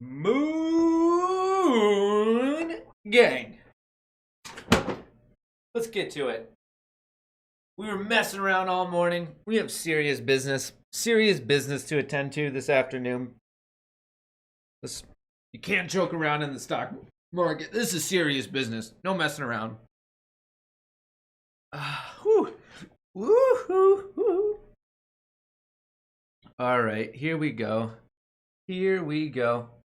Moon Gang. Let's get to it. We were messing around all morning. We have serious business to attend to this afternoon. You can't joke around in the stock market. This is serious business. No messing around. Woo-hoo-hoo. All right, here we go.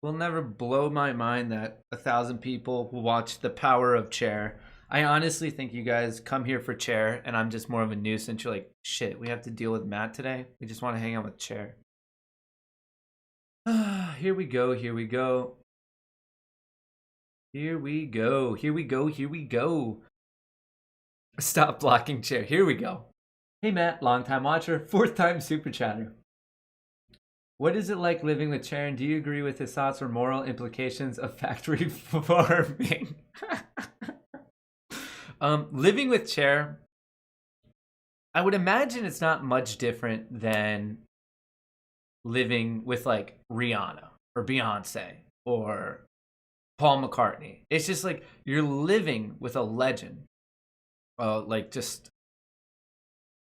Will never blow my mind that 1,000 people will watch The Power of Chair. I honestly think you guys come here for Chair, and I'm just more of a nuisance. You're like, shit, we have to deal with Matt today. We just want to hang out with Chair. Here we go. Stop blocking Chair. Here we go. Hey Matt, long time watcher, 4th time super chatter. What is it like living with Chair, and do you agree with his thoughts or moral implications of factory farming? Living with Chair, I would imagine it's not much different than living with like Rihanna or Beyonce or Paul McCartney. It's just like you're living with a legend.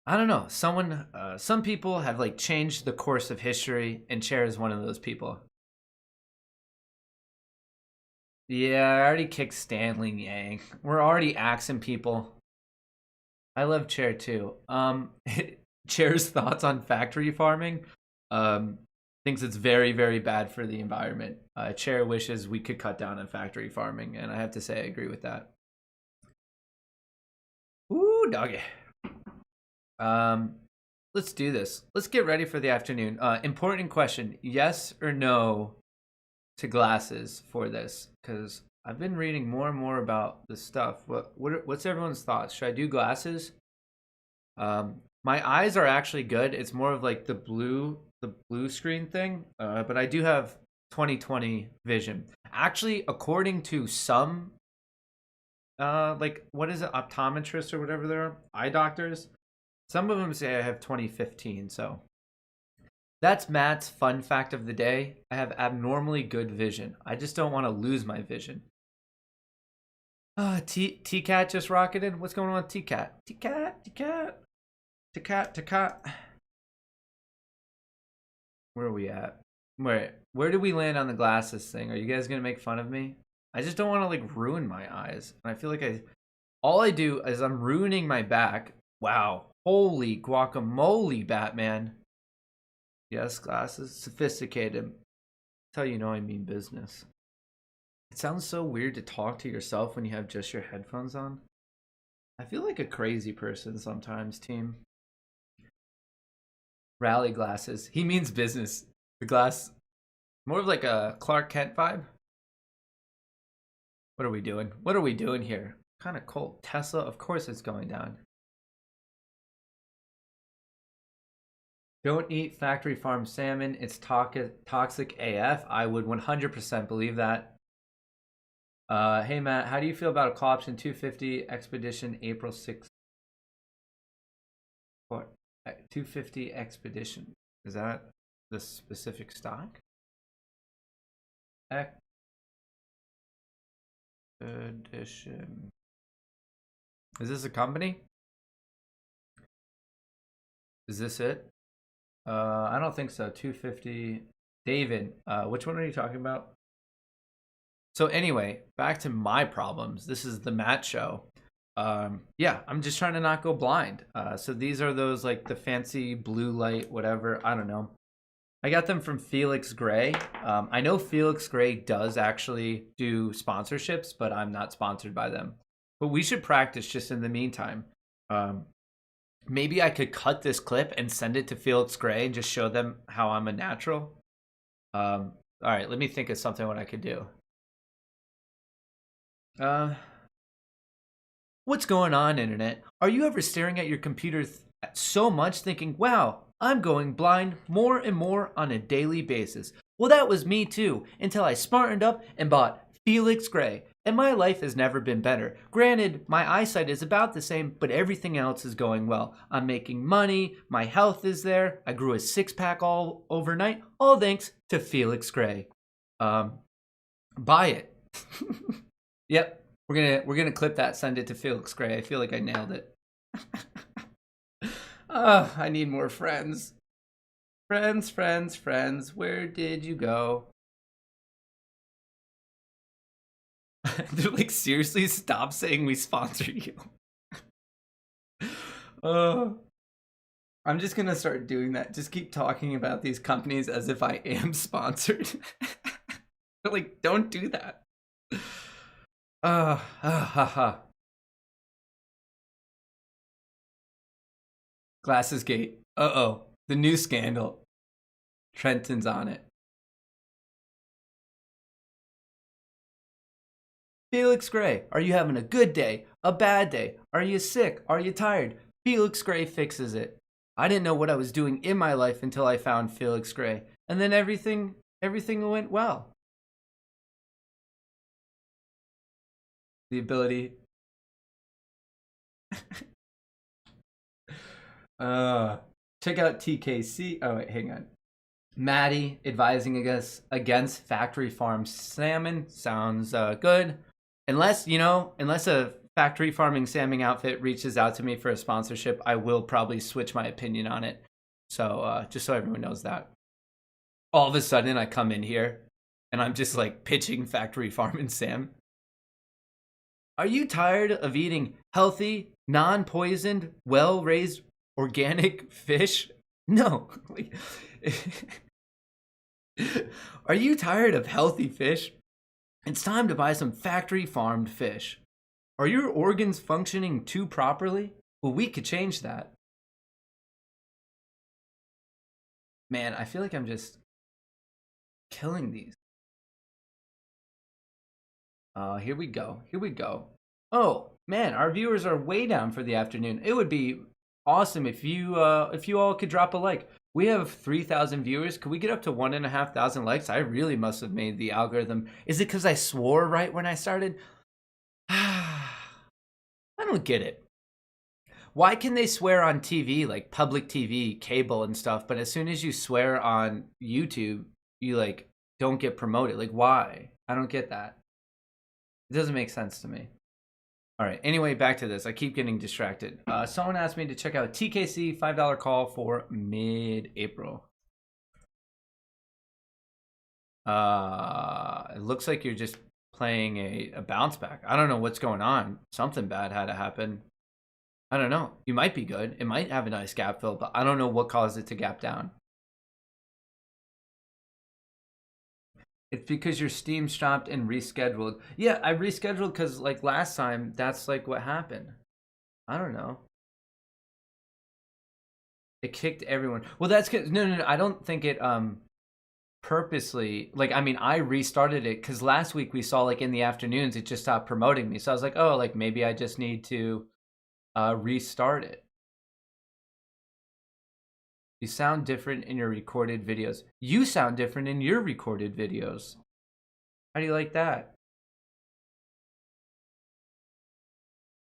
I don't know. Some people have like changed the course of history, and Chair is one of those people. Yeah, I already kicked Stanley Yang. We're already axing people. I love Chair too. Chair's thoughts on factory farming. Thinks it's very, very bad for the environment. Chair wishes we could cut down on factory farming, and I have to say I agree with that. Ooh, doggy. Let's do this. Let's get ready for the afternoon. Important question: yes or no to glasses for this? Because I've been reading more and more about this stuff. What's everyone's thoughts? Should I do glasses? My eyes are actually good. It's more of like the blue screen thing. But I do have 20/20 vision. Actually, according to some, what is it, optometrists or whatever they're, eye doctors. Some of them say I have 20/15, so that's Matt's fun fact of the day. I have abnormally good vision. I just don't want to lose my vision. T-Cat just rocketed. What's going on with T-Cat? T-Cat. Where are we at? Where did we land on the glasses thing? Are you guys going to make fun of me? I just don't want to like ruin my eyes. And I feel like all I do is I'm ruining my back. Wow. Holy guacamole, Batman. Yes, glasses. Sophisticated. That's how you know I mean business. It sounds so weird to talk to yourself when you have just your headphones on. I feel like a crazy person sometimes, team. Rally glasses. He means business. The glass, more of like a Clark Kent vibe. What are we doing? What are we doing here? Kind of cold. Tesla, of course it's going down. Don't eat factory farm salmon. It's toxic AF. I would 100% believe that. Hey, Matt, how do you feel about a call option 250 Expedition April 6th? What? 250 Expedition. Is that the specific stock? Expedition. Is this a company? Is this it? I don't think so. 250. David, which one are you talking about? So anyway, back to my problems. This is the Matt show. Yeah, I'm just trying to not go blind. So these are those like the fancy blue light, whatever. I don't know. I got them from Felix Gray. I know Felix Gray does actually do sponsorships, but I'm not sponsored by them. But we should practice just in the meantime. Maybe I could cut this clip and send it to Felix Gray and just show them how I'm a natural. All right, let me think of something what I could do. What's going on, internet? Are you ever staring at your computer so much thinking, wow, I'm going blind more and more on a daily basis? Well, that was me too, until I smartened up and bought Felix Gray. And my life has never been better. Granted, my eyesight is about the same, but everything else is going well. I'm making money, my health is there, I grew a 6-pack all overnight, all thanks to Felix Gray. Buy it. Yep, we're gonna clip that, send it to Felix Gray. I feel like I nailed it. I need more friends. Friends, where did you go? They're like, seriously, stop saying we sponsored you. I'm just gonna start doing that. Just keep talking about these companies as if I am sponsored. Like, don't do that. Glasses Gate. Uh-oh. The new scandal. Trenton's on it. Felix Gray, are you having a good day? A bad day? Are you sick? Are you tired? Felix Gray fixes it. I didn't know what I was doing in my life until I found Felix Gray. And then everything went well. The ability. Check out TKC. Oh, wait, hang on. Maddie advising against factory farm salmon. Sounds good. Unless a factory farming salmon outfit reaches out to me for a sponsorship, I will probably switch my opinion on it. So just so everyone knows that. All of a sudden I come in here and I'm just like pitching factory farming Sam. Are you tired of eating healthy, non-poisoned, well-raised organic fish? No. Are you tired of healthy fish? It's time to buy some factory farmed fish. Are your organs functioning too properly? Well, we could change that. Man, I feel like I'm just killing these. Here we go. Oh man, our viewers are way down for the afternoon. It would be awesome if you all could drop a like. We have 3,000 viewers. Could we get up to 1,500 likes? I really must have made the algorithm. Is it because I swore right when I started? I don't get it. Why can they swear on TV, like public TV, cable and stuff, but as soon as you swear on YouTube, you like don't get promoted? Like why? I don't get that. It doesn't make sense to me. All right. Anyway, back to this. I keep getting distracted. Someone asked me to check out TKC $5 call for mid-April. It looks like you're just playing a bounce back. I don't know what's going on. Something bad had to happen. I don't know. You might be good. It might have a nice gap fill, but I don't know what caused it to gap down. It's because your Steam stopped and rescheduled. Yeah, I rescheduled because like last time, that's like what happened. I don't know. It kicked everyone. Well, that's good. No. I don't think it purposely, like, I mean, I restarted it because last week we saw like in the afternoons it just stopped promoting me. So I was like, oh, like maybe I just need to restart it. You sound different in your recorded videos. You sound different in your recorded videos. How do you like that?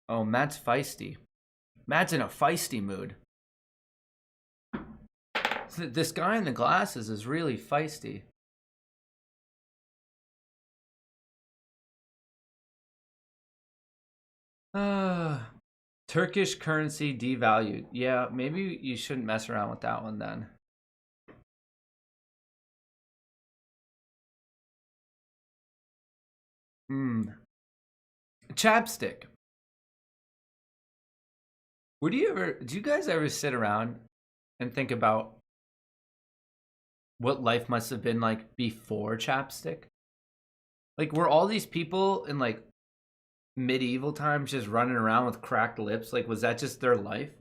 Oh, Matt's feisty. Matt's in a feisty mood. This guy in the glasses is really feisty. Turkish currency devalued. Yeah, maybe you shouldn't mess around with that one then. Chapstick. Do you guys ever sit around and think about what life must have been like before chapstick? Like, were all these people in like medieval times just running around with cracked lips? Like, was that just their life?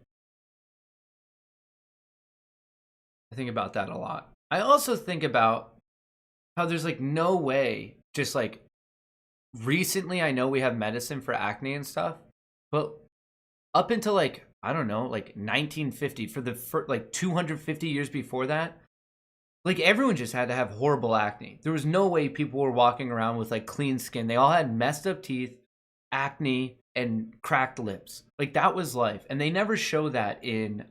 I think about that a lot. I also think about how there's like no way, just like recently I know we have medicine for acne and stuff, but up until like, I don't know, like 1950, for like 250 years before that, like everyone just had to have horrible acne. There was no way people were walking around with like clean skin. They all had messed up teeth, acne, and cracked lips. Like that was life. And they never show that in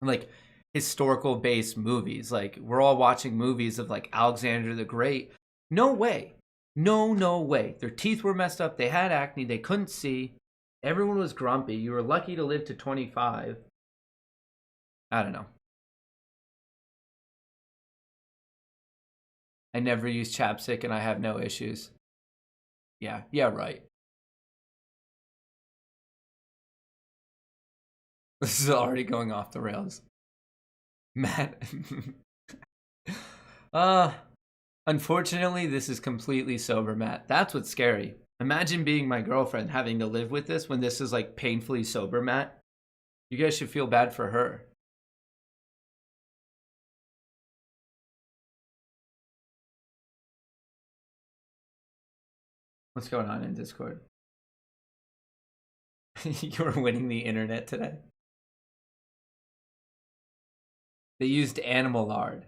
like historical based movies. Like we're all watching movies of like Alexander the Great, No way. No way. Their teeth were messed up. They had acne. They couldn't see. Everyone was grumpy. You were lucky to live to 25. I don't know. I never use chapstick and I have no issues. Yeah, right. This is already going off the rails. Matt. uh, Unfortunately, this is completely sober, Matt. That's what's scary. Imagine being my girlfriend having to live with this when this is like painfully sober, Matt. You guys should feel bad for her. What's going on in Discord? You're winning the internet today. They used animal lard.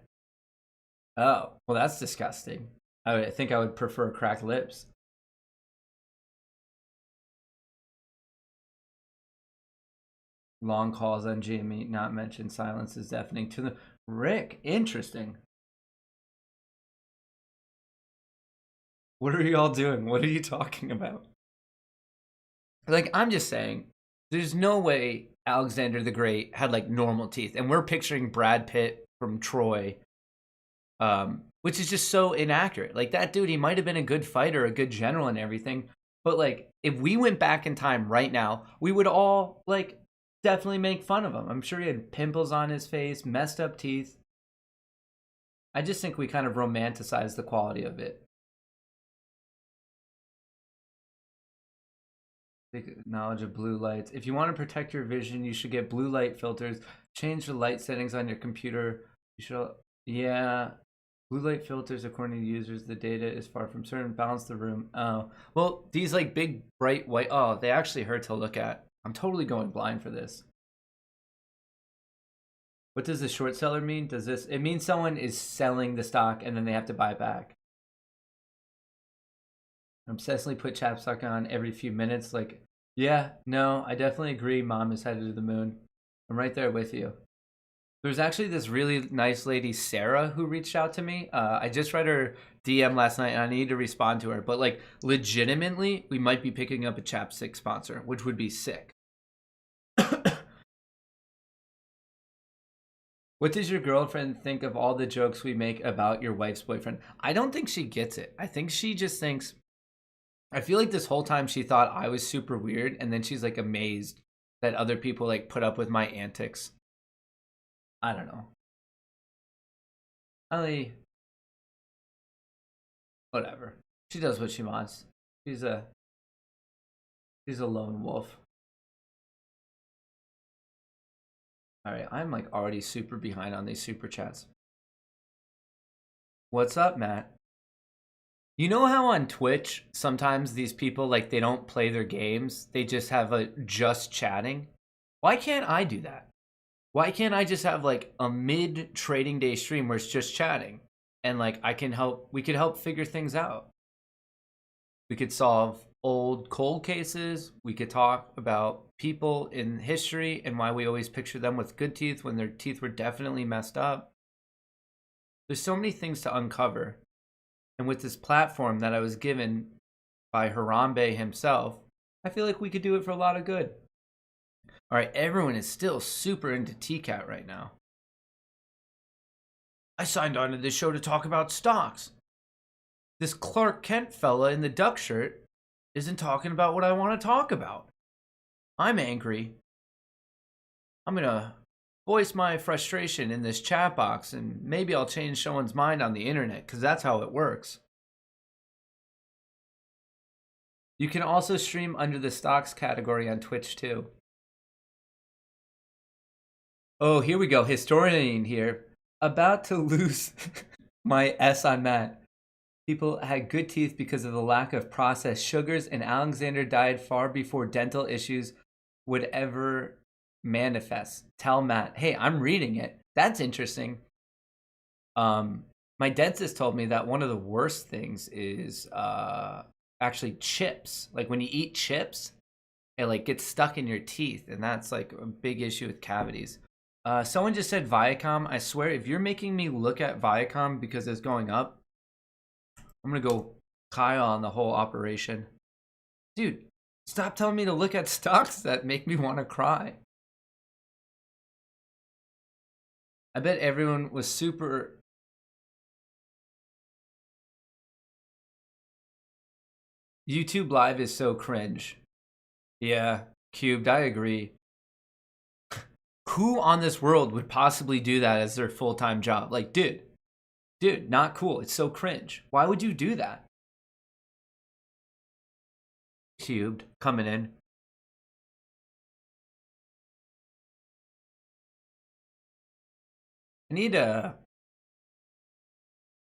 Oh, well, that's disgusting. I think I would prefer cracked lips. Long calls on GME, not mentioned. Silence is deafening to the Rick. Interesting. What are y'all doing? What are you talking about? Like, I'm just saying, there's no way Alexander the Great had like normal teeth, and we're picturing Brad Pitt from Troy, which is just so inaccurate. Like that dude, he might have been a good fighter, a good general, and everything, but like if we went back in time right now, we would all like definitely make fun of him. I'm sure he had pimples on his face, messed up teeth. I just think we kind of romanticize the quality of it. Knowledge of blue lights. If you want to protect your vision, you should get blue light filters. Change the light settings on your computer. You should, yeah. Blue light filters, according to users, the data is far from certain. Balance the room. Oh, well, these like big bright white. Oh, they actually hurt to look at. I'm totally going blind for this. What does the short seller mean? Does this? It means someone is selling the stock and then they have to buy it back. Obsessively put chapstick on every few minutes. Like, yeah, no, I definitely agree. Mom is headed to the moon. I'm right there with you. There's actually this really nice lady, Sarah, who reached out to me. I just read her DM last night and I need to respond to her. But like, legitimately, we might be picking up a chapstick sponsor, which would be sick. What does your girlfriend think of all the jokes we make about your wife's boyfriend? I don't think she gets it. I think she just thinks, I feel like this whole time she thought I was super weird, and then she's like amazed that other people like put up with my antics. I don't know. Ali, whatever. She does what she wants. She's a lone wolf. All right, I'm like already super behind on these super chats. What's up, Matt? You know how on Twitch sometimes these people like they don't play their games, they just have a just chatting? Why can't I do that? Why can't I just have like a mid trading day stream where it's just chatting and like we could help figure things out. We could solve old cold cases, we could talk about people in history and why we always picture them with good teeth when their teeth were definitely messed up. There's so many things to uncover. And with this platform that I was given by Harambe himself, I feel like we could do it for a lot of good. All right, everyone is still super into TCAT right now. I signed on to this show to talk about stocks. This Clark Kent fella in the duck shirt isn't talking about what I want to talk about. I'm angry. I'm going to voice my frustration in this chat box, and maybe I'll change someone's mind on the internet, because that's how it works. You can also stream under the stocks category on Twitch too. Oh, here we go. Historian here. About to lose my S on Matt. People had good teeth because of the lack of processed sugars, and Alexander died far before dental issues would ever manifest. Tell Matt. Hey, I'm reading it. That's interesting. My dentist told me that one of the worst things is actually chips. Like when you eat chips, it like gets stuck in your teeth, and that's like a big issue with cavities. Someone just said Viacom. I swear, if you're making me look at Viacom because it's going up, I'm gonna go Kyle on the whole operation. Dude, stop telling me to look at stocks that make me want to cry. I bet everyone was super... YouTube Live is so cringe. Yeah, Cubed, I agree. Who on this world would possibly do that as their full-time job? Like, dude, not cool. It's so cringe. Why would you do that? Cubed, coming in. I need a...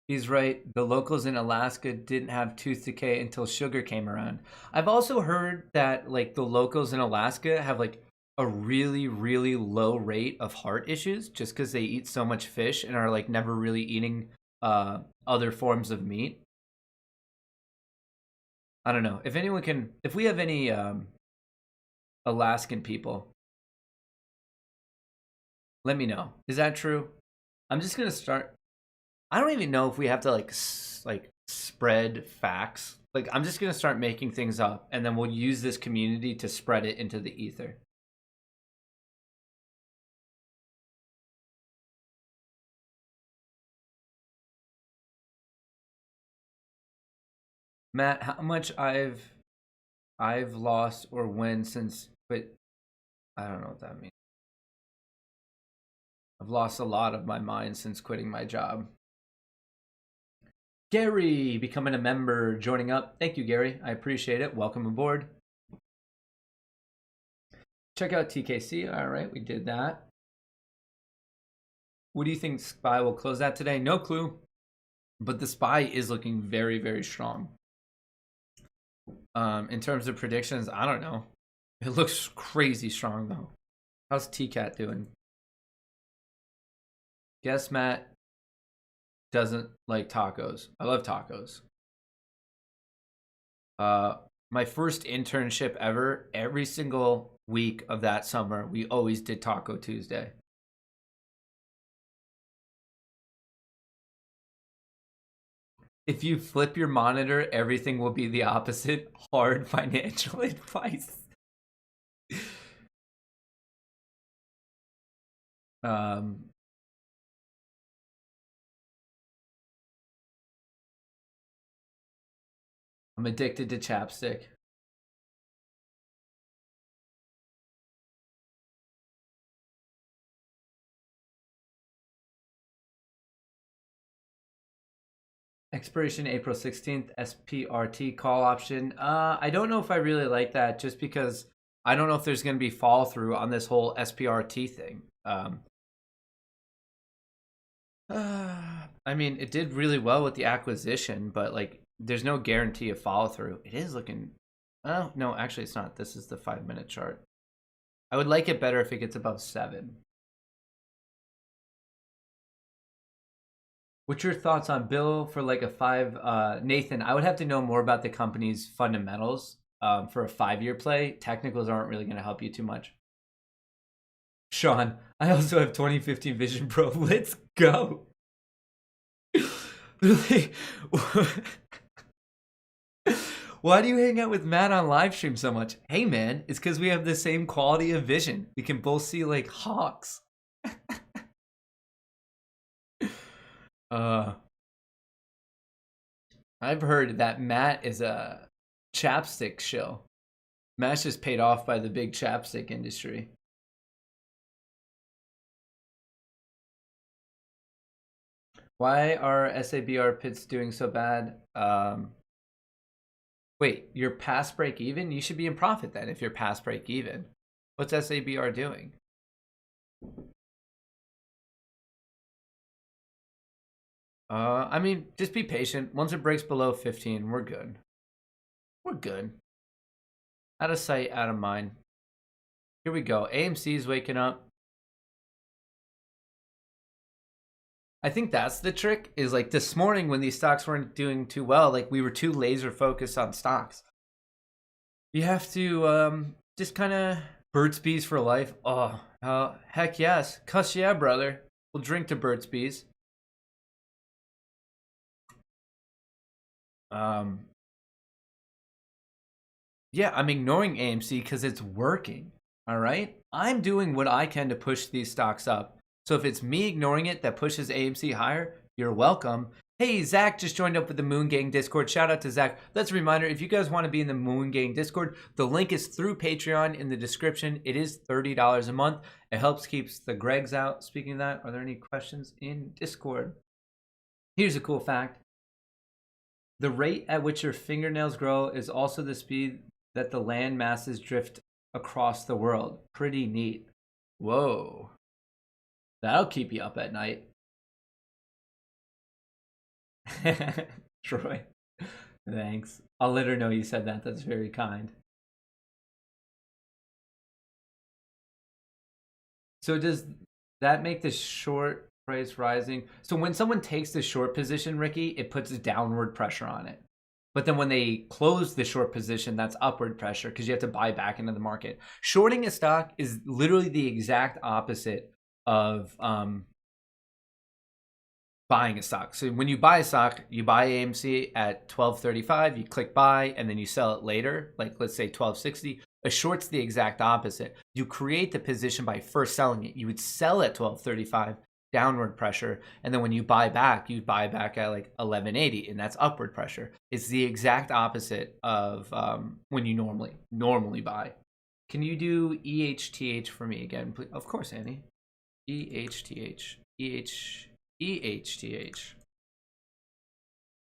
He's right. The locals in Alaska didn't have tooth decay until sugar came around. I've also heard that like the locals in Alaska have like a really, really low rate of heart issues just because they eat so much fish and are like never really eating other forms of meat. I don't know. If anyone can, if we have any Alaskan people, let me know. Is that true? I'm just gonna start. I don't even know if we have to like spread facts. Like I'm just gonna start making things up, and then we'll use this community to spread it into the ether. Matt, how much I've lost or when since quit? I don't know what that means. I've lost a lot of my mind since quitting my job. Gary becoming a member, joining up. Thank you, Gary. I appreciate it. Welcome aboard. Check out TKC. All right, we did that. What do you think SPY will close at today? No clue. But the SPY is looking very, very strong. In terms of predictions, I don't know. It looks crazy strong, though. How's TCAT doing? Guess Matt doesn't like tacos. I love tacos. My first internship ever, every single week of that summer, we always did Taco Tuesday. If you flip your monitor, everything will be the opposite. Hard financial advice. I'm addicted to chapstick. Expiration April 16th, SPRT call option. I don't know if I really like that just because I don't know if there's going to be fall through on this whole SPRT thing. I mean, it did really well with the acquisition, but like there's no guarantee of follow through. It is looking... Oh, no, actually it's not. This is the 5-minute chart. I would like it better if it gets above 7. What's your thoughts on Bill for like a 5? Nathan, I would have to know more about the company's fundamentals for a 5-year play. Technicals aren't really going to help you too much. Sean, I also have 2015 Vision Pro. Let's go. Really? Why do you hang out with Matt on live stream so much? Hey man, it's because we have the same quality of vision. We can both see like hawks. I've heard that Matt is a chapstick shill. Matt's just paid off by the big chapstick industry. Why are SABR pits doing so bad? Wait, you're past break even? You should be in profit then if you're past break even. What's SABR doing? I mean, just be patient. Once it breaks below 15, we're good. We're good. Out of sight, out of mind. Here we go. AMC is waking up. I think that's the trick, is like this morning when these stocks weren't doing too well, like we were too laser focused on stocks. You have to just kind of Burt's Bees for life. Oh, heck yes. Cuss yeah, brother. We'll drink to Burt's Bees. Um, yeah, I'm ignoring AMC because it's working. All right, I'm doing what I can to push these stocks up. So if it's me ignoring it that pushes AMC higher, you're welcome. Hey, Zach just joined up with the Moon Gang Discord. Shout out to Zach. That's a reminder, if you guys want to be in the Moon Gang Discord, the link is through Patreon in the description. It is $30 a month. It helps keeps the Gregs out. Speaking of that, are there any questions in Discord? Here's a cool fact. The rate at which your fingernails grow is also the speed that the land masses drift across the world. Pretty neat. Whoa. That'll keep you up at night. Troy. Thanks. I'll let her know you said that. That's very kind. So does that make the short price rising? So when someone takes the short position, Ricky, it puts downward pressure on it. But then when they close the short position, that's upward pressure because you have to buy back into the market. Shorting a stock is literally the exact opposite of buying a stock. So when you buy a stock, you buy AMC at 12.35, you click buy, and then you sell it later, like let's say 12.60. A short's the exact opposite. You create the position by first selling it. You would sell at 12.35, downward pressure, and then when you buy back, you'd buy back at like 11.80, and that's upward pressure. It's the exact opposite of when you normally buy. Can you do EHTH for me again, please? Of course, Annie. EHTH. EHTH.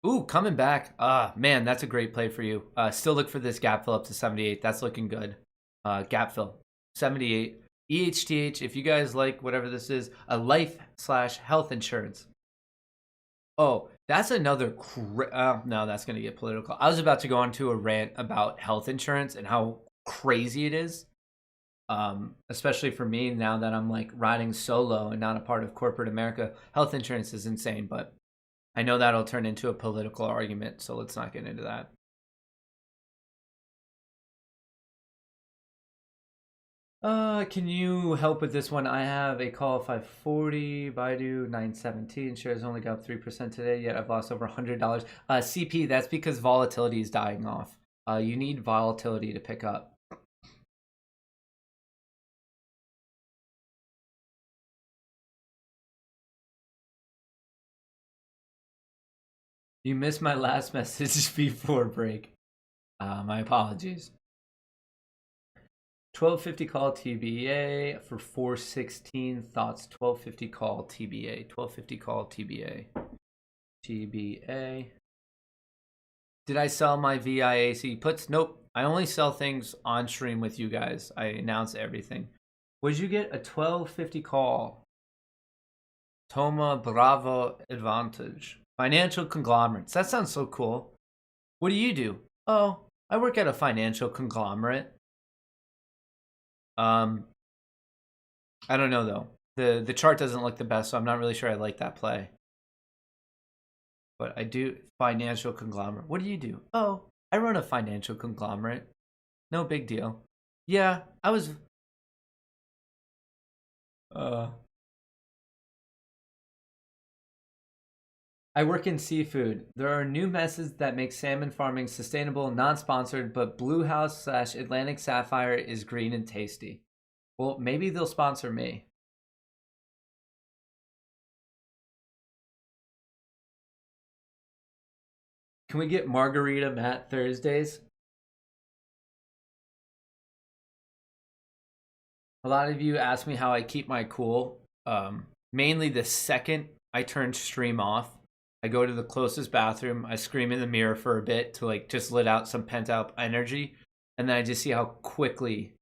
Ooh, coming back. Man, that's a great play for you. Still look for this gap fill up to 78. That's looking good. Gap fill 78. EHTH. If you guys like whatever this is, a life/health insurance. Oh, that's another. No, that's gonna get political. I was about to go on to a rant about health insurance and how crazy it is. Especially for me now that I'm like riding solo and not a part of corporate America. Health insurance is insane, but I know that'll turn into a political argument, so let's not get into that. Can you help with this one? I have a call 540, Baidu 917. Shares only got up 3% today, yet I've lost over $100. CP, that's because volatility is dying off. You need volatility to pick up. You missed my last message before break. My apologies. 1250 call TBA for 416 thoughts. 1250 call TBA. 1250 call TBA. TBA. Did I sell my VIAC puts? Nope. I only sell things on stream with you guys. I announce everything. Would you get a 1250 call? Toma Bravo Advantage. Financial conglomerates. That sounds so cool. What do you do? Oh, I work at a financial conglomerate. I don't know though. The chart doesn't look the best, so I'm not really sure I like that play. But I do financial conglomerate. What do you do? Oh, I run a financial conglomerate. No big deal. Yeah, I was I work in seafood. There are new methods that make salmon farming sustainable, non-sponsored, but Blue House / Atlantic Sapphire is green and tasty. Well, maybe they'll sponsor me. Can we get Margarita Matt Thursdays? A lot of you ask me how I keep my cool. Mainly the second I turn stream off, I go to the closest bathroom, I scream in the mirror for a bit to like just let out some pent up energy, and then I just see how quickly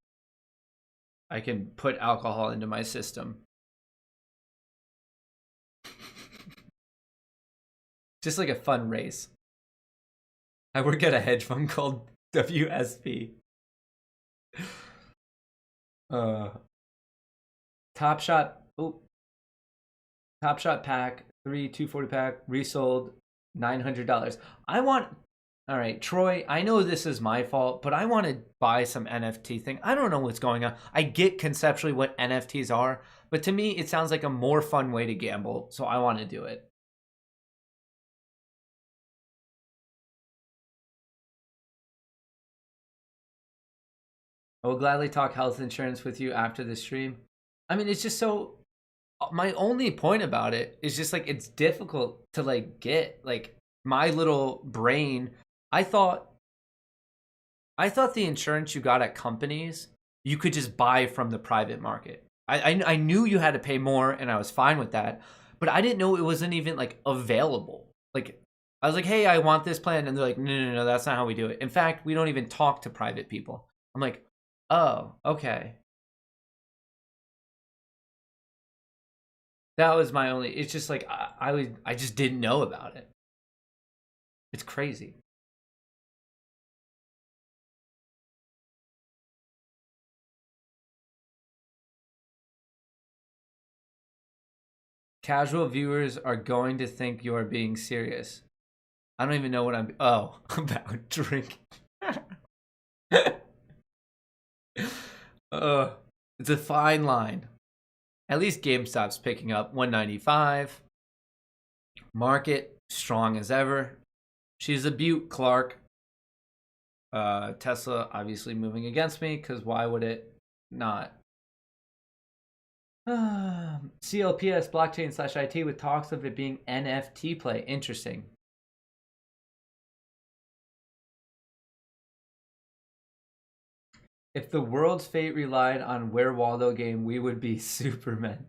I can put alcohol into my system. Just like a fun race. I work at a hedge fund called WSP. Top Shot. Oh, Top Shot pack 240 pack resold $900. I want. All right, Troy, I know this is my fault, but I want to buy some NFT thing. I don't know what's going on. I get conceptually what NFTs are, but to me, it sounds like a more fun way to gamble, so I want to do it. will gladly talk health insurance with you after the stream. I mean, it's just so. My only point about it is just like it's difficult to like get like my little brain. I thought the insurance you got at companies you could just buy from the private market. I knew you had to pay more, and I was fine with that, but I didn't know it wasn't even like available. Like I was like, hey, I want this plan, and they're like, no, that's not how we do it. In fact, we don't even talk to private people. I'm like, oh, okay. That was my only. It's just like I just didn't know about it. It's crazy. Casual viewers are going to think you're being serious. I don't even know what I'm. Oh, about drinking. It's a fine line. At least GameStop's picking up 195. Market strong as ever. She's a beaut, Clark. Tesla obviously moving against me because why would it not? CLPS blockchain/IT with talks of it being NFT play. Interesting. If the world's fate relied on Where Waldo game, we would be Supermen.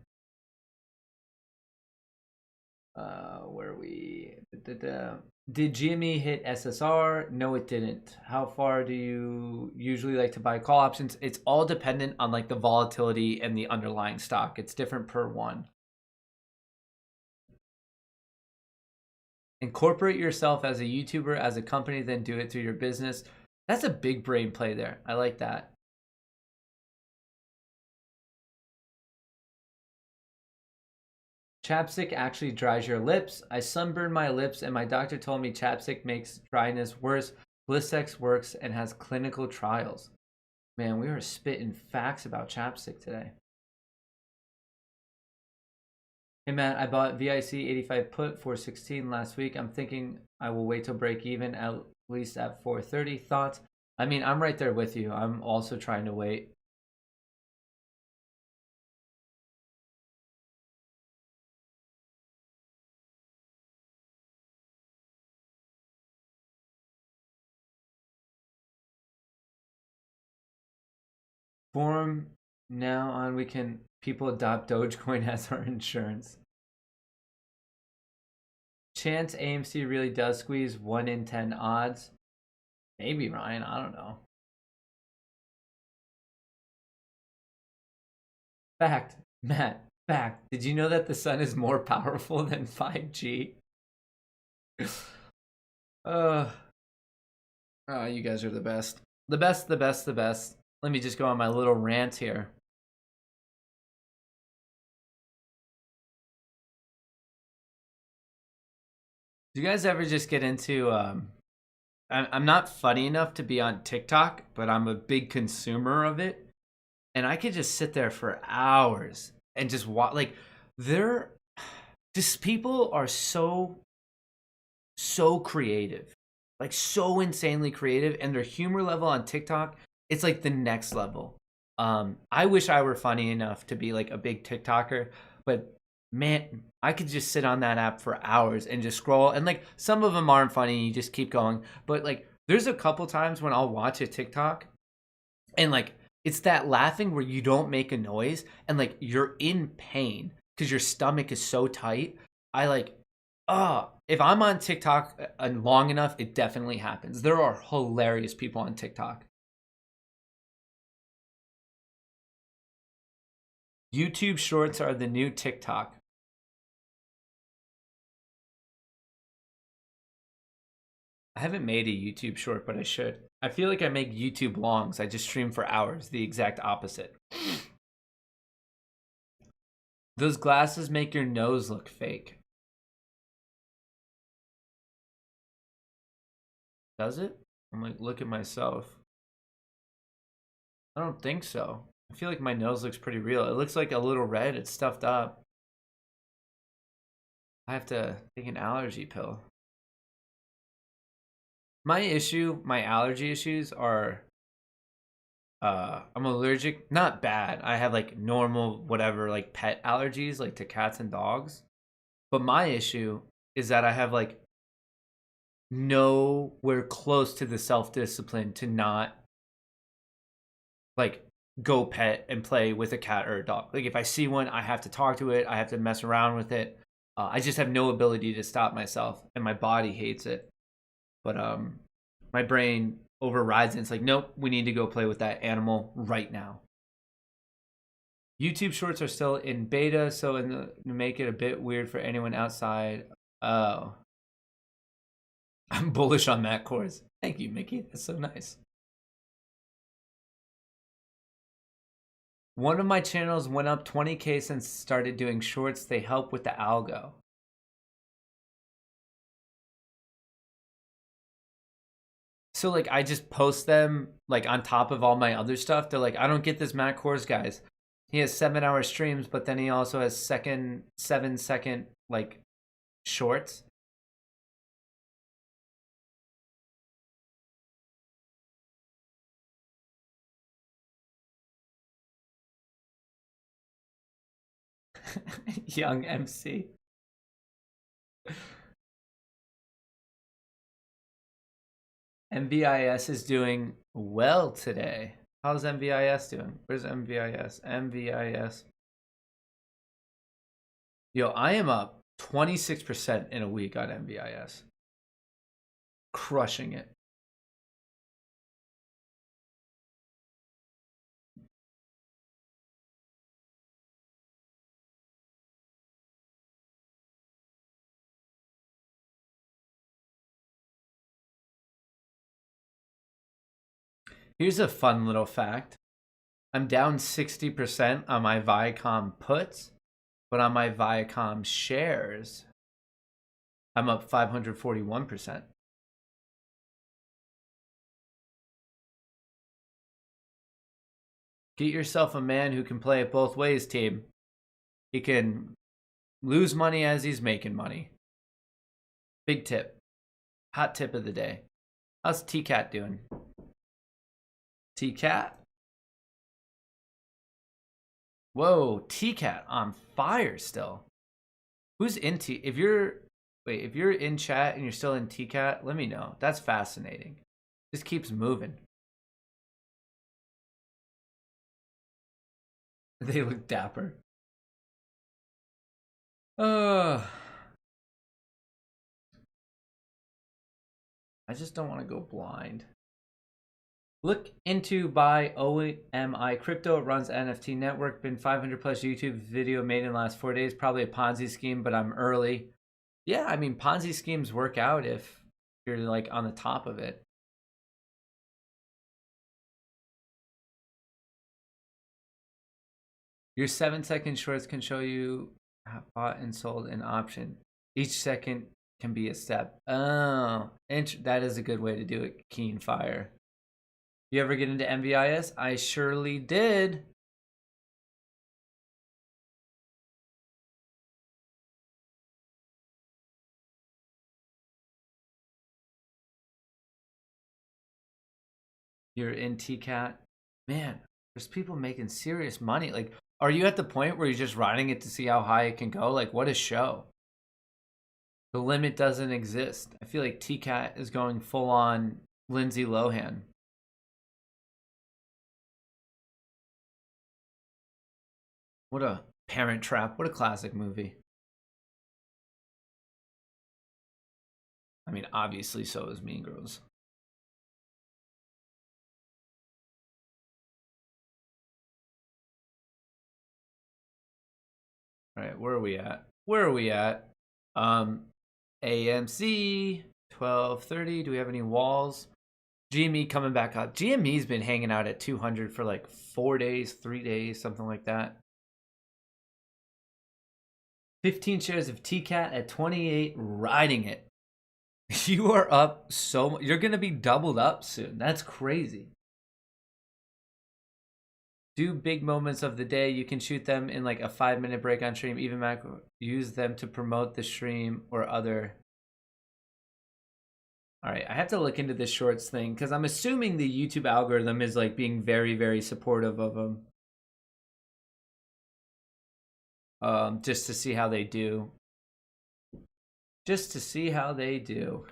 Where we did GME hit SSR? No, it didn't. How far do you usually like to buy call options? It's all dependent on like the volatility and the underlying stock. It's different per one. Incorporate yourself as a YouTuber, as a company, then do it through your business. That's a big brain play there. I like that. Chapstick actually dries your lips. I sunburned my lips, and my doctor told me chapstick makes dryness worse. Blistex works and has clinical trials. Man, we are spitting facts about chapstick today. Hey man, I bought VIC 85 put for 16 last week. I'm thinking I will wait till break even at least at 430. Thoughts? I mean, I'm right there with you. I'm also trying to wait. Forum now on we can people adopt Dogecoin as our insurance. Chance AMC really does squeeze 1 in 10 odds. Maybe, Ryan. I don't know. Fact, Matt. Fact. Did you know that the sun is more powerful than 5G? uh, oh, you guys are the best. The best, the best, the best. Let me just go on my little rant here. Do you guys ever just get into I'm not funny enough to be on TikTok, but I'm a big consumer of it, and I could just sit there for hours and just watch. Like, they're just people are so creative, like so insanely creative, and their humor level on TikTok, it's like the next level. I wish I were funny enough to be like a big TikToker, but man, I could just sit on that app for hours and just scroll. And like some of them aren't funny, you just keep going. But like there's a couple times when I'll watch a TikTok and like it's that laughing where you don't make a noise and like you're in pain because your stomach is so tight. I like, if I'm on TikTok long enough, it definitely happens. There are hilarious people on TikTok. YouTube shorts are the new TikTok. I haven't made a YouTube short, but I should. I feel like I make YouTube longs. I just stream for hours, the exact opposite. Those glasses make your nose look fake. Does it? I'm like, look at myself. I don't think so. I feel like my nose looks pretty real. It looks like a little red. It's stuffed up. I have to take an allergy pill. My allergy issues are I'm allergic, not bad. I have like normal whatever like pet allergies like to cats and dogs. But my issue is that I have like nowhere close to the self-discipline to not like go pet and play with a cat or a dog. Like if I see one, I have to talk to it. I have to mess around with it. I just have no ability to stop myself, and my body hates it. But my brain overrides it. It's like, nope, we need to go play with that animal right now. YouTube Shorts are still in beta, so to make it a bit weird for anyone outside. Oh, I'm bullish on that course. Thank you, Mickey. That's so nice. One of my channels went up 20K since started doing shorts. They help with the algo. So like I just post them like on top of all my other stuff. They're like, I don't get this Matt Kohrs guys. He has 7-hour streams, but then he also has 7-second like shorts. Young MC. MVIS is doing well today. How's MVIS doing? Where's MVIS? MVIS. Yo, I am up 26% in a week on MVIS. Crushing it. Here's a fun little fact. I'm down 60% on my Viacom puts, but on my Viacom shares, I'm up 541%. Get yourself a man who can play it both ways, team. He can lose money as he's making money. Big tip. Hot tip of the day. How's T-Cat doing? T-Cat? Whoa, T-Cat on fire still. Who's in T? If you're in chat and you're still in T-Cat, let me know. That's fascinating. Just keeps moving. They look dapper. I just don't want to go blind. Look into buy OMI crypto. It runs NFT network. Been 500 plus YouTube video made in the last 4 days. Probably a Ponzi scheme, but I'm early. Yeah, I mean Ponzi schemes work out if you're like on the top of it. Your 7-second shorts can show you bought and sold an option. Each second can be a step. Oh, that is a good way to do it. Keen fire. You ever get into MVIS? I surely did. You're in TCAT. Man, there's people making serious money. Like, are you at the point where you're just riding it to see how high it can go? Like, what a show. The limit doesn't exist. I feel like TCAT is going full on Lindsay Lohan. What a Parent Trap. What a classic movie. I mean, obviously so is Mean Girls. All right, where are we at? Where are we at? AMC 1230. Do we have any walls? GME coming back up. GME's been hanging out at 200 for like 4 days, 3 days, something like that. 15 shares of TCAT at 28, riding it. You are up so much. You're going to be doubled up soon. That's crazy. Do big moments of the day. You can shoot them in like a 5-minute break on stream. Even Mac use them to promote the stream or other. All right, I have to look into this shorts thing because I'm assuming the YouTube algorithm is like being very, very supportive of them. Just to see how they do. Just to see how they do.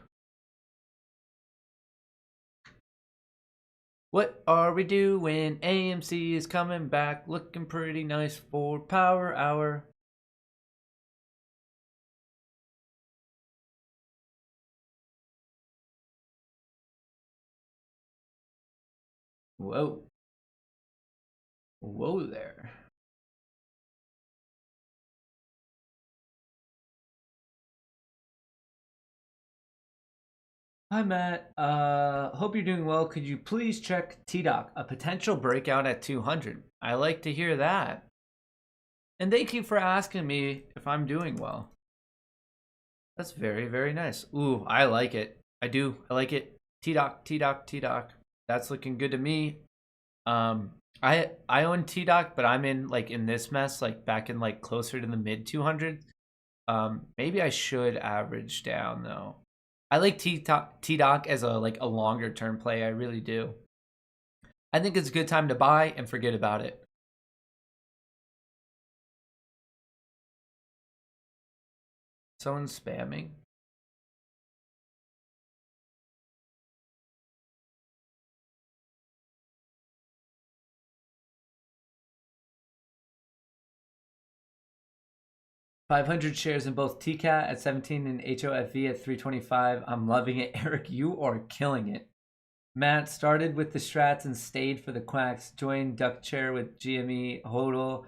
What are we doing? AMC is coming back, looking pretty nice for Power Hour. Whoa. Whoa there. Hi, Matt. Hope you're doing well. Could you please check T-Doc, a potential breakout at 200? I like to hear that. And thank you for asking me if I'm doing well. That's very, very nice. Ooh, I like it. I do. I like it. T-Doc, T-Doc, T-Doc. That's looking good to me. I own T-Doc, but I'm in this mess, like back in like closer to the mid 200s. Maybe I should average down though. I like T-Doc as a longer term play. I really do. I think it's a good time to buy and forget about it. Someone's spamming. $500 shares in both TCAT at 17 and HOFV at 325. I'm loving it. Eric, you are killing it. Matt started with the strats and stayed for the quacks. Joined duck chair with GME Hodl.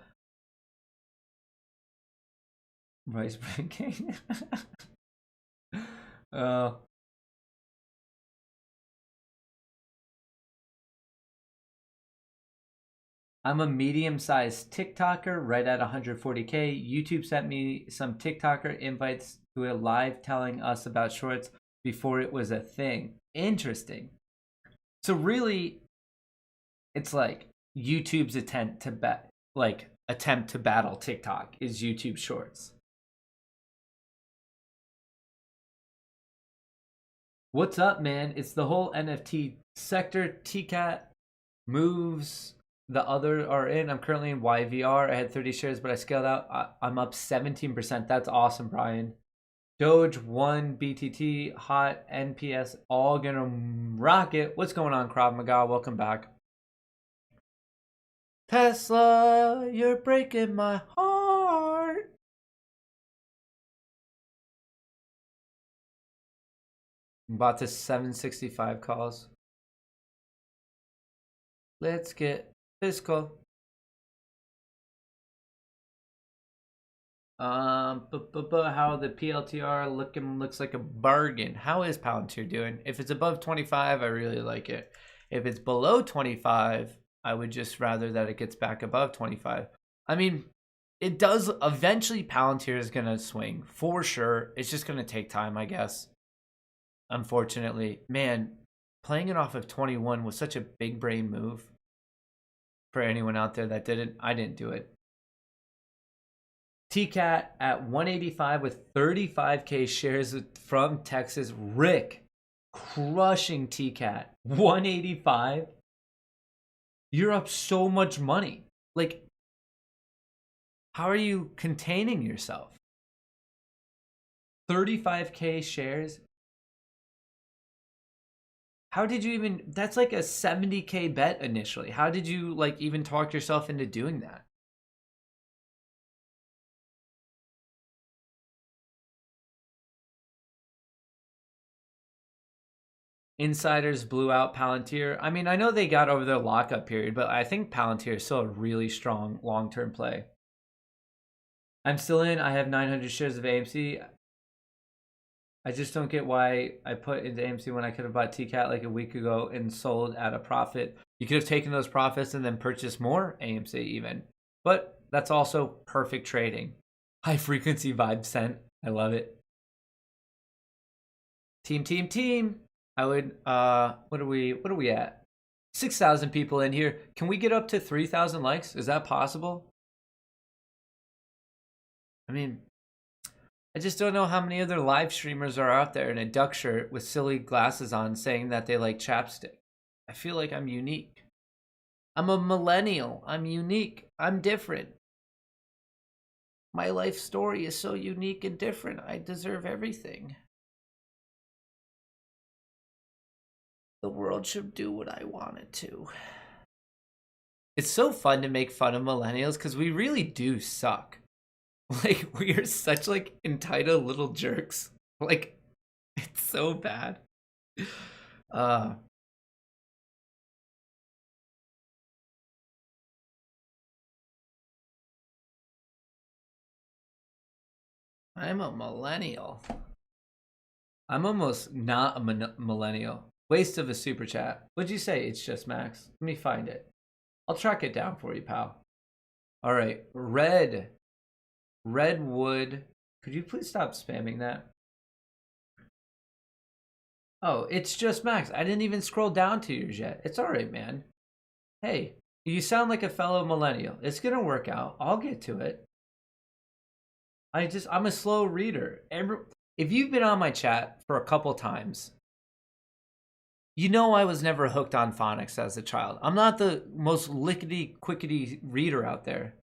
Rice Bran King. I'm a medium-sized TikToker right at 140K. YouTube sent me some TikToker invites to a live telling us about shorts before it was a thing. Interesting. So really, it's like YouTube's attempt to battle TikTok is YouTube Shorts. What's up, man? It's the whole NFT sector. TCAT moves. The other are in. I'm currently in YVR. I had 30 shares, but I scaled out. I'm up 17%. That's awesome, Brian. Doge, 1, BTT, hot, NPS, all gonna rock it. What's going on, Krav Maga? Welcome back. Tesla, you're breaking my heart. Bought this 765 calls. Let's get fiscal. How the PLTR looks like a bargain. How is Palantir doing? If it's above 25, I really like it. If it's below 25, I would just rather that it gets back above 25. I mean, it does eventually. Palantir is gonna swing for sure. It's just gonna take time, I guess. Unfortunately, man, playing it off of 21 was such a big brain move. For anyone out there that didn't, I didn't do it. TCAT at 185 with 35K shares from Texas. Rick crushing TCAT. 185. You're up so much money. Like, how are you containing yourself? 35K shares. How did you even, that's like a 70K bet initially. How did you even talk yourself into doing that? Insiders blew out Palantir. I mean, I know they got over their lockup period, but I think Palantir is still a really strong long-term play. I'm still in. I have 900 shares of AMC. I just don't get why I put into AMC when I could have bought TCAT like a week ago and sold at a profit. You could have taken those profits and then purchased more AMC even. But that's also perfect trading. High frequency vibe sent. I love it. Team. I would what are we at? 6,000 people in here. Can we get up to 3,000 likes? Is that possible? I mean, I just don't know how many other live streamers are out there in a duck shirt with silly glasses on saying that they like chapstick. I feel like I'm unique. I'm a millennial. I'm unique. I'm different. My life story is so unique and different. I deserve everything. The world should do what I want it to. It's so fun to make fun of millennials because we really do suck. Like, we are such, like, entitled little jerks. Like, it's so bad. Uh, I'm a millennial. I'm almost not a millennial. Waste of a super chat. What'd you say? It's just Max. Let me find it. I'll track it down for you, pal. All right. Redwood. Could you please stop spamming that? Oh, it's just Max. I didn't even scroll down to yours yet. It's all right, man. Hey, you sound like a fellow millennial. It's going to work out. I'll get to it. I'm a slow reader. If you've been on my chat for a couple times, you know I was never hooked on phonics as a child. I'm not the most lickety-quickety reader out there.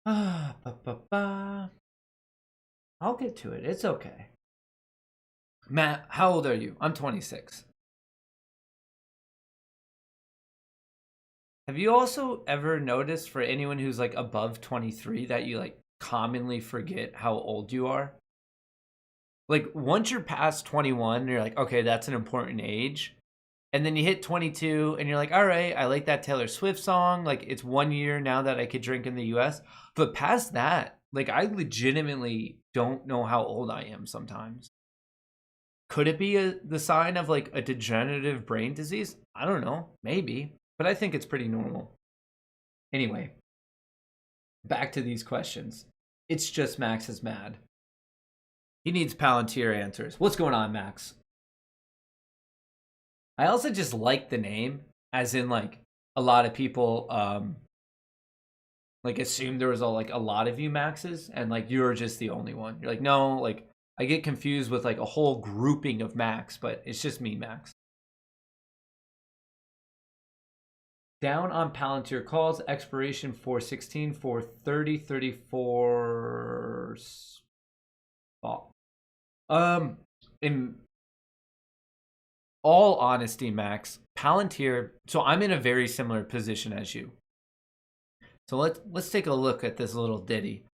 I'll get to it. It's okay. Matt, how old are you? I'm 26. Have you also ever noticed for anyone who's like above 23 that you like commonly forget how old you are? Like once you're past 21, you're like, okay, that's an important age. And then you hit 22 and you're like, all right, I like that Taylor Swift song. Like it's 1 year now that I could drink in the US. But past that, like I legitimately don't know how old I am sometimes. Could it be the sign of like a degenerative brain disease? I don't know. Maybe. But I think it's pretty normal. Anyway, back to these questions. It's just Max is mad. He needs Palantir answers. What's going on, Max? I also just like the name, as in like a lot of people like assume there was a lot of you Maxes, and like you're just the only one. You're like, no, like I get confused with like a whole grouping of Max, but it's just me, Max. Down on Palantir calls, expiration 416 for 3034 spot. In all honesty, Max, Palantir, so I'm in a very similar position as you. So let's take a look at this little ditty.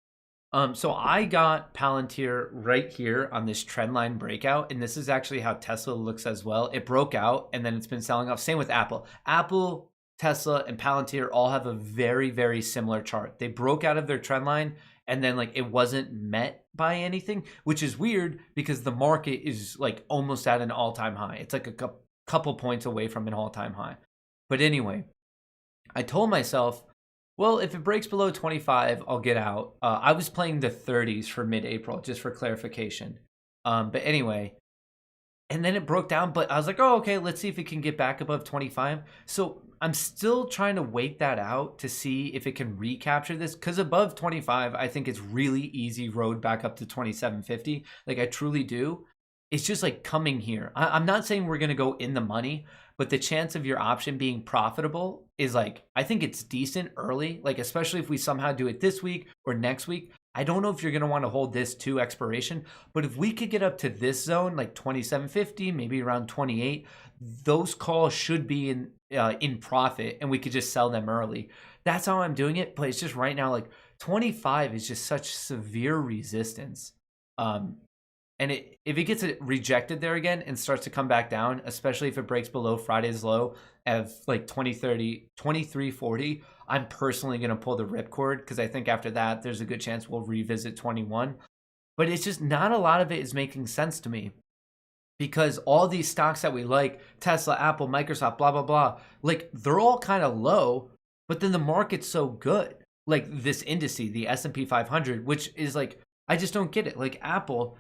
So I got Palantir right here on this trendline breakout, and this is actually how Tesla looks as well. It broke out, and then it's been selling off. Same with Apple. Apple, Tesla, and Palantir all have a very, very similar chart. They broke out of their trend line, and then like it wasn't met by anything, which is weird because the market is like almost at an all-time high. It's like a couple points away from an all-time high. But anyway, I told myself, well, if it breaks below 25, I'll get out. I was playing the 30s for mid-April, just for clarification. But anyway, and then it broke down, but I was like, oh, okay, let's see if it can get back above 25. So I'm still trying to wait that out to see if it can recapture this, because above 25, I think it's really easy road back up to 27.50. Like I truly do. It's just like coming here. I'm not saying we're going to go in the money, but the chance of your option being profitable is like, I think it's decent early, like especially if we somehow do it this week or next week. I don't know if you're going to want to hold this to expiration, but if we could get up to this zone, like 27.50, maybe around 28, those calls should be in profit and we could just sell them early. That's how I'm doing it. But it's just right now, like 25 is just such severe resistance. And if it gets rejected there again and starts to come back down, especially if it breaks below Friday's low of like 23.40, I'm personally going to pull the ripcord because I think after that, there's a good chance we'll revisit 21. But it's just not a lot of it is making sense to me because all these stocks that we like, Tesla, Apple, Microsoft, blah, blah, blah, like they're all kind of low, but then the market's so good. Like this indice, the S&P 500, which is like, I just don't get it. Like Apple,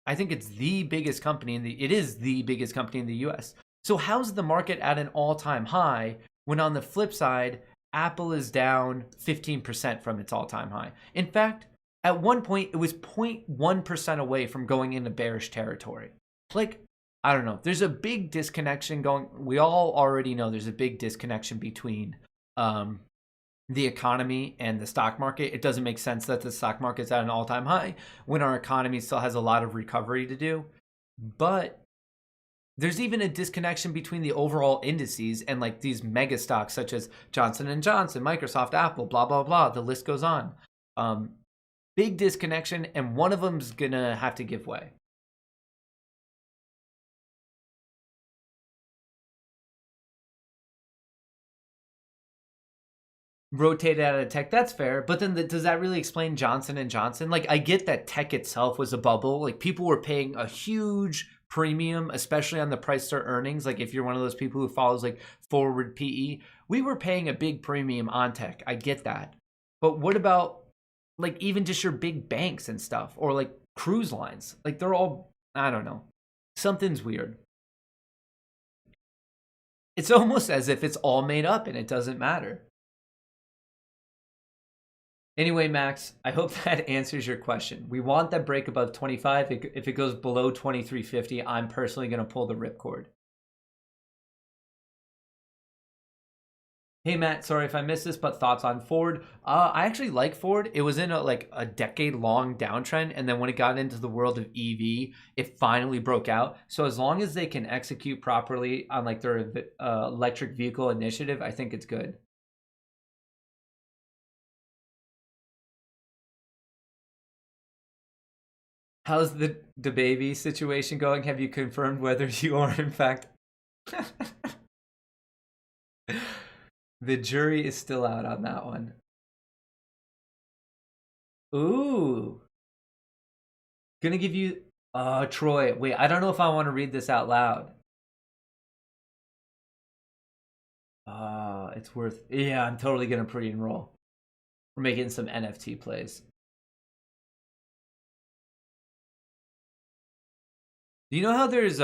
I think it's the biggest company it is the biggest company in the US. So how's the market at an all-time high when on the flip side, Apple is down 15% from its all-time high. In fact, at one point, it was 0.1% away from going into bearish territory. Like, I don't know. There's a big disconnection going. We all already know there's a big disconnection between the economy and the stock market. It doesn't make sense that the stock market's at an all-time high when our economy still has a lot of recovery to do. But there's even a disconnection between the overall indices and like these mega stocks such as Johnson & Johnson, Microsoft, Apple, blah, blah, blah. The list goes on. Big disconnection, and one of them's going to have to give way. Rotated out of tech, that's fair, but then does that really explain Johnson & Johnson? Like, I get that tech itself was a bubble. Like, people were paying a huge premium, especially on the price to earnings. Like, if you're one of those people who follows like forward PE, we were paying a big premium on tech. I get that. But what about like even just your big banks and stuff, or like cruise lines? Like, they're all, I don't know. Something's weird. It's almost as if it's all made up and it doesn't matter. Anyway, Max, I hope that answers your question. We want that break above 25. If it goes below 23.50, I'm personally going to pull the ripcord. Hey, Matt, sorry if I missed this, but thoughts on Ford? I actually like Ford. It was in a decade-long downtrend, and then when it got into the world of EV, it finally broke out. So as long as they can execute properly on like their electric vehicle initiative, I think it's good. How's the baby situation going? Have you confirmed whether you are in fact? The jury is still out on that one. Ooh. Gonna give you Troy. Wait, I don't know if I want to read this out loud. It's worth, yeah, I'm totally gonna pre-enroll. We're making some NFT plays. Do you know how there's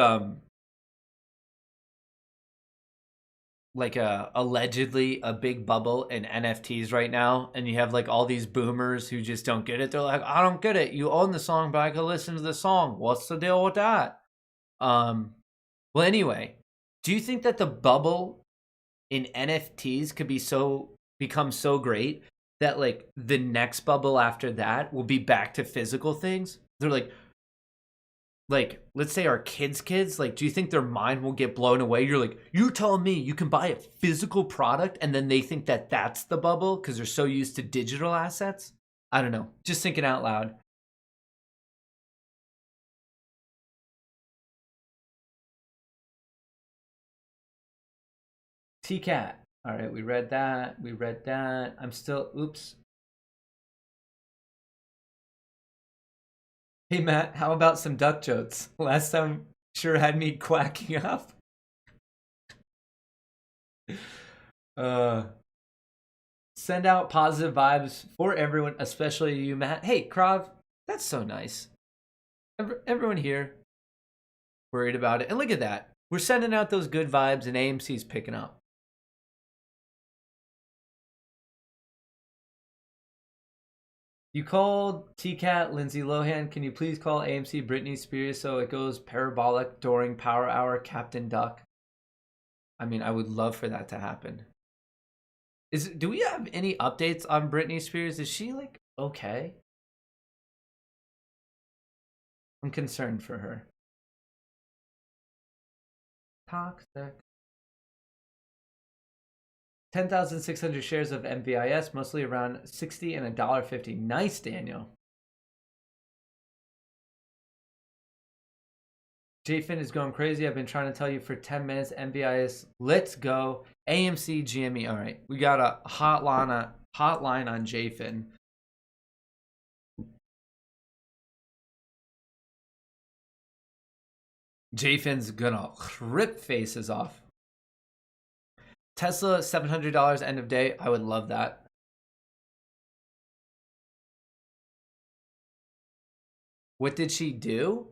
like allegedly a big bubble in NFTs right now, and you have like all these boomers who just don't get it. They're like, I don't get it. You own the song, but I can listen to the song. What's the deal with that? Well, anyway, do you think that the bubble in NFTs could become so great that like the next bubble after that will be back to physical things? They're like let's say our kids, like, do you think their mind will get blown away? You're like, you're telling me you can buy a physical product, and then they think that that's the bubble because they're so used to digital assets? I don't know, just thinking out loud. T-Cat. All right, we read that. I'm still, oops. Hey, Matt, how about some duck jokes? Last time sure had me quacking up. uh Send out positive vibes for everyone, especially you, Matt. Hey, Krav, that's so nice. Everyone here worried about it. And look at that. We're sending out those good vibes, and AMC's picking up. You called T-Cat Lindsay Lohan. Can you please call AMC Britney Spears so it goes parabolic during Power Hour, Captain Duck? I mean, I would love for that to happen. Do we have any updates on Britney Spears? Is she like okay? I'm concerned for her. Toxic. 10,600 shares of MVIS, mostly around 60 and $1.50. Nice, Daniel. JFin is going crazy. I've been trying to tell you for 10 minutes. MVIS, let's go. AMC GME. All right, we got a hotline on JFin. JFin's gonna rip faces off. Tesla, $700 end of day. I would love that. What did she do?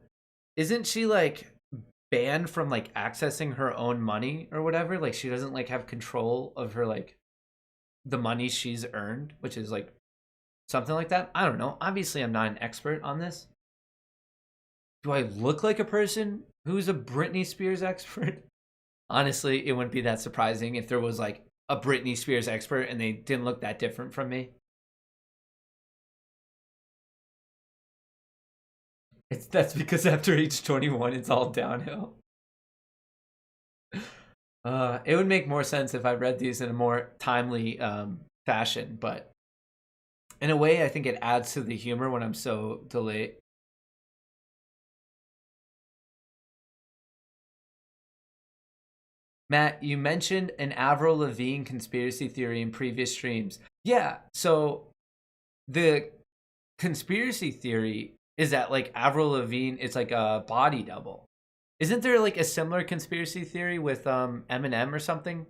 Isn't she like banned from like accessing her own money or whatever? Like, she doesn't like have control of her like the money she's earned, which is like something like that. I don't know. Obviously, I'm not an expert on this. Do I look like a person who's a Britney Spears expert? Honestly, it wouldn't be that surprising if there was like a Britney Spears expert and they didn't look that different from me. That's because after age 21, it's all downhill. It would make more sense if I read these in a more timely fashion, but in a way, I think it adds to the humor when I'm so delayed. Matt, you mentioned an Avril Lavigne conspiracy theory in previous streams. Yeah, so the conspiracy theory is that like Avril Lavigne is like a body double. Isn't there like a similar conspiracy theory with Eminem or something?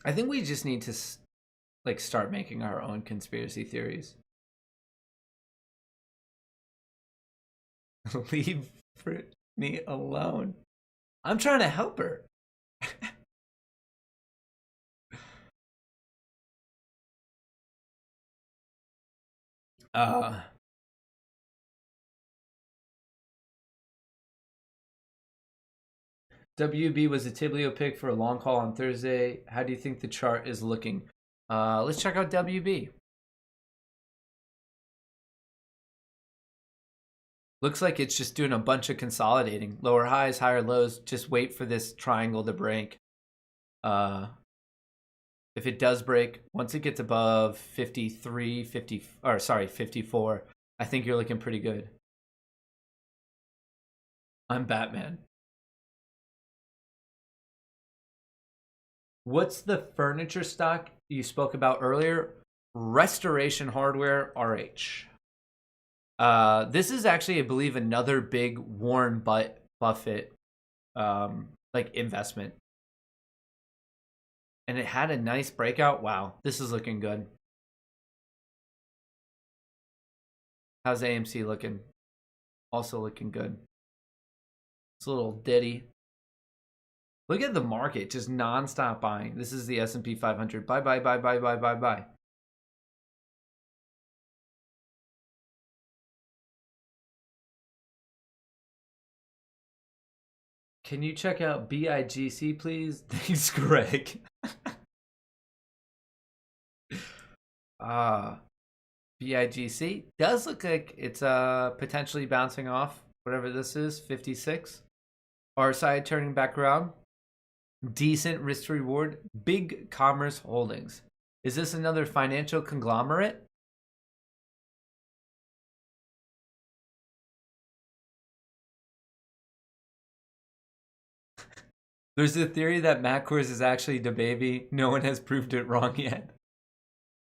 I think we just need to like start making our own conspiracy theories. Leave Brittany alone. I'm trying to help her. uh WB was a Tiblio pick for a long call on Thursday. How do you think the chart is looking? Let's check out WB. Looks like it's just doing a bunch of consolidating. Lower highs, higher lows. Just wait for this triangle to break. Uh, if it does break, once it gets above 53, 50, or sorry, 54, I think you're looking pretty good. I'm Batman. What's the furniture stock you spoke about earlier? Restoration Hardware RH. This is actually, I believe, another big Warren Buffett like investment. And it had a nice breakout. Wow, this is looking good. How's AMC looking? Also looking good. It's a little ditty. Look at the market, just non-stop buying. This is the S&P 500. Bye, bye, bye, bye, bye, bye, bye. Can you check out BIGC, please? Thanks, Greg. BIGC does look like it's potentially bouncing off whatever this is, 56. RSI turning back around. Decent risk to reward. Big Commerce Holdings. Is this another financial conglomerate? There's a theory that Matt Kohrs is actually the baby. No one has proved it wrong yet.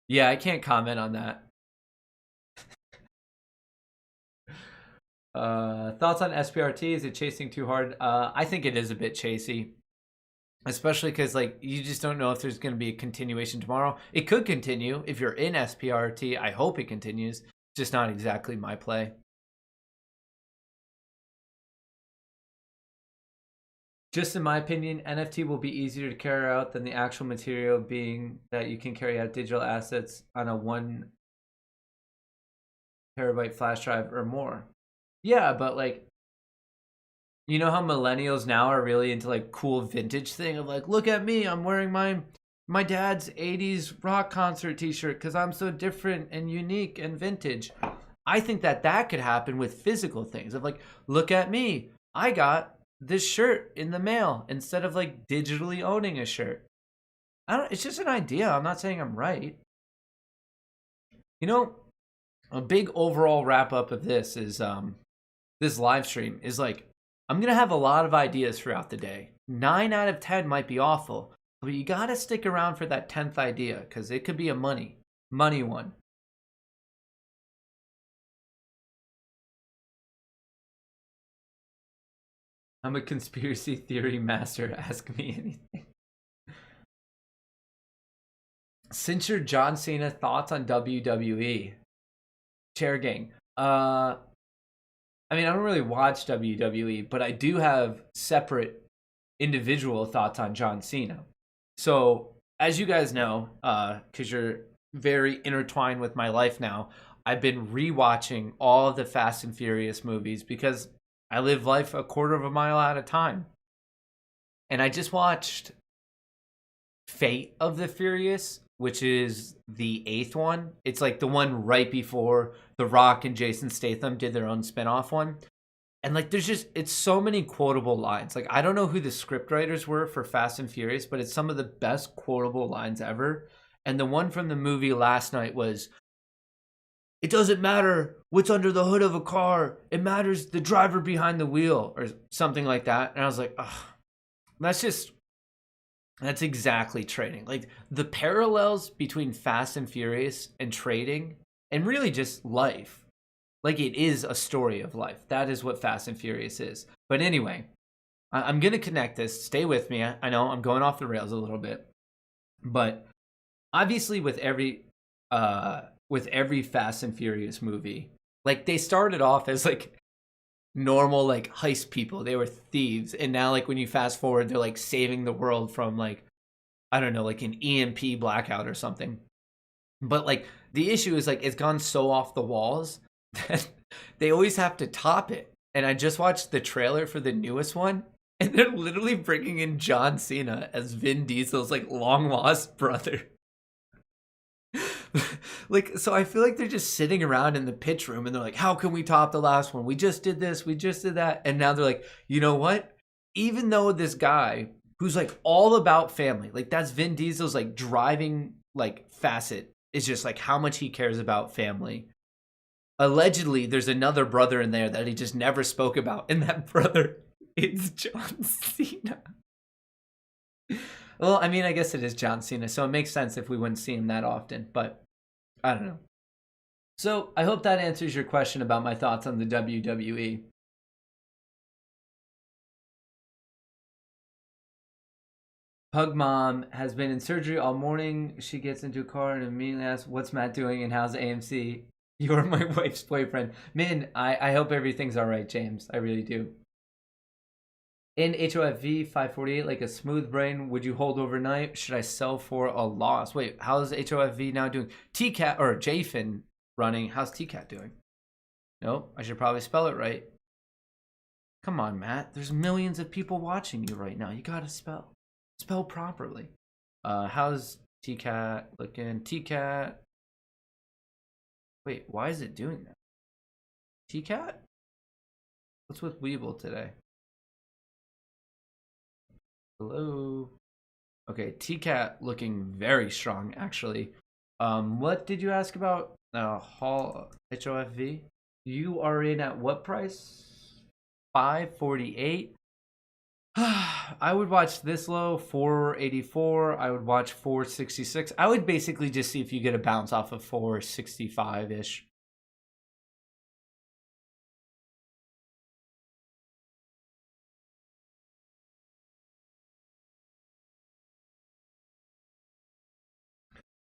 Yeah, I can't comment on that. Thoughts on SPRT? Is it chasing too hard? I think it is a bit chasey, especially because like you just don't know if there's going to be a continuation tomorrow. It could continue if you're in SPRT. I hope it continues. Just not exactly my play. Just in my opinion, NFT will be easier to carry out than the actual material, being that you can carry out digital assets on a 1 terabyte flash drive or more. Yeah, but like, you know how millennials now are really into like cool vintage thing of like, look at me, I'm wearing my dad's 80s rock concert t-shirt because I'm so different and unique and vintage. I think that could happen with physical things of like, look at me, I got this shirt in the mail instead of like digitally owning a shirt. I don't, it's just an idea. I'm not saying I'm right. You know, a big overall wrap up of this is this live stream is like, I'm gonna have a lot of ideas throughout the day. 9 out of 10 might be awful, but you gotta stick around for that 10th idea because it could be a money one. I'm a conspiracy theory master. Ask me anything. Since you're John Cena, thoughts on WWE? Chair gang. I mean, I don't really watch WWE, but I do have separate individual thoughts on John Cena. So, as you guys know, because you're very intertwined with my life now, I've been rewatching all of the Fast and Furious movies because I live life a quarter of a mile at a time. And I just watched Fate of the Furious, which is the eighth one. It's like the one right before The Rock and Jason Statham did their own spin-off one. And like there's just it's so many quotable lines. Like I don't know who the script writers were for Fast and Furious, but it's some of the best quotable lines ever. And the one from the movie last night was, "It doesn't matter what's under the hood of a car. It matters the driver behind the wheel," or something like that. And I was like, "Ugh, that's just that's exactly trading." Like the parallels between Fast and Furious and trading and really just life. Like it is a story of life. That is what Fast and Furious is. But anyway, I'm going to connect this. Stay with me. I know I'm going off the rails a little bit. But obviously with every Fast and Furious movie, like they started off as like normal like heist people. They were thieves, and now like when you fast forward, they're like saving the world from like I don't know, like an EMP blackout or something. But like the issue is like it's gone so off the walls that they always have to top it. And I just watched the trailer for the newest one, and they're literally bringing in John Cena as Vin Diesel's like long lost brother. Like so I feel like they're just sitting around in the pitch room and they're like, how can we top the last one? We just did this, we just did that. And now they're like, you know what? Even though this guy who's like all about family, like that's Vin Diesel's like driving like facet, is just like how much he cares about family. Allegedly there's another brother in there that he just never spoke about, and that brother is John Cena. Well, I mean, I guess it is John Cena, so it makes sense if we wouldn't see him that often, but I don't know. So I hope that answers your question about my thoughts on the WWE. Pug Mom has been in surgery all morning. She gets into a car and immediately asks, "What's Matt doing and how's AMC?" You're my wife's boyfriend. Man, I hope everything's all right, James. I really do. In HOFV 548, like a smooth brain, would you hold overnight? Should I sell for a loss? Wait, how's HOFV now doing? TCAT or JFIN running. How's TCAT doing? Nope, I should probably spell it right. Come on, Matt. There's millions of people watching you right now. You gotta spell properly. How's TCAT looking? TCAT. Wait, why is it doing that? TCAT? What's with Weeble today? Hello. Okay, TCAT looking very strong actually. What did you ask about? Hall HOFV. You are in at what price? 548. I would watch this low 484. I would watch 466. I would basically just see if you get a bounce off of 465 ish.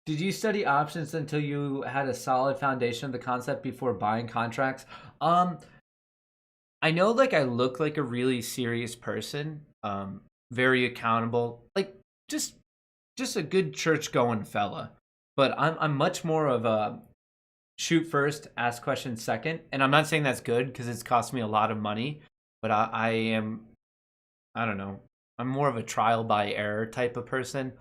Did you study options until you had a solid foundation of the concept before buying contracts? Um, I know like I look like a really serious person, very accountable, like just just a good church going fella. But I'm much more of a shoot first, ask questions second. And I'm not saying that's good because it's cost me a lot of money, but I am I don't know. I'm more of a trial by error type of person.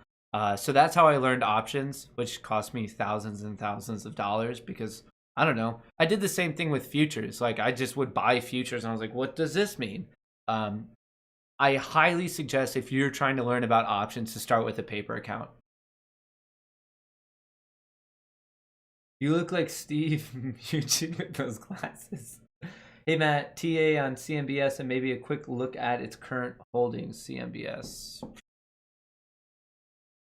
So that's how I learned options, which cost me thousands and thousands of dollars because I don't know. I did the same thing with futures. Like I just would buy futures and I was like, what does this mean? Um, I highly suggest if you're trying to learn about options to start with a paper account. You look like Steve Mnuchin with those glasses. Hey Matt, TA on CMBS and maybe a quick look at its current holdings. CMBS.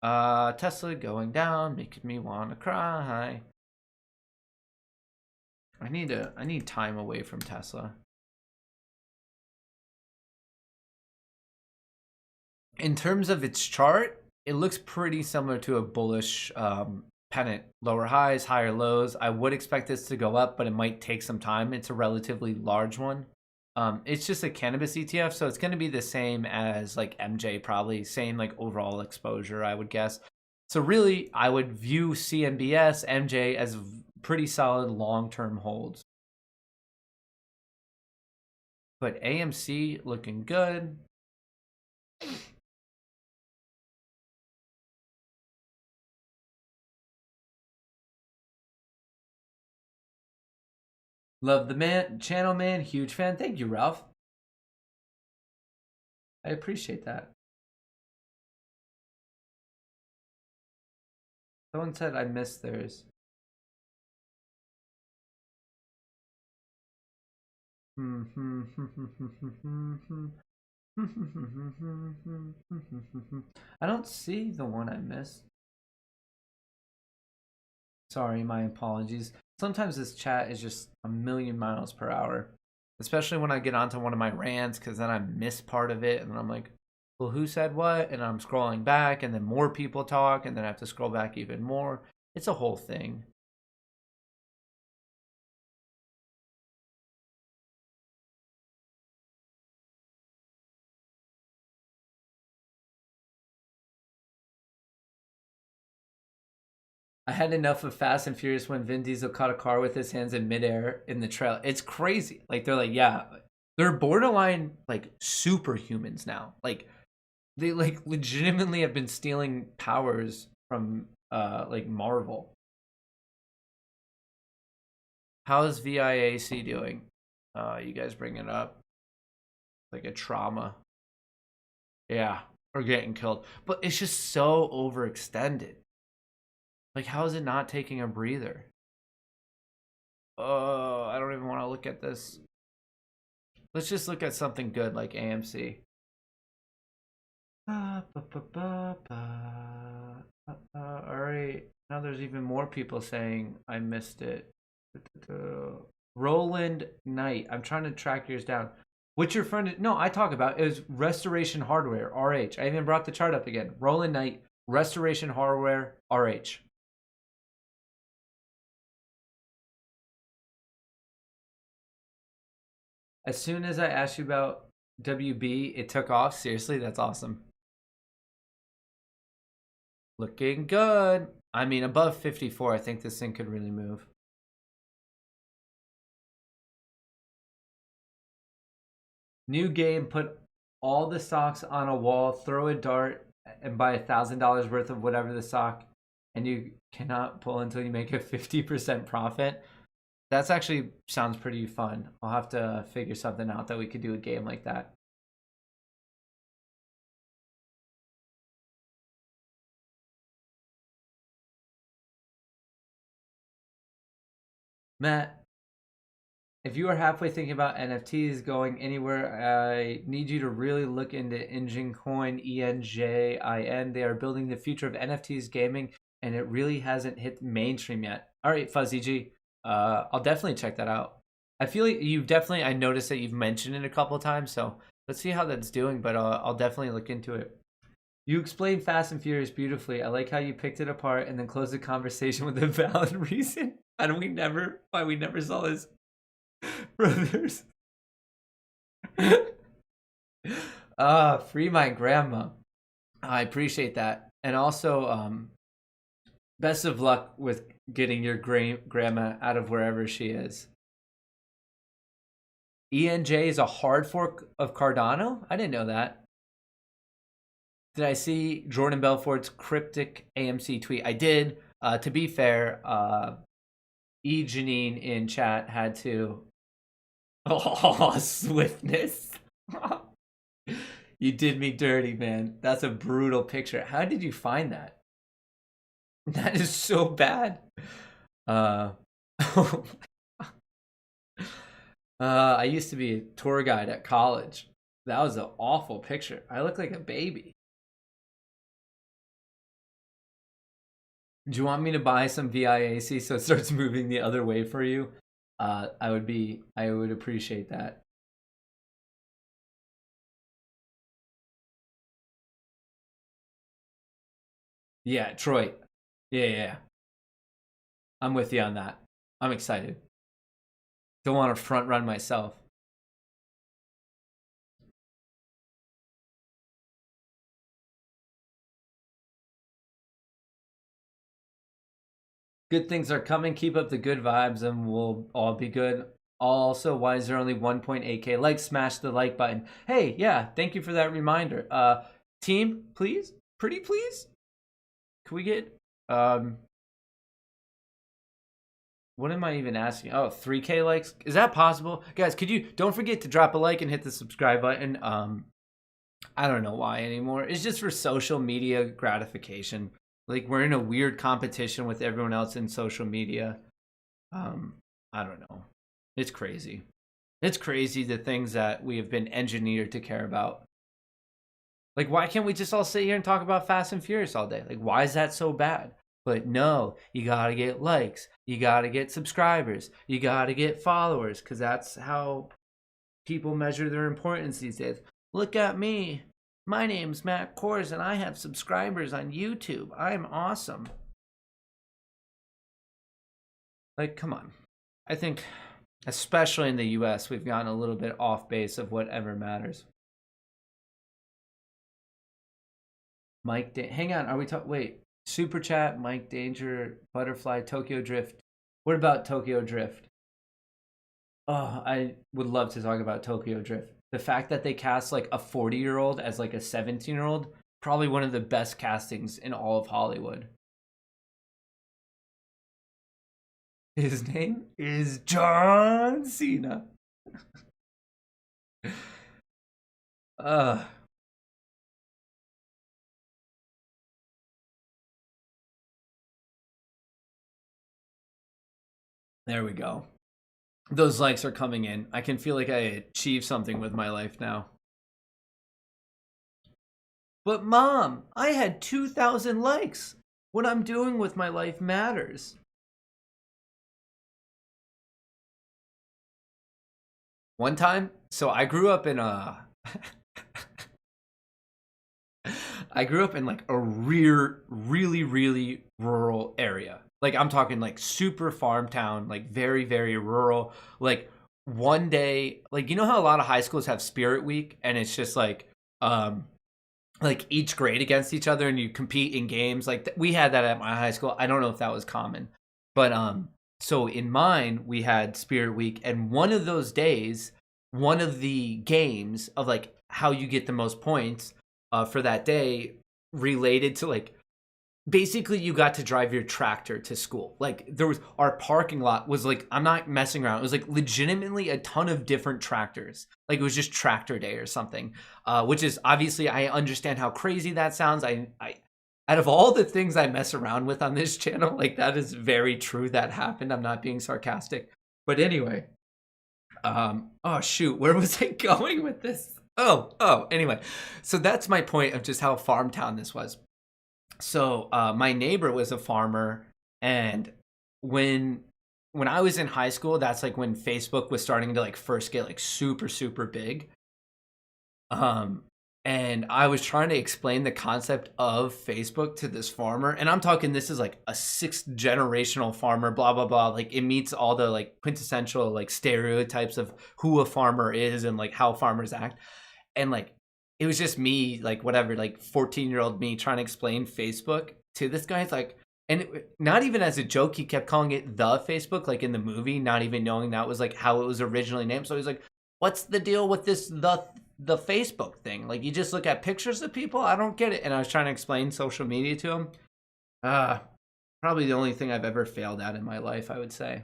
Tesla going down, making me want to cry. I need time away from Tesla. In terms of its chart, it looks pretty similar to a bullish pennant, lower highs, higher lows. I would expect this to go up, but it might take some time. It's a relatively large one. It's just a cannabis ETF, so it's going to be the same as like MJ, probably same like overall exposure, I would guess. So really, I would view CNBS, MJ as pretty solid long-term holds. But AMC looking good. Love the channel, man. Huge fan. Thank you, Ralph. I appreciate that. Someone said I missed theirs. I don't see the one I missed. Sorry, my apologies. Sometimes this chat is just a million miles per hour, especially when I get onto one of my rants, because then I miss part of it and then I'm like, well, who said what? And I'm scrolling back and then more people talk and then I have to scroll back even more. It's a whole thing. I had enough of Fast and Furious when Vin Diesel caught a car with his hands in midair in the trail. It's crazy. Like they're like, yeah, they're borderline like superhumans now. Like they like legitimately have been stealing powers from like Marvel. How's VIAC doing? You guys bring it up like a trauma. Yeah, or getting killed, but it's just so overextended. Like, how is it not taking a breather? Oh, I don't even want to look at this. Let's just look at something good like AMC. All right. Now there's even more people saying I missed it. Roland Knight. I'm trying to track yours down. What's your friend? No, I talk about is Restoration Hardware, RH. I even brought the chart up again. Roland Knight, Restoration Hardware, RH. As soon as I asked you about WB, it took off. Seriously, that's awesome. Looking good. I mean, above 54, I think this thing could really move. New game, put all the socks on a wall, throw a dart, and buy $1,000 worth of whatever the sock, and you cannot pull until you make a 50% profit. That's actually sounds pretty fun. I'll have to figure something out that we could do a game like that. Matt, if you are halfway thinking about NFTs going anywhere, I need you to really look into Engine Coin, ENJIN. They are building the future of NFTs gaming, and it really hasn't hit mainstream yet. All right, Fuzzy G. I'll definitely check that out. I feel like I noticed that you've mentioned it a couple of times, so let's see how that's doing, but I'll definitely look into it. You explained Fast and Furious beautifully. I like how you picked it apart and then closed the conversation with a valid reason. Why we never saw this brothers. Free my grandma. I appreciate that. And also, best of luck with getting your grandma out of wherever she is. ENJ is a hard fork of Cardano? I didn't know that. Did I see Jordan Belfort's cryptic AMC tweet? I did. To be fair, E. Janine in chat had to. Oh, swiftness. You did me dirty, man. That's a brutal picture. How did you find that? That is so bad. I used to be a tour guide at college. That was an awful picture. I look like a baby. Do you want me to buy some VIAC so it starts moving the other way for you? I would appreciate that. Yeah, Troy. Yeah. I'm with you on that. I'm excited. Don't want to front run myself. Good things are coming. Keep up the good vibes and we'll all be good. Also, why is there only 1.8k likes? Smash the like button. Hey, yeah, thank you for that reminder. Team, please? Pretty please? Can we get what am I even asking? Oh, 3k likes? Is that possible? Guys, could you don't forget to drop a like and hit the subscribe button. I don't know why anymore. It's just for social media gratification. Like we're in a weird competition with everyone else in social media. I don't know. It's crazy. It's crazy the things that we have been engineered to care about. Like, why can't we just all sit here and talk about Fast and Furious all day? Like, why is that so bad? But no, you gotta get likes. You gotta get subscribers. You gotta get followers, because that's how people measure their importance these days. Look at me. My name's Matt Kohrs, and I have subscribers on YouTube. I'm awesome. Like, come on. I think, especially in the US, we've gotten a little bit off base of whatever matters. Mike, hang on. Are we talking? Wait, Super Chat, Mike Danger, Butterfly, Tokyo Drift. What about Tokyo Drift? Oh, I would love to talk about Tokyo Drift. The fact that they cast like a 40-year-old as like a 17-year-old, probably one of the best castings in all of Hollywood. His name is John Cena. uh there we go. Those likes are coming in. I can feel like I achieved something with my life now. But mom, I had 2,000 likes. What I'm doing with my life matters. One time, so I grew up in a I grew up in like a really rural area. Like I'm talking like super farm town, like very rural. Like one day, like you know how a lot of high schools have spirit week and it's just like each grade against each other and you compete in games. Like we had that at my high school. I don't know if that was common. But so in mine we had spirit week and one of those days, one of the games of like how you get the most points for that day related to like basically you got to drive your tractor to school. Like there was our parking lot was like I'm not messing around. It was like legitimately a ton of different tractors. Like it was just tractor day or something. Which is obviously I understand how crazy that sounds. I out of all the things I mess around with on this channel, like that is very true that happened. I'm not being sarcastic. But anyway, oh shoot, where was I going with this? Anyway. So that's my point of just how farm town this was. So my neighbor was a farmer, and when I was in high school, that's like when Facebook was starting to like first get like super big. And I was trying to explain the concept of Facebook to this farmer, and I'm talking this is like a sixth generational farmer, blah blah blah. Like it meets all the like quintessential like stereotypes of who a farmer is and like how farmers act, and like it was just me, like whatever, like 14-year-old me trying to explain Facebook to this guy. It's like, and not even as a joke, he kept calling it the Facebook, like in the movie, not even knowing that was like how it was originally named. So he's like, "What's the deal with this the Facebook thing? Like you just look at pictures of people? I don't get it." And I was trying to explain social media to him. Probably the only thing I've ever failed at in my life, I would say.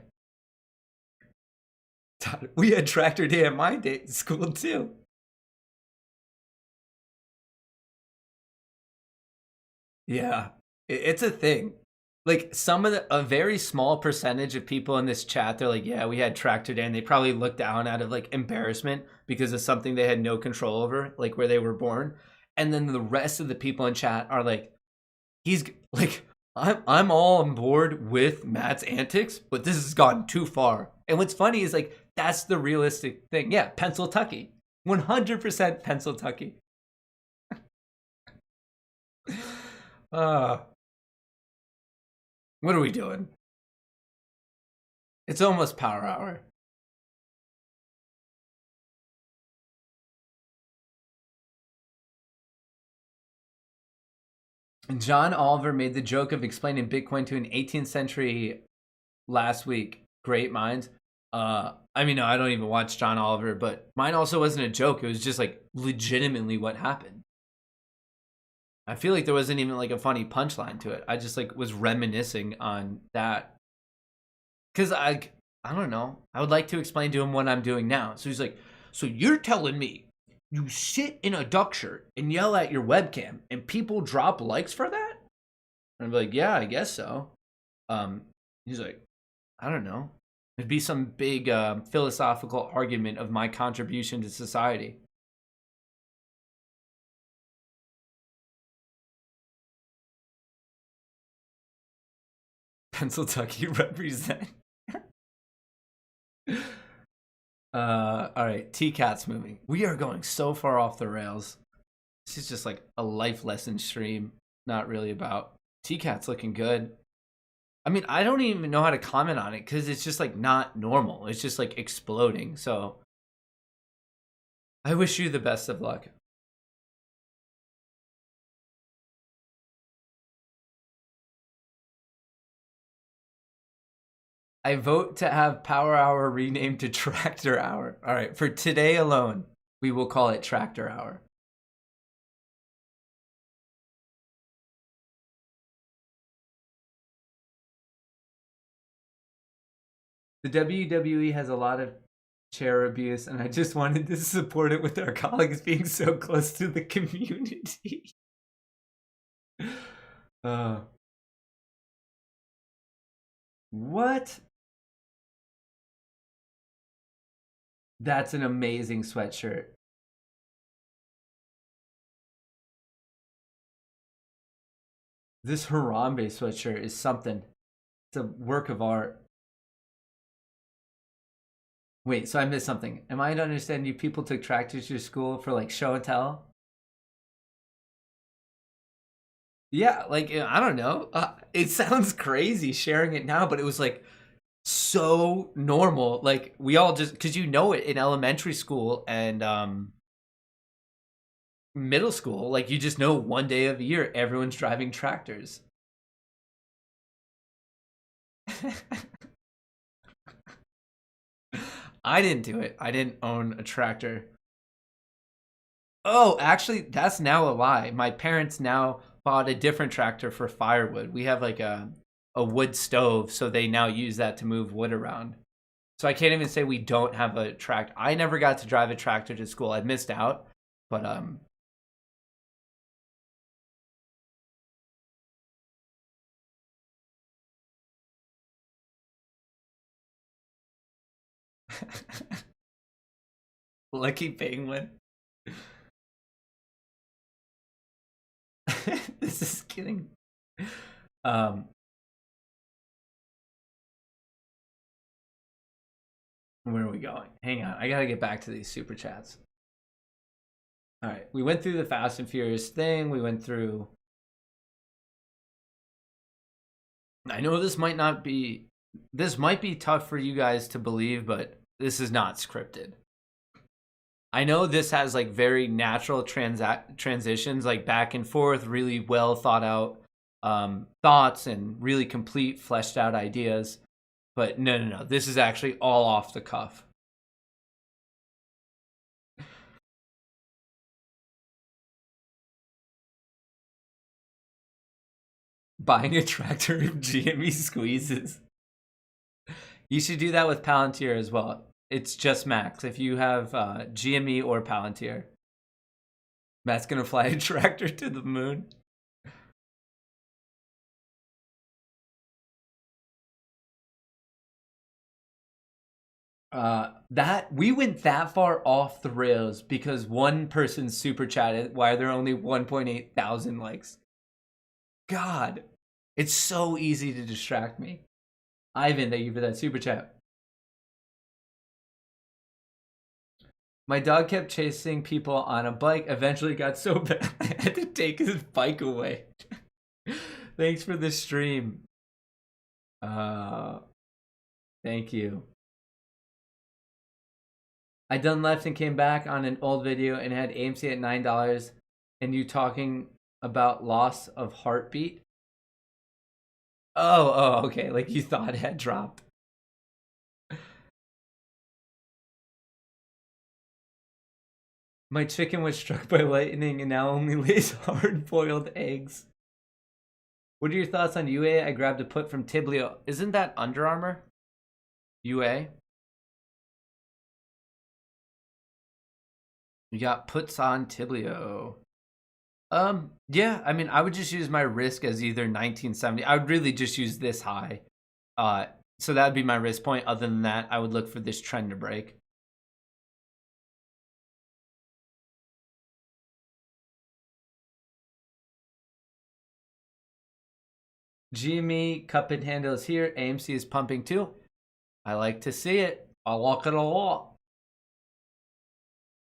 We had tractor day at my day school too. Yeah, it's a thing. Like some of a very small percentage of people in this chat, they're like, "Yeah, we had tractor day," and they probably looked down out of like embarrassment because of something they had no control over, like where they were born. And then the rest of the people in chat are like, "He's like, I'm all on board with Matt's antics, but this has gone too far." And what's funny is like that's the realistic thing. Yeah, Pennsyltucky, 100% Pennsyltucky. uh What are we doing? It's almost power hour. John Oliver made the joke of explaining Bitcoin to an 18th century last week. Great minds. I mean, no, I don't even watch John Oliver, but mine also wasn't a joke. It was just like legitimately what happened. I feel like there wasn't even like a funny punchline to it. I just like was reminiscing on that. Cause I don't know. I would like to explain to him what I'm doing now. So he's like, so you're telling me you sit in a duck shirt and yell at your webcam and people drop likes for that? And I'm like, yeah, I guess so. He's like, I don't know. It'd be some big philosophical argument of my contribution to society. Pennsylvania represent. All right, T-Cat's moving. We are going so far off the rails. This is just like a life lesson stream, not really about. T-Cat's looking good. I mean, I don't even know how to comment on it because it's just like not normal. It's just like exploding. So I wish you the best of luck. I vote to have Power Hour renamed to Tractor Hour. All right, for today alone, we will call it Tractor Hour. The WWE has a lot of chair abuse, and I just wanted to support it with our colleagues being so close to the community. What? That's an amazing sweatshirt. This Harambe sweatshirt is something. It's a work of art. Wait, so I missed something. Am I to understand you people took tractors to school for like show and tell? Yeah, like I don't know. It sounds crazy sharing it now, but it was like so normal. Like we all just because you know it in elementary school and middle school. Like you just know one day of the year everyone's driving tractors. I didn't do it. I didn't own a tractor. Oh, actually, that's now a lie. My parents now bought a different tractor for firewood. We have like a wood stove, so they now use that to move wood around. So I can't even say we don't have a tractor. I never got to drive a tractor to school. I missed out, but lucky penguin. This is kidding. Um, where are we going? Hang on, I gotta get back to these super chats. All right, we went through the Fast and Furious thing. We went through. I know this might not be. This might be tough for you guys to believe, but this is not scripted. I know this has like very natural transitions, like back and forth, really well thought out thoughts and really complete, fleshed out ideas. But no. This is actually all off the cuff. Buying a tractor if GME squeezes. You should do that with Palantir as well. It's just Max. If you have GME or Palantir, Matt's gonna fly a tractor to the moon. That we went that far off the rails because one person super chatted why there are only 1.8 thousand likes. God, it's so easy to distract me. Ivan, thank you for that super chat. My dog kept chasing people on a bike, eventually got so bad I had to take his bike away. Thanks for the stream. Thank you. I done left and came back on an old video and had AMC at $9 and you talking about loss of heartbeat. Oh, okay. Like you thought it had dropped. My chicken was struck by lightning and now only lays hard-boiled eggs. What are your thoughts on UA? I grabbed a put from Tiblio. Isn't that Under Armour? UA? You got puts on Tiblio. Yeah, I mean, I would just use my risk as either 1970. I would really just use this high. So that would be my risk point. Other than that, I would look for this trend to break. GME cup and handle is here. AMC is pumping too. I like to see it. I like it a lot.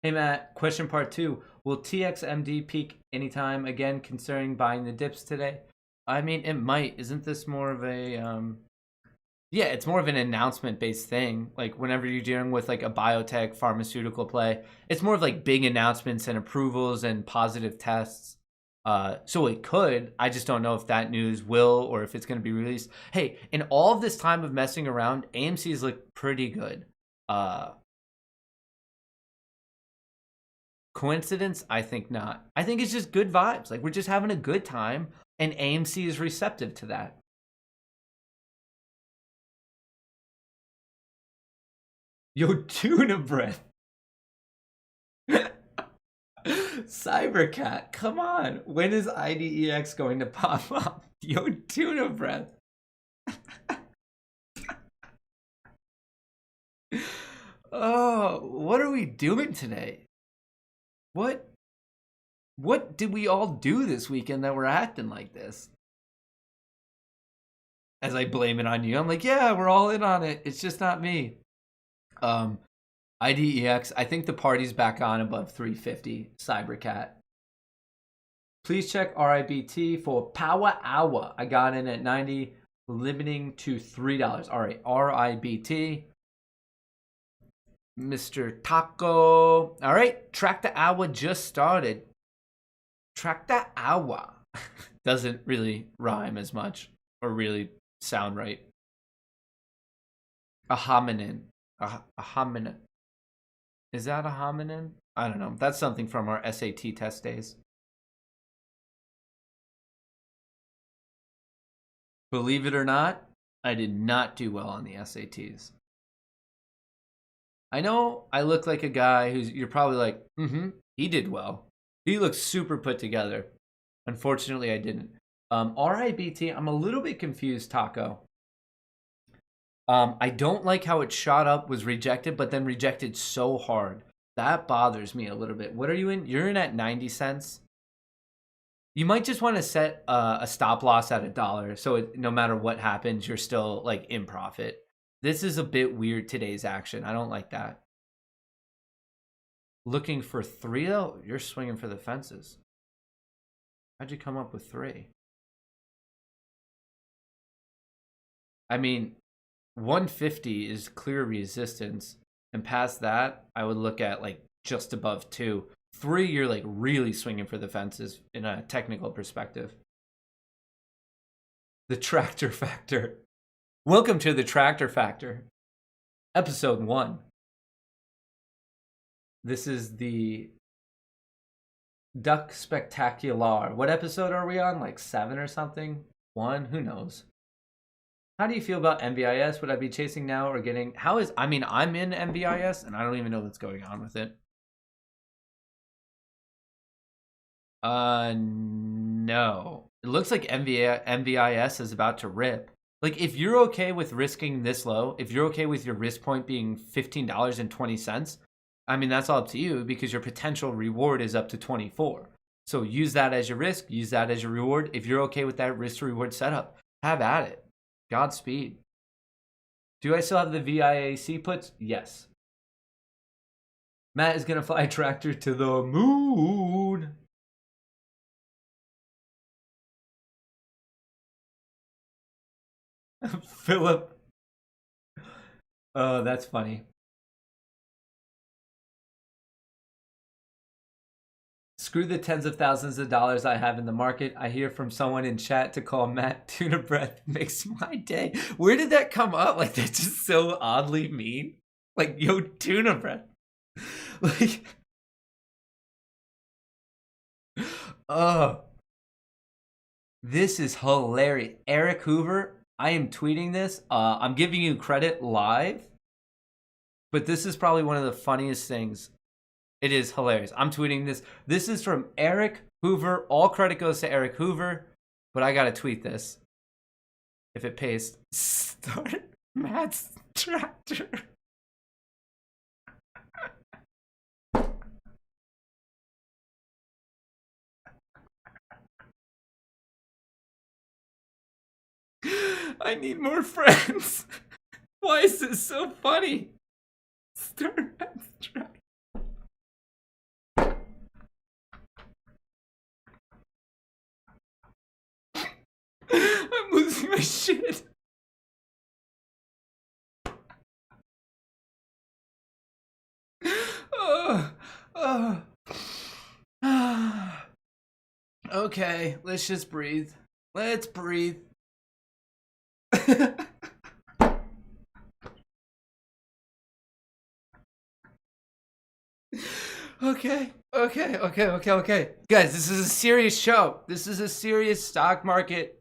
Hey Matt, question part 2. Will TXMD peak anytime again considering buying the dips today? I mean, it might. Isn't this more of a yeah, it's more of an announcement based thing. Like whenever you're dealing with like a biotech pharmaceutical play, it's more of like big announcements and approvals and positive tests. So it could. I just don't know if that news will or if it's going to be released. Hey, in all of this time of messing around, AMC's look pretty good. Coincidence? I think not. I think it's just good vibes. Like we're just having a good time, and AMC is receptive to that. Yo, tuna breath. Cybercat, come on. When is IDEX going to pop up? Yo, tuna breath. Oh, what are we doing today? What did we all do this weekend that we're acting like this? As I blame it on you, I'm like, yeah, we're all in on it. It's just not me. IDEX, I think the party's back on above 350. Cybercat. Please check RIBT for Power Hour. I got in at 90, limiting to $3. All right, RIBT. Mr. Taco. All right, Track the Hour just started. Track the Hour. Doesn't really rhyme as much or really sound right. A hominin. A hominin. Is that a hominin? I don't know. That's something from our SAT test days. Believe it or not, I did not do well on the SATs. I know I look like a guy who's, you're probably like, he did well. He looks super put together. Unfortunately, I didn't. RIBT, I'm a little bit confused, Taco. I don't like how it shot up, was rejected, but then rejected so hard. That bothers me a little bit. What are you in? You're in at 90 cents. You might just want to set a stop loss at $1, so no matter what happens, you're still like in profit. This is a bit weird, today's action. I don't like that. Looking for 3 though? You're swinging for the fences. How'd you come up with 3? I mean, 150 is clear resistance, and past that, I would look at like just above 2. 3, you're like really swinging for the fences in a technical perspective. The Tractor Factor. Welcome to the Tractor Factor, episode 1. This is the Duck Spectacular. What episode are we on? Like 7 or something? 1? Who knows? How do you feel about MVIS? Would I be chasing now or getting... I mean, I'm in MVIS, and I don't even know what's going on with it. No. It looks like MVIS is about to rip. Like, if you're okay with risking this low, if you're okay with your risk point being $15.20, I mean, that's all up to you because your potential reward is up to 24. So use that as your risk, use that as your reward. If you're okay with that risk to reward setup, have at it. Godspeed. Do I still have the VIAC puts? Yes. Matt is going to fly a tractor to the moon. Philip Oh, that's funny. Screw the tens of thousands of dollars I have in the market. I hear from someone in chat to call Matt tuna breath makes my day. Where did that come up? Like, that's just so oddly mean. Like, yo, tuna breath. Like, oh, this is hilarious. Eric Hoover, I am tweeting this. I'm giving you credit live, but this is probably one of the funniest things. It is hilarious. I'm tweeting this. This is from Eric Hoover. All credit goes to Eric Hoover, but I gotta tweet this. If it pays, start Matt's tractor. I need more friends. Why is this so funny? Start Matt's tractor. I'm losing my shit. Okay, let's just breathe. Let's breathe. Okay. Guys, this is a serious show. This is a serious stock market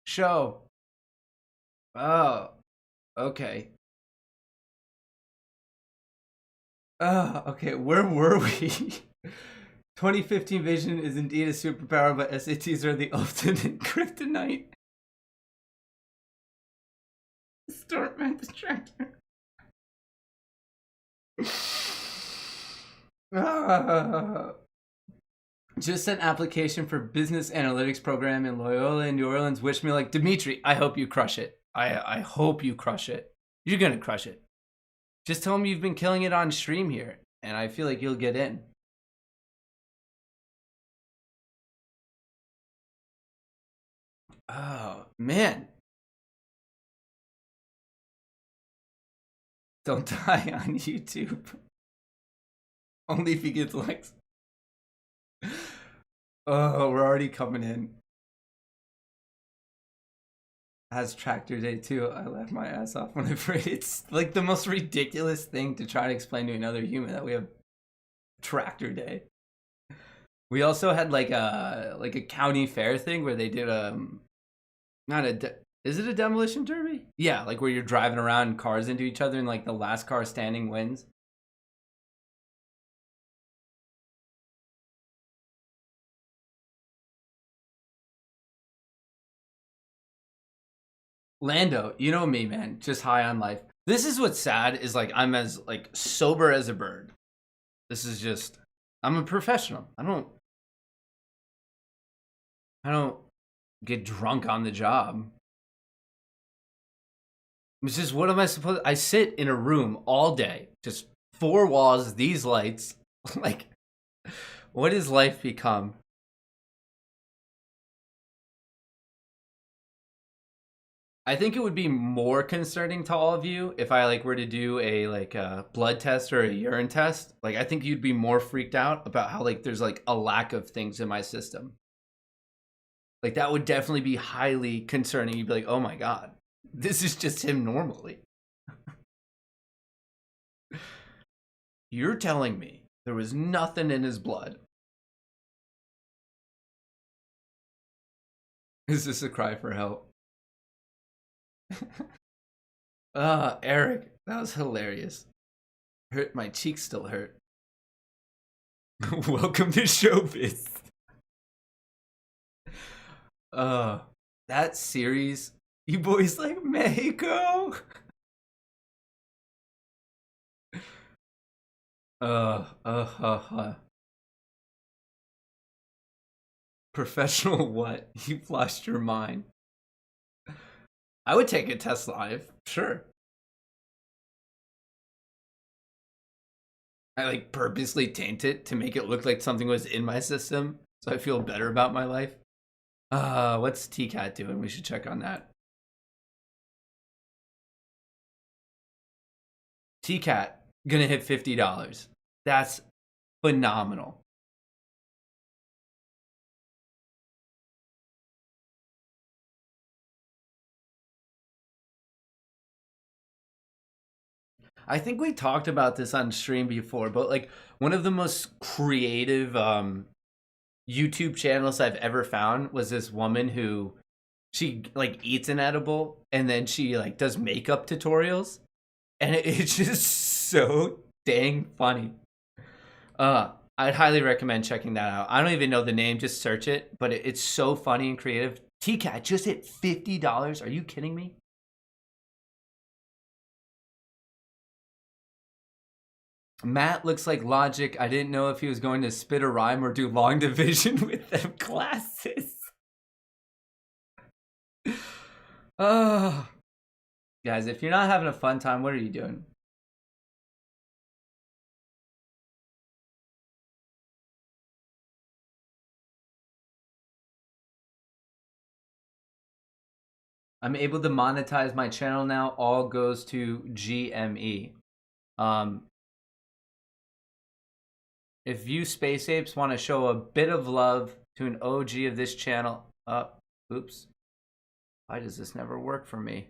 show. Oh, okay. Okay, where were we? 2015 vision is indeed a superpower, but SATs are the ultimate kryptonite. Start my distractor. Just an application for business analytics program in Loyola in New Orleans. Wish me luck. Dimitri, I hope you crush it. I hope you crush it. You're gonna crush it. Just tell him you've been killing it on stream here, and I feel like you'll get in. Oh, man. Don't die on YouTube. Only if he gets likes. Oh, we're already coming in. Has tractor day too. I laughed my ass off when I read it. It's like the most ridiculous thing to try to explain to another human that we have tractor day. We also had like a county fair thing where they did not a is it a demolition derby? Yeah, like where you're driving around cars into each other and like the last car standing wins. Lando, you know me, man, just high on life. This is what's sad is like I'm as like sober as a bird. This is just I'm a professional. I don't get drunk on the job. It's just what am I supposed I sit in a room all day, just four walls, these lights. Like what has life become? I think it would be more concerning to all of you if I like were to do a like a blood test or a urine test. Like I think you'd be more freaked out about how like there's like a lack of things in my system. Like that would definitely be highly concerning. You'd be like, "Oh my god. This is just him normally." You're telling me there was nothing in his blood. Is this a cry for help? Eric, that was hilarious. Hurt my cheeks still hurt. Welcome to showbiz. That series, you boys like Mexico? Professional what? You've lost your mind. I would take a test live, sure. I like purposely taint it to make it look like something was in my system, so I feel better about my life. What's TCAT doing? We should check on that. TCAT gonna hit $50. That's phenomenal. I think we talked about this on stream before, but like one of the most creative YouTube channels I've ever found was this woman who she like eats an edible and then she like does makeup tutorials, and it's just so dang funny. I'd highly recommend checking that out. I don't even know the name, just search it, but it's so funny and creative. TCAT just hit $50. Are you kidding me? Matt looks like logic. I didn't know if he was going to spit a rhyme or do long division with them classes. Oh, guys, if you're not having a fun time, what are you doing? I'm able to monetize my channel now. All goes to GME. Um, if you Space Apes want to show a bit of love to an OG of this channel, oops. Why does this never work for me?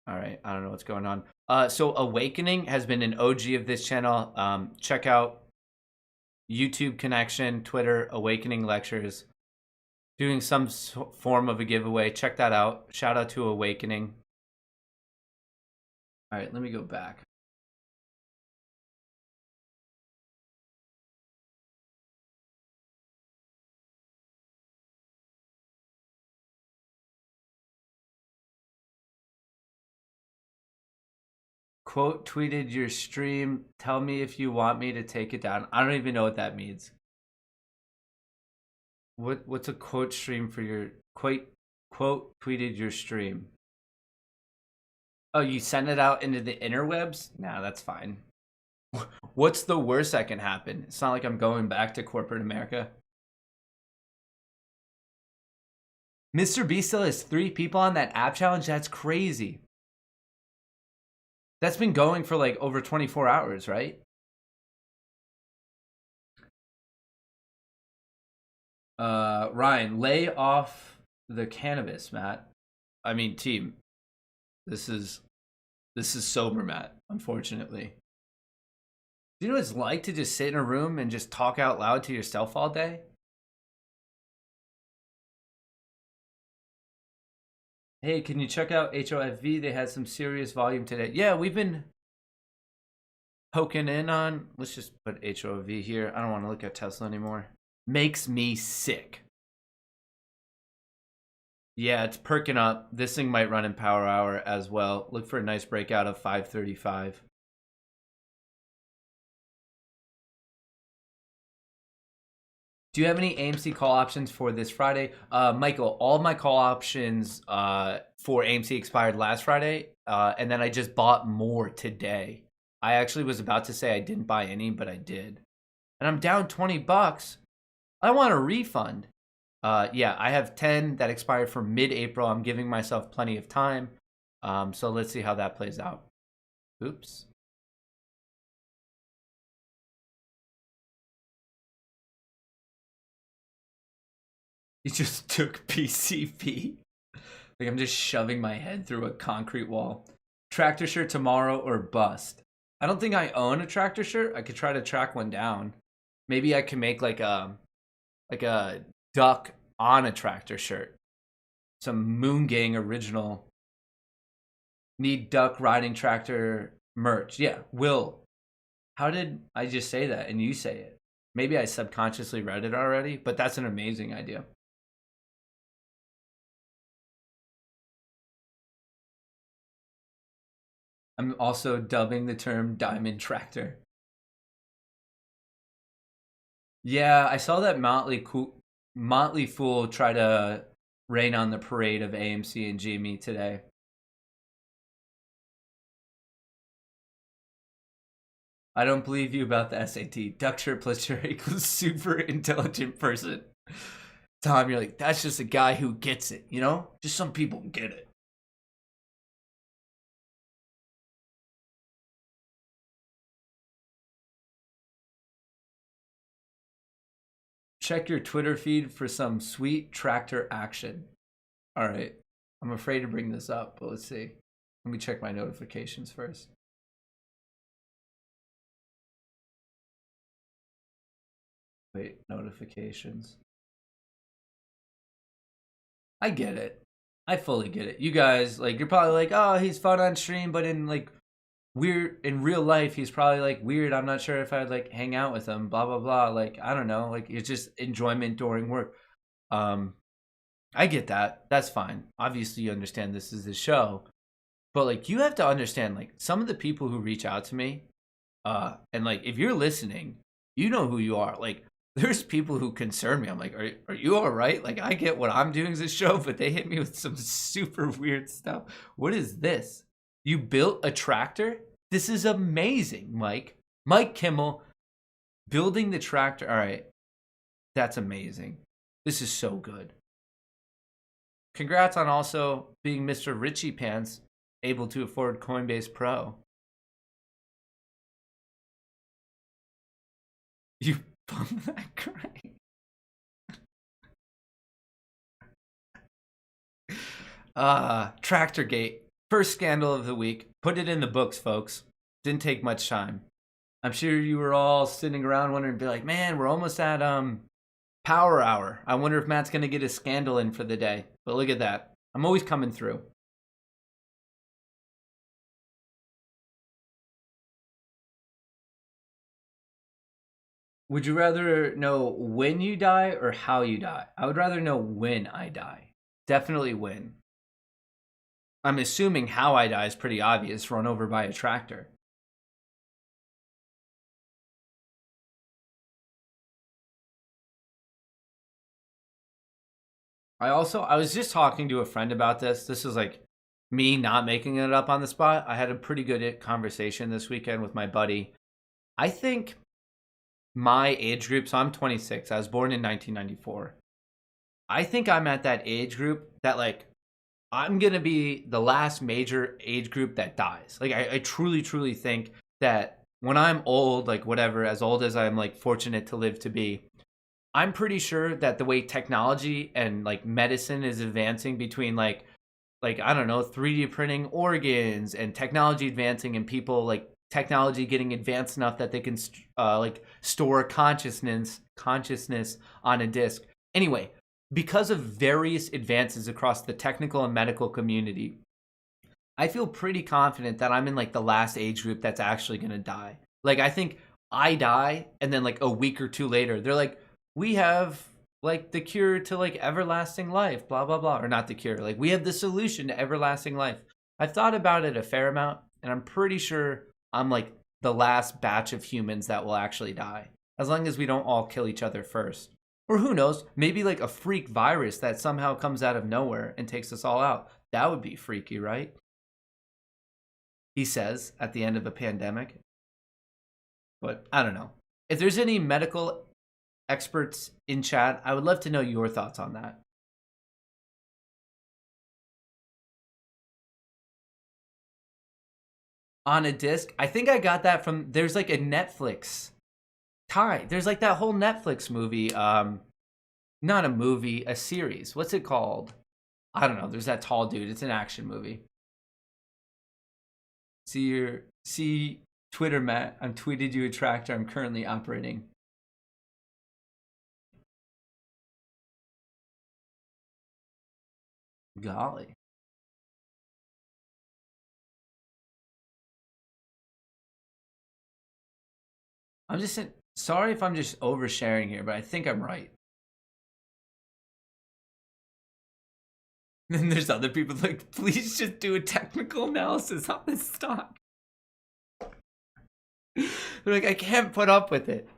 All right, I don't know what's going on. So Awakening has been an OG of this channel. Check out YouTube connection, Twitter, Awakening Lectures. Doing some form of a giveaway. Check that out. Shout out to Awakening. All right, let me go back. Quote tweeted your stream. Tell me if you want me to take it down. I don't even know what that means. What's a quote stream for your quote tweeted your stream? Oh, you send it out into the interwebs? Nah, that's fine. What's the worst that can happen? It's not like I'm going back to corporate America. Mr. B still has 3 people on that app challenge? That's crazy. That's been going for like over 24 hours, right? Ryan, lay off the cannabis, Matt. I mean, team. This is sober, Matt, unfortunately. Do you know what it's like to just sit in a room and just talk out loud to yourself all day? Hey, can you check out HOFV? They had some serious volume today. Yeah, we've been poking in on. Let's just put HOFV here. I don't want to look at Tesla anymore. Makes me sick. Yeah, it's perking up. This thing might run in power hour as well. Look for a nice breakout of 535. Do you have any AMC call options for this Friday? Michael, all my call options for AMC expired last Friday, and then I just bought more today. I actually was about to say I didn't buy any, but I did. And I'm down $20. I want a refund. Yeah, I have 10 that expired for mid-April. I'm giving myself plenty of time. So let's see how that plays out. Oops. He just took PCP. Like I'm just shoving my head through a concrete wall. Tractor shirt tomorrow or bust. I don't think I own a tractor shirt. I could try to track one down. Maybe I can make like a duck on a tractor shirt. Some Moon Gang original. Need duck riding tractor merch. Yeah, Will. How did I just say that and you say it? Maybe I subconsciously read it already, but that's an amazing idea. I'm also dubbing the term diamond tractor. Yeah, I saw that Motley Fool try to rain on the parade of AMC and GME today. I don't believe you about the SAT. Duck shirt plus shirt equals super intelligent person. Tom, you're like, that's just a guy who gets it, you know? Just some people get it. Check your Twitter feed for some sweet tractor action. All right. I'm afraid to bring this up, but let's see. Let me check my notifications first. Wait, notifications. I get it. I fully get it. You guys, like, you're probably like, oh, he's fun on stream, but in like weird in real life, he's probably like weird. I'm not sure if I'd like hang out with him. Blah blah blah. Like, I don't know. Like, it's just enjoyment during work. I get that. That's fine. Obviously, you understand this is the show, but like, you have to understand, like, some of the people who reach out to me, and like, if you're listening, you know who you are. Like, there's people who concern me. I'm like, are you all right? Like, I get what I'm doing as a show, but they hit me with some super weird stuff. What is this? You built a tractor? This is amazing, Mike. Mike Kimmel building the tractor. All right. That's amazing. This is so good. Congrats on also being Mr. Richie Pants, able to afford Coinbase Pro. You bumped that great. Tractorgate. First scandal of the week. Put it in the books, folks. Didn't take much time. I'm sure you were all sitting around wondering, be like, man, we're almost at Power Hour. I wonder if Matt's gonna get a scandal in for the day. But look at that. I'm always coming through. Would you rather know when you die or how you die? I would rather know when I die. Definitely when. I'm assuming how I die is pretty obvious, run over by a tractor. I was just talking to a friend about this. This is like me not making it up on the spot. I had a pretty good conversation this weekend with my buddy. I think my age group, so I'm 26. I was born in 1994. I think I'm at that age group that, like, I'm going to be the last major age group that dies. Like, I truly, truly think that when I'm old, like, whatever, as old as I'm, like, fortunate to live to be, I'm pretty sure that the way technology and, like, medicine is advancing between, like I don't know, 3D printing organs and technology advancing and people, like, technology getting advanced enough that they can like store consciousness on a disk. Anyway, because of various advances across the technical and medical community, I feel pretty confident that I'm in like the last age group that's actually going to die. Like, I think I die and then like a week or two later, they're like, we have like the cure to like everlasting life, blah, blah, blah. Or not the cure. Like, we have the solution to everlasting life. I've thought about it a fair amount, and I'm pretty sure I'm like the last batch of humans that will actually die. As long as we don't all kill each other first. Or who knows, maybe like a freak virus that somehow comes out of nowhere and takes us all out. That would be freaky, right? He says at the end of a pandemic. But I don't know. If there's any medical experts in chat, I would love to know your thoughts on that. On a disc, I think I got that from, there's like a Netflix tie. There's like that whole Netflix movie, not a movie, a series. What's it called? I don't know. There's that tall dude. It's an action movie. See Twitter, Matt. I'm tweeted you a tractor I'm currently operating. Golly. I'm just sorry if I'm just oversharing here, but I think I'm right. Then there's other people like, please just do a technical analysis on this stock. They're like, I can't put up with it.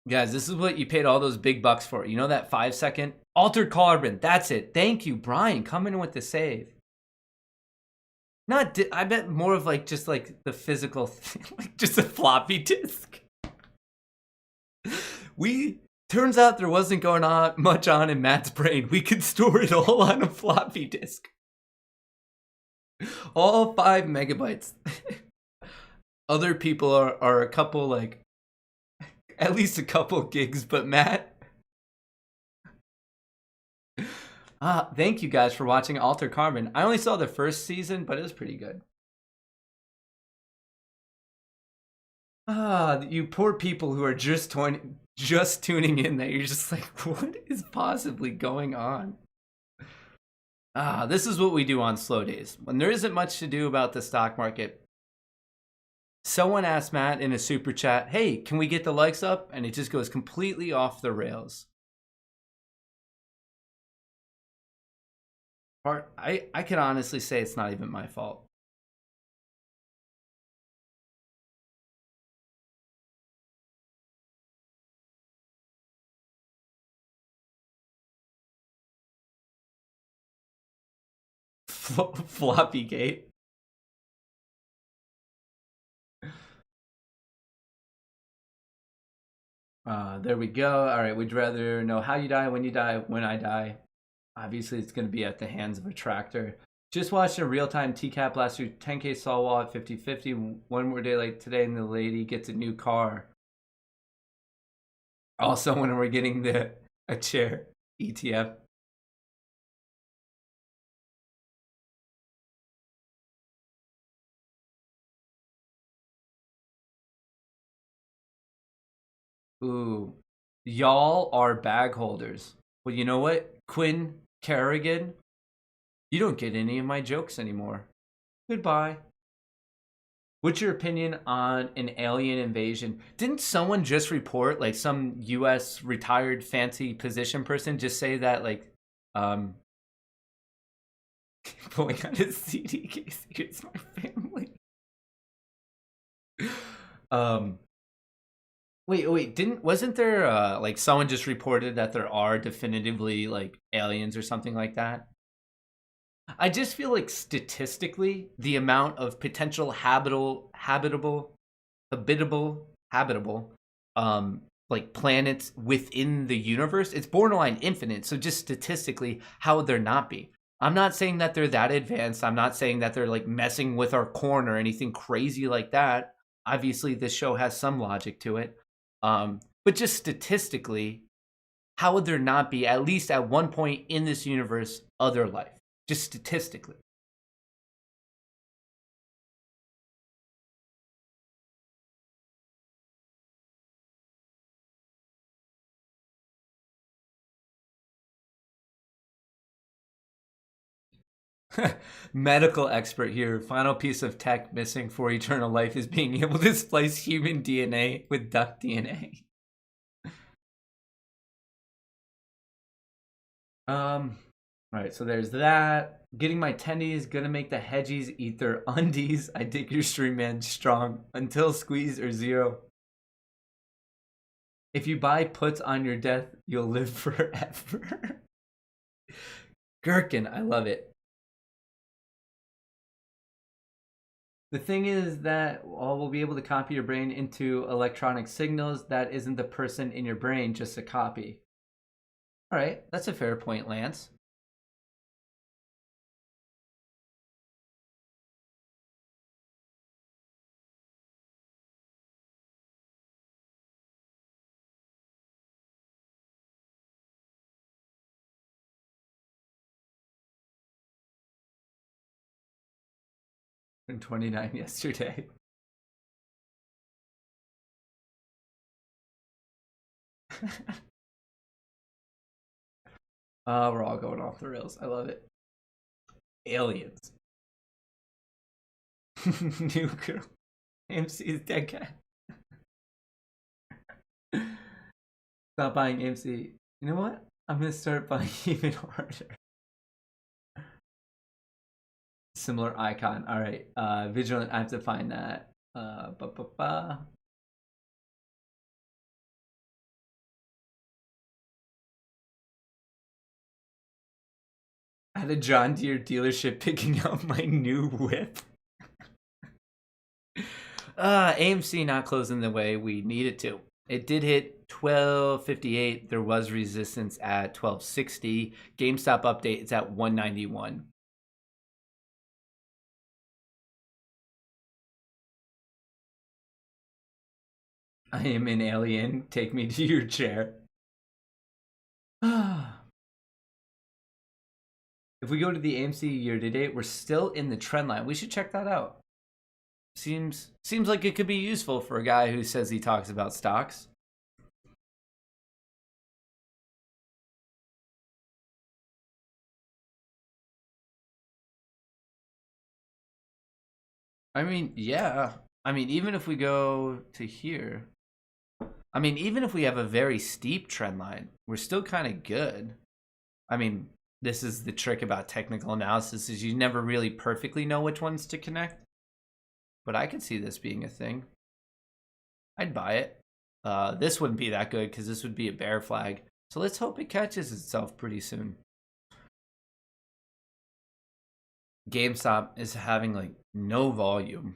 Guys, this is what you paid all those big bucks for. You know that 5-second? Altered carbon. That's it. Thank you, Brian. Coming in with the save. I bet more of like just like the physical thing, like just a floppy disk. Turns out there wasn't going on much on in Matt's brain. We could store it all on a floppy disk. All 5 megabytes. Other people are a couple like At least a couple gigs, but Matt. Thank you guys for watching Alter Carbon. I only saw the first season, but it was pretty good. You poor people who are just tuning in that you're just like, what is possibly going on? This is what we do on slow days. When there isn't much to do about the stock market, someone asked Matt in a super chat, hey, can we get the likes up? And it just goes completely off the rails. I can honestly say it's not even my fault. Floppy gate. There we go. All right, would you rather know how you die, when I die? Obviously, it's going to be at the hands of a tractor. Just watched a real-time TCAP last week. 10K Sol wall at 50-50. One more day like today, and the lady gets a new car. Also, when we're getting a chair ETF. Ooh, y'all are bag holders. Well, you know what, Quinn Kerrigan, you don't get any of my jokes anymore. Goodbye. What's your opinion on an alien invasion? Didn't someone just report, like some U.S. retired fancy position person just say that, like, pulling out his CD case, here's my family. Wasn't there like someone just reported that there are definitively like aliens or something like that? I just feel like statistically the amount of potential habitable like planets within the universe, it's borderline infinite. So just statistically, how would there not be? I'm not saying that they're that advanced. I'm not saying that they're like messing with our corn or anything crazy like that. Obviously, this show has some logic to it. But just statistically, how would there not be, at least at one point in this universe, other life? Just statistically. Medical expert here. Final piece of tech missing for eternal life is being able to splice human DNA with duck DNA. All right, so there's that. Getting my tendies, gonna make the hedgies eat their undies. I dig your stream, man, strong. Until squeeze or zero. If you buy puts on your death, you'll live forever. Gherkin, I love it. The thing is that we'll be able to copy your brain into electronic signals. That isn't the person in your brain, just a copy. All right, that's a fair point, Lance. In 29 yesterday. We're all going off the rails. I love it. Aliens. New girl. AMC is dead cat. Stop buying AMC. You know what? I'm gonna start buying even harder. Similar icon. All right. Vigilant. I have to find that. At a John Deere dealership picking up my new whip. AMC not closing the way we need it to. It did hit 1258. There was resistance at 1260. GameStop update, it's at 191. I am an alien. Take me to your chair. If we go to the AMC year to date, we're still in the trend line. We should check that out. Seems like it could be useful for a guy who says he talks about stocks. I mean, yeah. I mean, even if we go to here, I mean, even if we have a very steep trend line, we're still kind of good. I mean, this is the trick about technical analysis is you never really perfectly know which ones to connect. But I could see this being a thing. I'd buy it. This wouldn't be that good because this would be a bear flag. So let's hope it catches itself pretty soon. GameStop is having like no volume.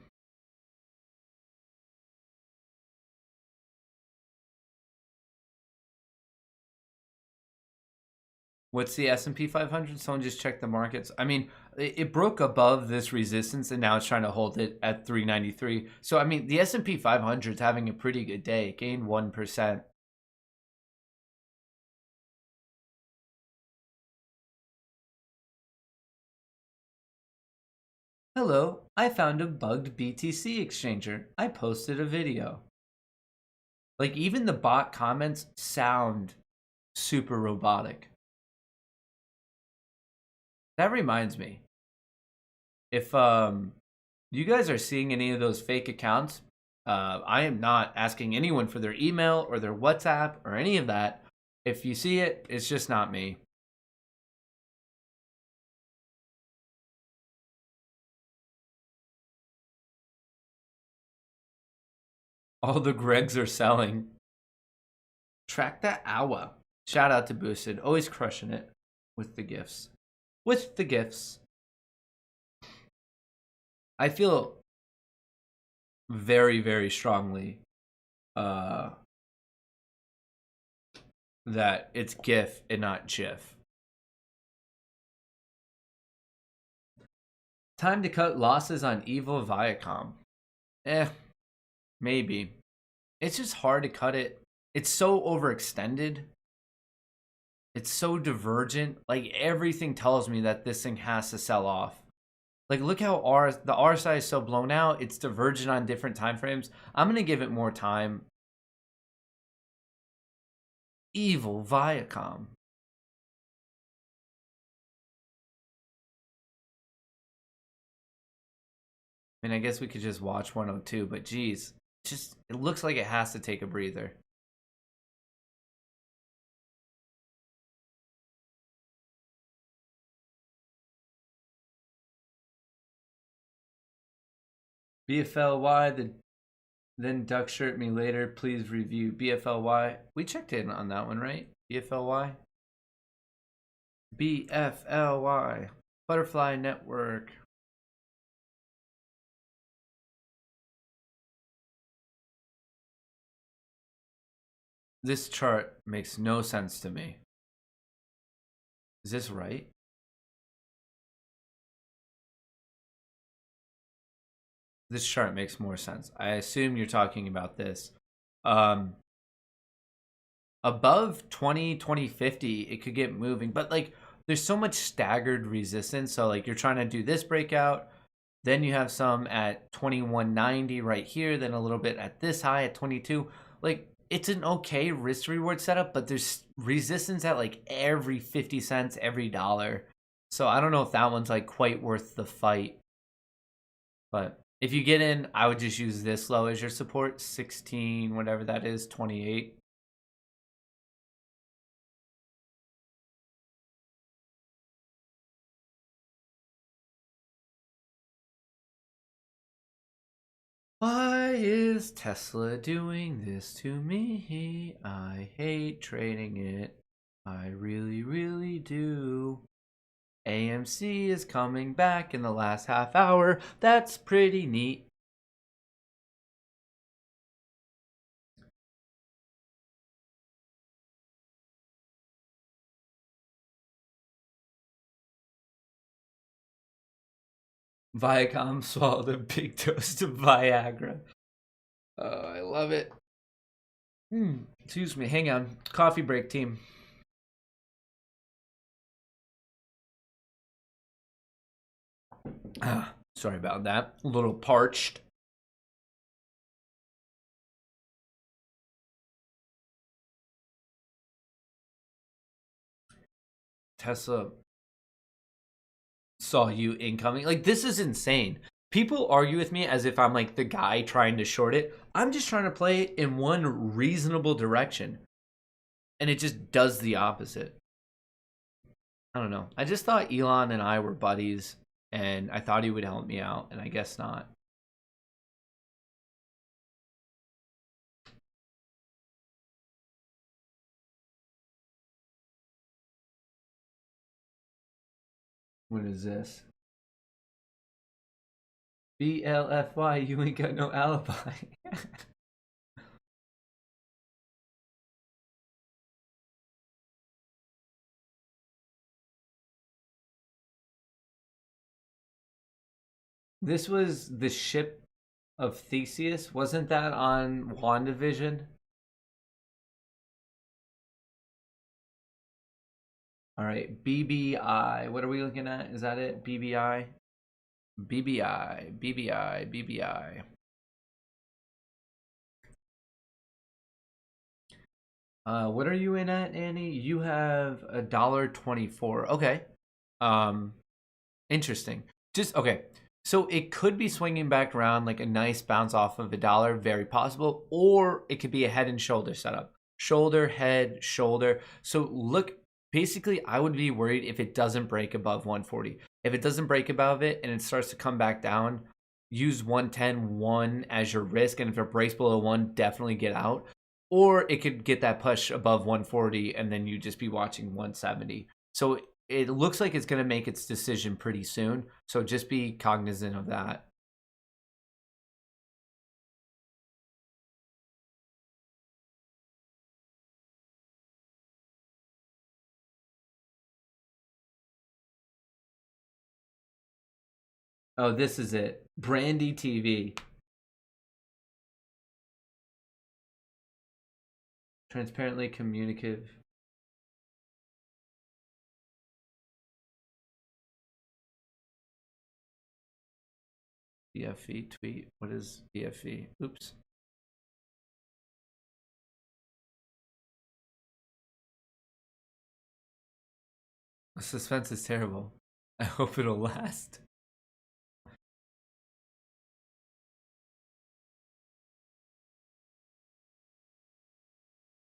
What's the S&P 500? Someone just checked the markets. I mean, it broke above this resistance and now it's trying to hold it at 393. So I mean, the S&P 500 is having a pretty good day. It gained 1%. Hello, I found a bugged BTC exchanger. I posted a video. Like even the bot comments sound super robotic. That reminds me. If you guys are seeing any of those fake accounts, I am not asking anyone for their email or their WhatsApp or any of that. If you see it, it's just not me. All the Gregs are selling. Track that hour. Shout out to Boosted. Always crushing it with the gifts. With the gifts. I feel very, very strongly that it's GIF and not GIF. Time to cut losses on evil Viacom. Maybe. It's just hard to cut it. It's so overextended. It's so divergent. Like everything tells me that this thing has to sell off. Like look how the RSI is so blown out. It's divergent on different time frames. I'm gonna give it more time. Evil Viacom. I mean, I guess we could just watch 102, but geez, it looks like it has to take a breather. BFLY, then duck shirt me later. Please review BFLY. We checked in on that one, right? BFLY. BFLY. Butterfly Network. This chart makes no sense to me. Is this right? This chart makes more sense. I assume you're talking about this. Above 2050, it could get moving, but like there's so much staggered resistance. So like you're trying to do this breakout, then you have some at 2190 right here, then a little bit at this high at 22. Like it's an okay risk reward setup, but there's resistance at like every 50 cents, every dollar. So I don't know if that one's like quite worth the fight. But if you get in, I would just use this low as your support, 16, whatever that is, 28. Why is Tesla doing this to me? I hate trading it. I really, really do. AMC is coming back in the last half hour. That's pretty neat. Viacom swallowed a big dose of Viagra. Oh, I love it. Excuse me. Hang on. Coffee break, team. Sorry about that. A little parched. Tesla saw you incoming. Like, this is insane. People argue with me as if I'm like the guy trying to short it. I'm just trying to play it in one reasonable direction. And it just does the opposite. I don't know. I just thought Elon and I were buddies, and I thought he would help me out, and I guess not. What is this? BLFY, you ain't got no alibi. This was the ship of Theseus. Wasn't that on WandaVision? All right, BBI. What are we looking at? Is that it? BBI? BBI, BBI, BBI. What are you in at, Annie? You have $1.24. Okay. Um, Interesting. Just okay. So it could be swinging back around like a nice bounce off of $1, very possible, or it could be a head and shoulder setup. Shoulder, head, shoulder. So look, basically, I would be worried if it doesn't break above 140. If it doesn't break above it and it starts to come back down, use 110, 1 as your risk. And if it breaks below 1, definitely get out. Or it could get that push above 140 and then you just be watching 170. So it looks like it's going to make its decision pretty soon. So just be cognizant of that. Oh, this is it. Brandy TV. Transparently communicative. BFE tweet. What is BFE? Oops. The suspense is terrible. I hope it'll last.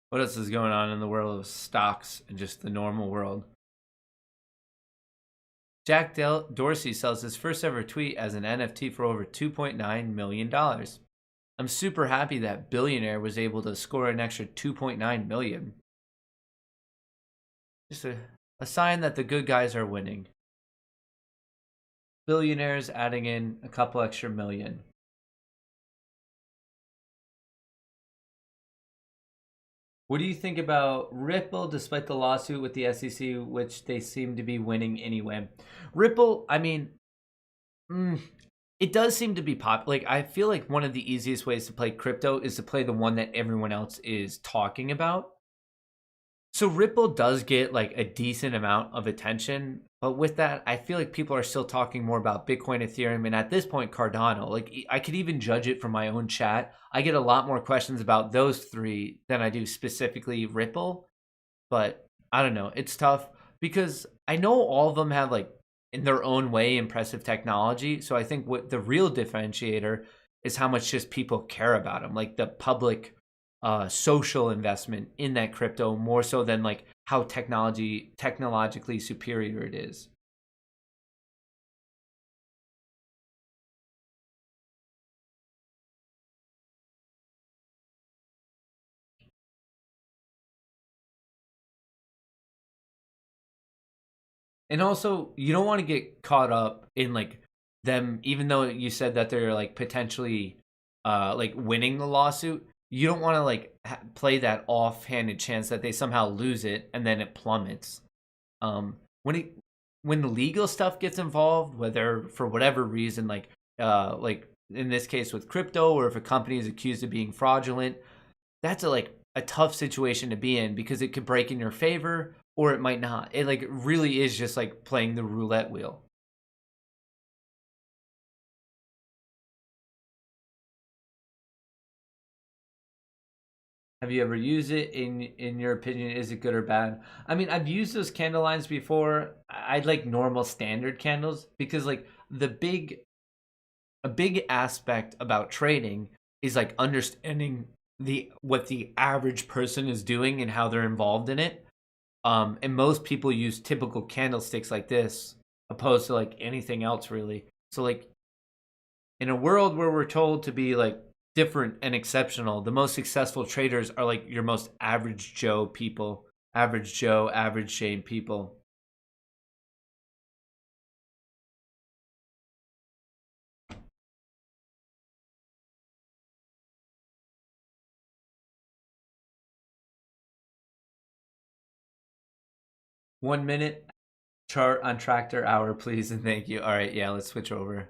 What else is going on in the world of stocks and just the normal world? Jack Dorsey sells his first ever tweet as an NFT for over $2.9 million. I'm super happy that billionaire was able to score an extra 2.9 million. Just a sign that the good guys are winning. Billionaires adding in a couple extra million. What do you think about Ripple, despite the lawsuit with the SEC, which they seem to be winning anyway? Ripple, I mean, it does seem to be like, I feel like one of the easiest ways to play crypto is to play the one that everyone else is talking about. So Ripple does get like a decent amount of attention, but with that, I feel like people are still talking more about Bitcoin, Ethereum, and at this point, Cardano. Like, I could even judge it from my own chat. I get a lot more questions about those three than I do specifically Ripple, but I don't know. It's tough because I know all of them have like in their own way impressive technology. So I think what the real differentiator is how much just people care about them, like the public social investment in that crypto more so than like how technologically superior it is. And also, you don't want to get caught up in like them, even though you said that they're like potentially like winning the lawsuit. You don't want to like play that offhanded chance that they somehow lose it and then it plummets. When when the legal stuff gets involved, whether for whatever reason, like in this case with crypto, or if a company is accused of being fraudulent, that's a like a tough situation to be in because it could break in your favor or it might not. It like really is just like playing the roulette wheel. Have you ever used it? In your opinion, is it good or bad? I mean, I've used those candle lines before. I'd like normal standard candles because like a big aspect about trading is like understanding the what the average person is doing and how they're involved in it. And most people use typical candlesticks like this opposed to like anything else really. So like in a world where we're told to be like different and exceptional, the most successful traders are like your most average Joe people, average Joe, average Shane people. One minute chart on tractor hour, please, and thank you. All right, yeah, let's switch over.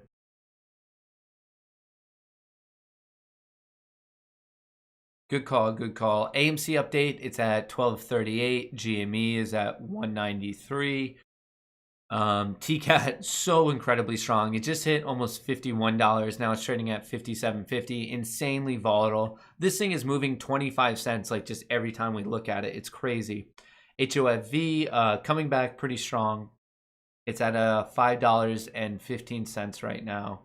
Good call, good call. AMC update, it's at 1238. GME is at 193. TCAT so incredibly strong. It just hit almost $51. Now it's trading at 57.50. Insanely volatile. This thing is moving 25 cents like just every time we look at it. It's crazy. HOFV coming back pretty strong. It's at $5.15 right now.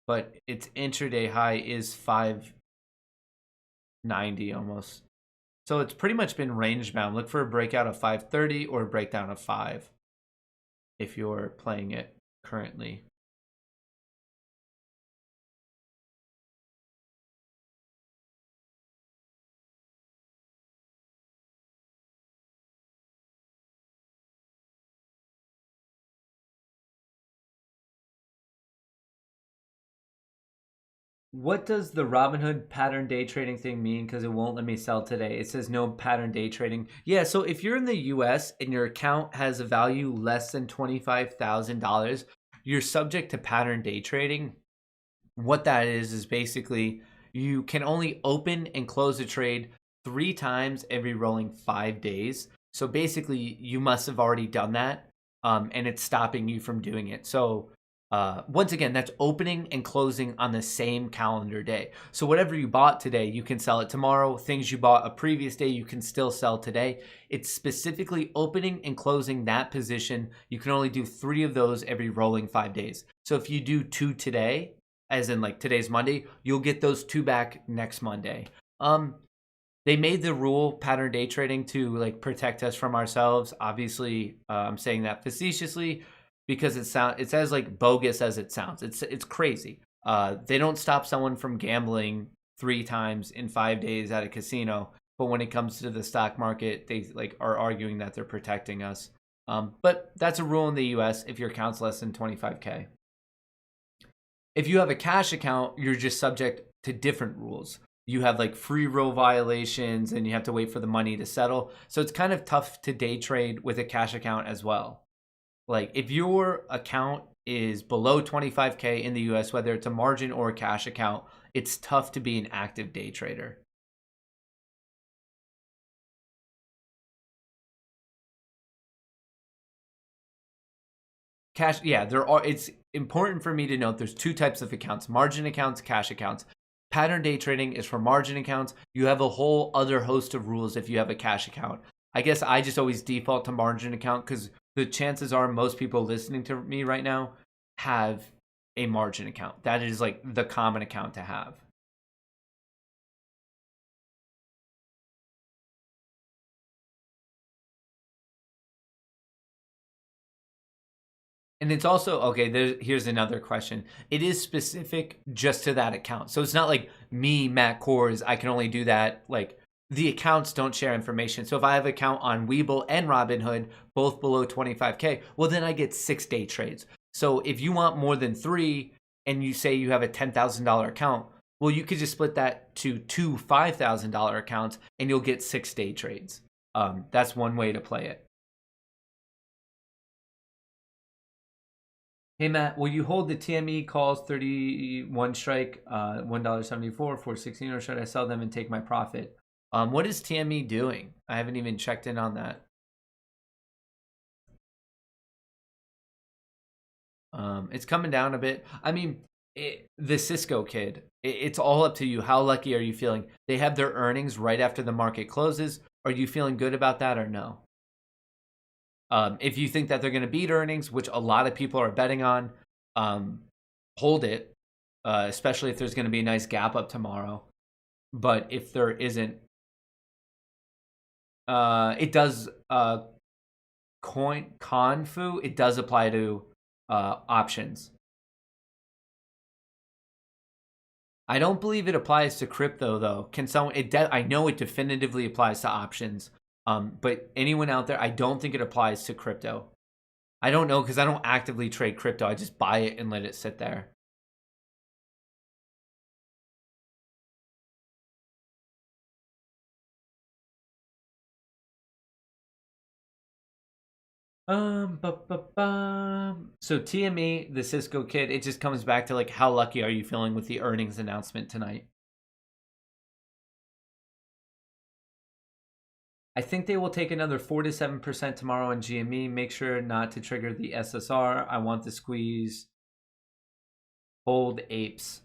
But its intraday high is 590 almost. So it's pretty much been range bound. Look for a breakout of 530 or a breakdown of 5 if you're playing it currently. What does the Robinhood pattern day trading thing mean? Because it won't let me sell today. It says no pattern day trading. Yeah, so if you're in the US and your account has a value less than $25,000, you're subject to pattern day trading. What that is basically you can only open and close a trade 3 times every rolling 5 days. So basically, you must have already done that, and it's stopping you from doing it. So once again, that's opening and closing on the same calendar day. So whatever you bought today, you can sell it tomorrow. Things you bought a previous day, you can still sell today. It's specifically opening and closing that position. You can only do 3 of those every rolling 5 days. So if you do 2 today, as in like today's Monday, you'll get those 2 back next Monday. They made the rule pattern day trading to like protect us from ourselves. Obviously, I'm saying that facetiously because it's as like bogus as it sounds. It's crazy. They don't stop someone from gambling 3 times in 5 days at a casino, but when it comes to the stock market, they like are arguing that they're protecting us. But that's a rule in the U.S. if your account's less than 25K. If you have a cash account, you're just subject to different rules. You have like free roll violations and you have to wait for the money to settle. So it's kind of tough to day trade with a cash account as well. Like if your account is below 25K in the US, whether it's a margin or a cash account, it's tough to be an active day trader. Cash, yeah, it's important for me to note there's 2 types of accounts: margin accounts, cash accounts. Pattern day trading is for margin accounts. You have a whole other host of rules if you have a cash account. I guess I just always default to margin account because the chances are most people listening to me right now have a margin account. That is like the common account to have. And it's also okay. Here's another question. It is specific just to that account, so it's not like me, Matt Kohrs. I can only do that. Like the accounts don't share information. So if I have an account on Webull and Robinhood, both below 25K, well then I get 6-day trades. So if you want more than 3, and you say you have a $10,000 account, well you could just split that to 2 $5,000 accounts, and you'll get 6-day trades. That's one way to play it. Hey Matt, will you hold the TME calls 31 strike, $1.74 for 16, or should I sell them and take my profit? What is TME doing? I haven't even checked in on that. It's coming down a bit. I mean, the Cisco kid, it's all up to you. How lucky are you feeling? They have their earnings right after the market closes. Are you feeling good about that or no? If you think that they're going to beat earnings, which a lot of people are betting on, um, hold it, especially if there's going to be a nice gap up tomorrow. But if there isn't, it does Confu. It does apply to options. I don't believe it applies to crypto though. Can someone? I know it definitively applies to options. But anyone out there, I don't think it applies to crypto. I don't know because I don't actively trade crypto. I just buy it and let it sit there. So TME, the Cisco kid, it just comes back to like how lucky are you feeling with the earnings announcement tonight? I think they will take another 4 to 7% tomorrow on GME. Make sure not to trigger the SSR. I want the squeeze. Hold apes.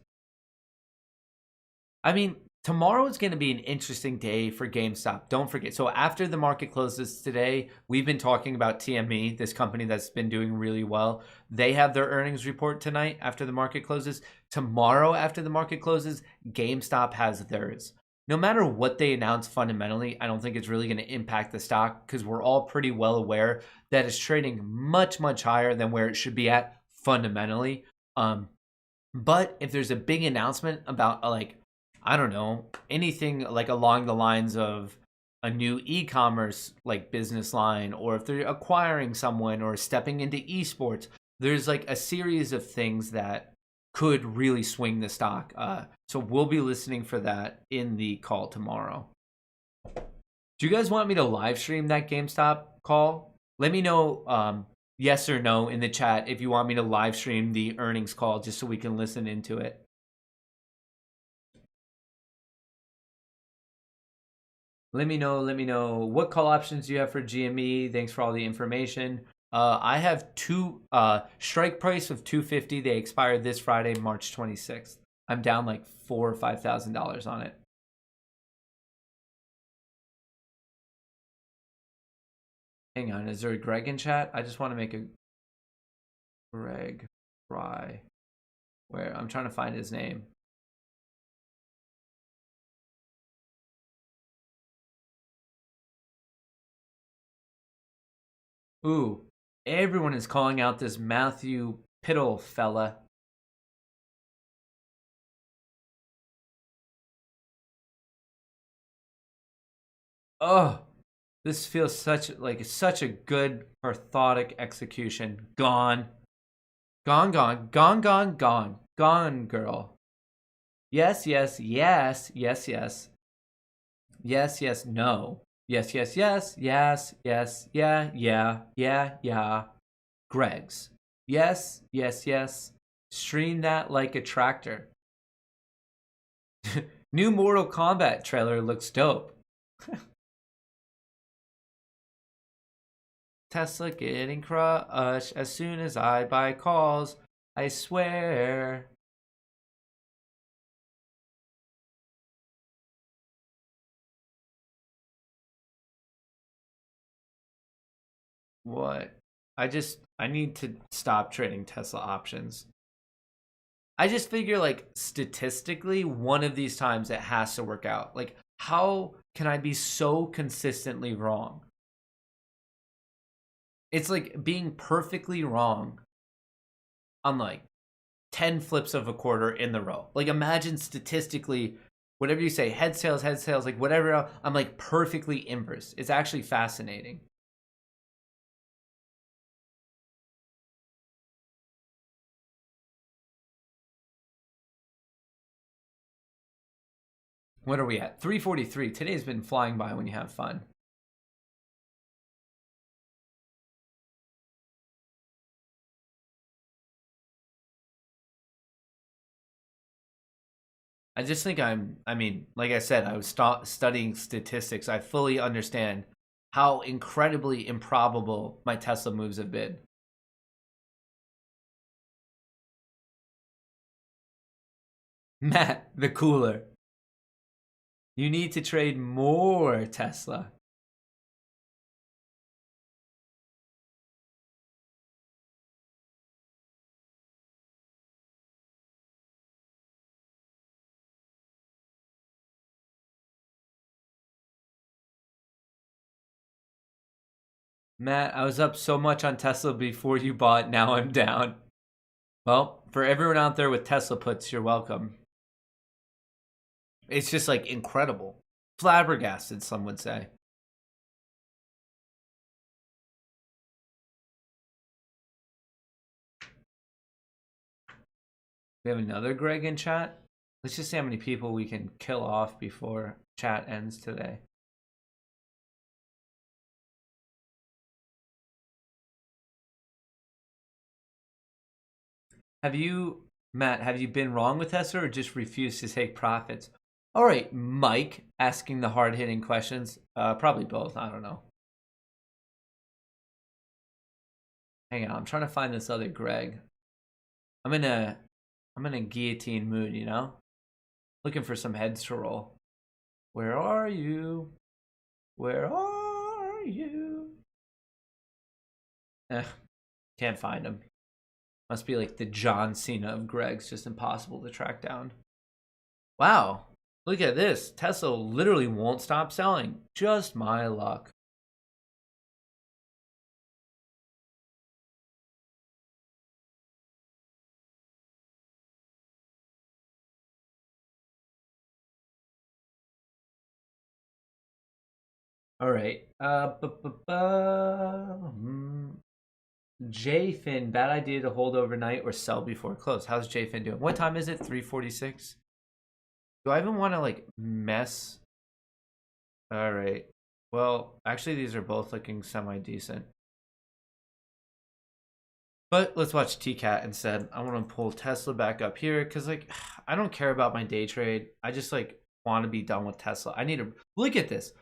I mean, tomorrow is going to be an interesting day for GameStop. Don't forget. So after the market closes today, we've been talking about TME, this company that's been doing really well. They have their earnings report tonight after the market closes. Tomorrow after the market closes, GameStop has theirs. No matter what they announce fundamentally, I don't think it's really going to impact the stock because we're all pretty well aware that it's trading much, much higher than where it should be at fundamentally. But if there's a big announcement about like, I don't know, anything like along the lines of a new e-commerce like business line, or if they're acquiring someone or stepping into esports, there's like a series of things that could really swing the stock. So we'll be listening for that in the call tomorrow. Do you guys want me to live stream that GameStop call? Let me know yes or no in the chat if you want me to live stream the earnings call just so we can listen into it. Let me know what call options do you have for GME. Thanks for all the information. I have two strike price of 250. They expired this Friday, March 26th. I'm down like $4,000 or $5,000 on it. Hang on, is there a Greg in chat? I just want to make a Greg Fry. Where I'm trying to find his name. Ooh, everyone is calling out this Matthew Piddle fella. Oh, this feels such a good orthotic execution. Gone. Gone, gone, gone, gone, gone. Gone, girl. Yes, yes, yes, yes, yes. Yes, yes, no. Yes, yes, yes, yes, yes, yeah, yeah, yeah, yeah. Greg's. Yes, yes, yes. Stream that like a tractor. New Mortal Kombat trailer looks dope. Tesla getting crushed as soon as I buy calls. I swear. What? I need to stop trading Tesla options. I just figure like statistically, one of these times it has to work out. Like, how can I be so consistently wrong? It's like being perfectly wrong on like 10 flips of a quarter in the row. Like, imagine statistically, whatever you say, head sales, like whatever else, I'm like perfectly inverse. It's actually fascinating. What are we at? 343. Today's been flying by when you have fun. I just think I mean, like I said, I was studying statistics. I fully understand how incredibly improbable my Tesla moves have been. Matt, the cooler. You need to trade more Tesla. Matt, I was up so much on Tesla before you bought. Now I'm down. Well, for everyone out there with Tesla puts, you're welcome. It's just like incredible. Flabbergasted, some would say. We have another Greg in chat. Let's just see how many people we can kill off before chat ends today. Have you, Matt, have you been wrong with Tesla or just refused to take profits? All right, Mike, asking the hard-hitting questions. Probably both. I don't know. Hang on, I'm trying to find this other Greg. I'm in a guillotine mood, you know? Looking for some heads to roll. Where are you? Where are you? Can't find him. Must be like the John Cena of Greg's, just impossible to track down. Wow, look at this. Tesla literally won't stop selling. Just my luck. All right. JFin, bad idea to hold overnight or sell before close. How's JFin doing? What time is it? 3:46. Do I even want to like mess? All right. Well, actually, these are both looking semi-decent. But let's watch TCAT instead. I want to pull Tesla back up here because like I don't care about my day trade. I just like want to be done with Tesla. I need to look at this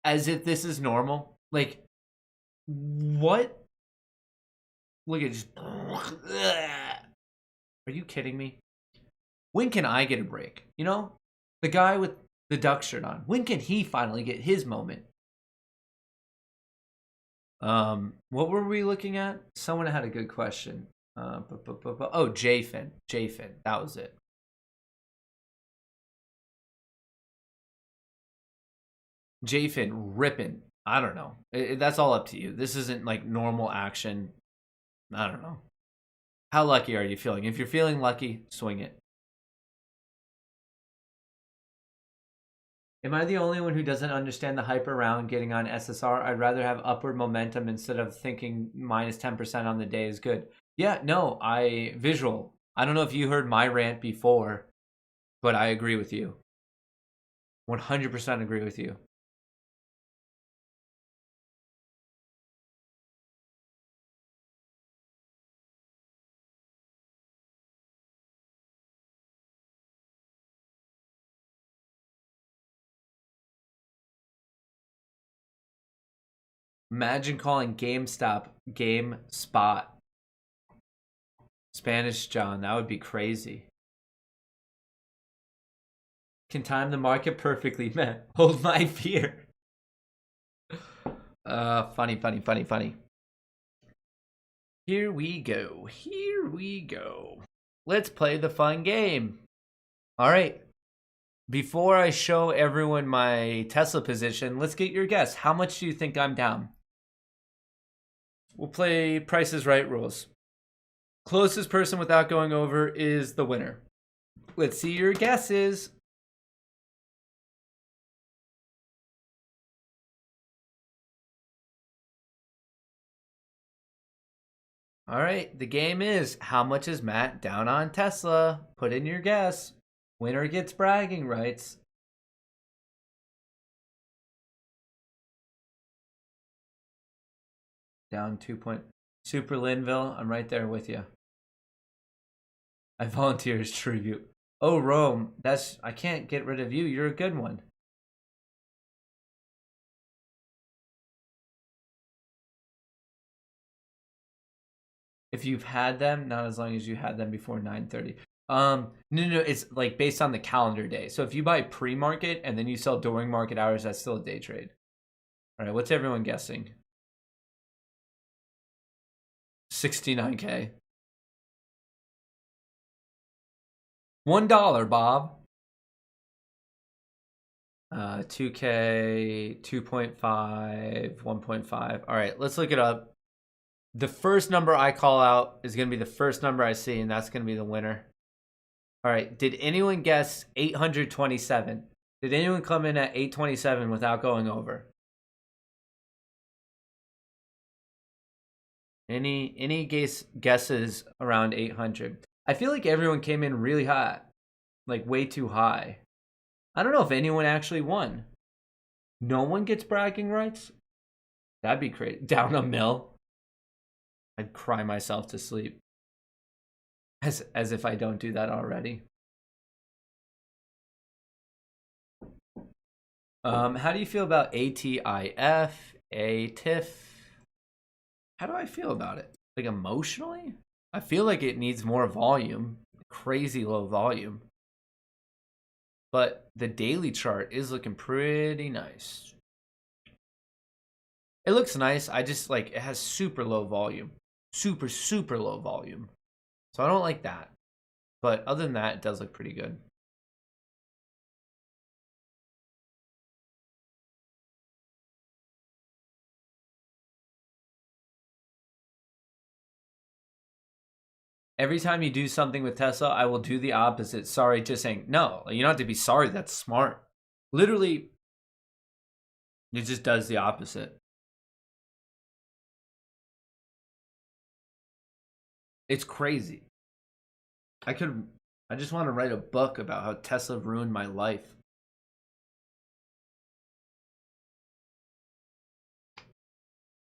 as if this is normal. Like what? Look at just. Are you kidding me? When can I get a break? You know, the guy with the duck shirt on. When can he finally get his moment? What were we looking at? Someone had a good question. Oh, JFin. JFin. That was it. JFin ripping. I don't know. That's all up to you. This isn't like normal action. I don't know. How lucky are you feeling? If you're feeling lucky, swing it. Am I the only one who doesn't understand the hype around getting on SSR? I'd rather have upward momentum instead of thinking minus 10% on the day is good. Yeah, no, visual. I don't know if you heard my rant before, but I agree with you. 100% agree with you. Imagine calling GameStop GameSpot. Spanish John, that would be crazy. Can time the market perfectly, man. Hold my fear. Funny. Here we go. Here we go. Let's play the fun game. All right. Before I show everyone my Tesla position, let's get your guess. How much do you think I'm down? We'll play Price is Right rules. Closest person without going over is the winner. Let's see your guesses. All right, the game is how much is Matt down on Tesla? Put in your guess. Winner gets bragging rights. Down 2 point. Super Linville, I'm right there with you. I volunteer as tribute. Oh, Rome. I can't get rid of you. You're a good one. If you've had them, not as long as you had them before 9:30. No, it's like based on the calendar day. So if you buy pre-market and then you sell during market hours, that's still a day trade. All right, what's everyone guessing? 69K. $1, Bob. 2K, 2.5, 1.5. All right, let's look it up. The first number I call out is going to be the first number I see, and that's going to be the winner. All right, did anyone guess 827? Did anyone come in at 827 without going over? Any guesses around 800? I feel like everyone came in really high, like way too high. I don't know if anyone actually won. No one gets bragging rights? That'd be crazy. Down a mill. I'd cry myself to sleep. As if I don't do that already. How do you feel about ATIF, ATIF? How do I feel about it? Like emotionally? I feel like it needs more volume. Crazy low volume. But the daily chart is looking pretty nice. It looks nice. I just like it has super low volume. Super low volume. So I don't like that. But other than that, it does look pretty good. Every time you do something with Tesla, I will do the opposite. Sorry, just saying. No, you don't have to be sorry. That's smart. Literally, it just does the opposite. It's crazy. I just want to write a book about how Tesla ruined my life.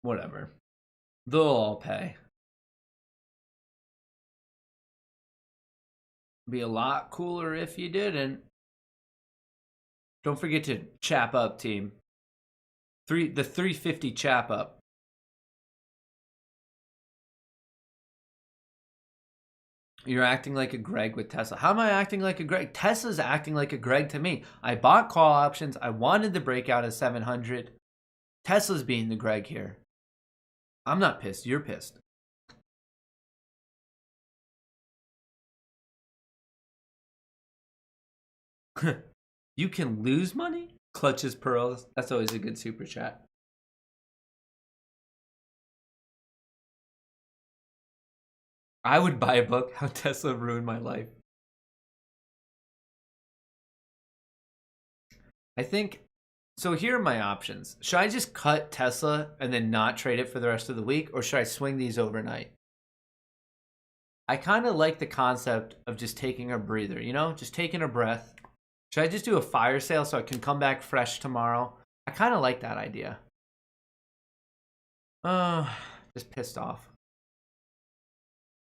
Whatever. They'll all pay. Be a lot cooler if you didn't. Don't forget to chap up, team. The 350 chap up. You're acting like a Greg with Tesla. How am I acting like a Greg? Tesla's acting like a Greg to me. I bought call options. I wanted the breakout at 700. Tesla's being the Greg here. I'm not pissed. You're pissed. You can lose money? Clutches pearls. That's always a good super chat. I would buy a book, How Tesla Ruined My Life. I think, so here are my options. Should I just cut Tesla and then not trade it for the rest of the week? Or should I swing these overnight? I kind of like the concept of just taking a breather, just taking a breath. Should I just do a fire sale so I can come back fresh tomorrow? I kind of like that idea. Just pissed off.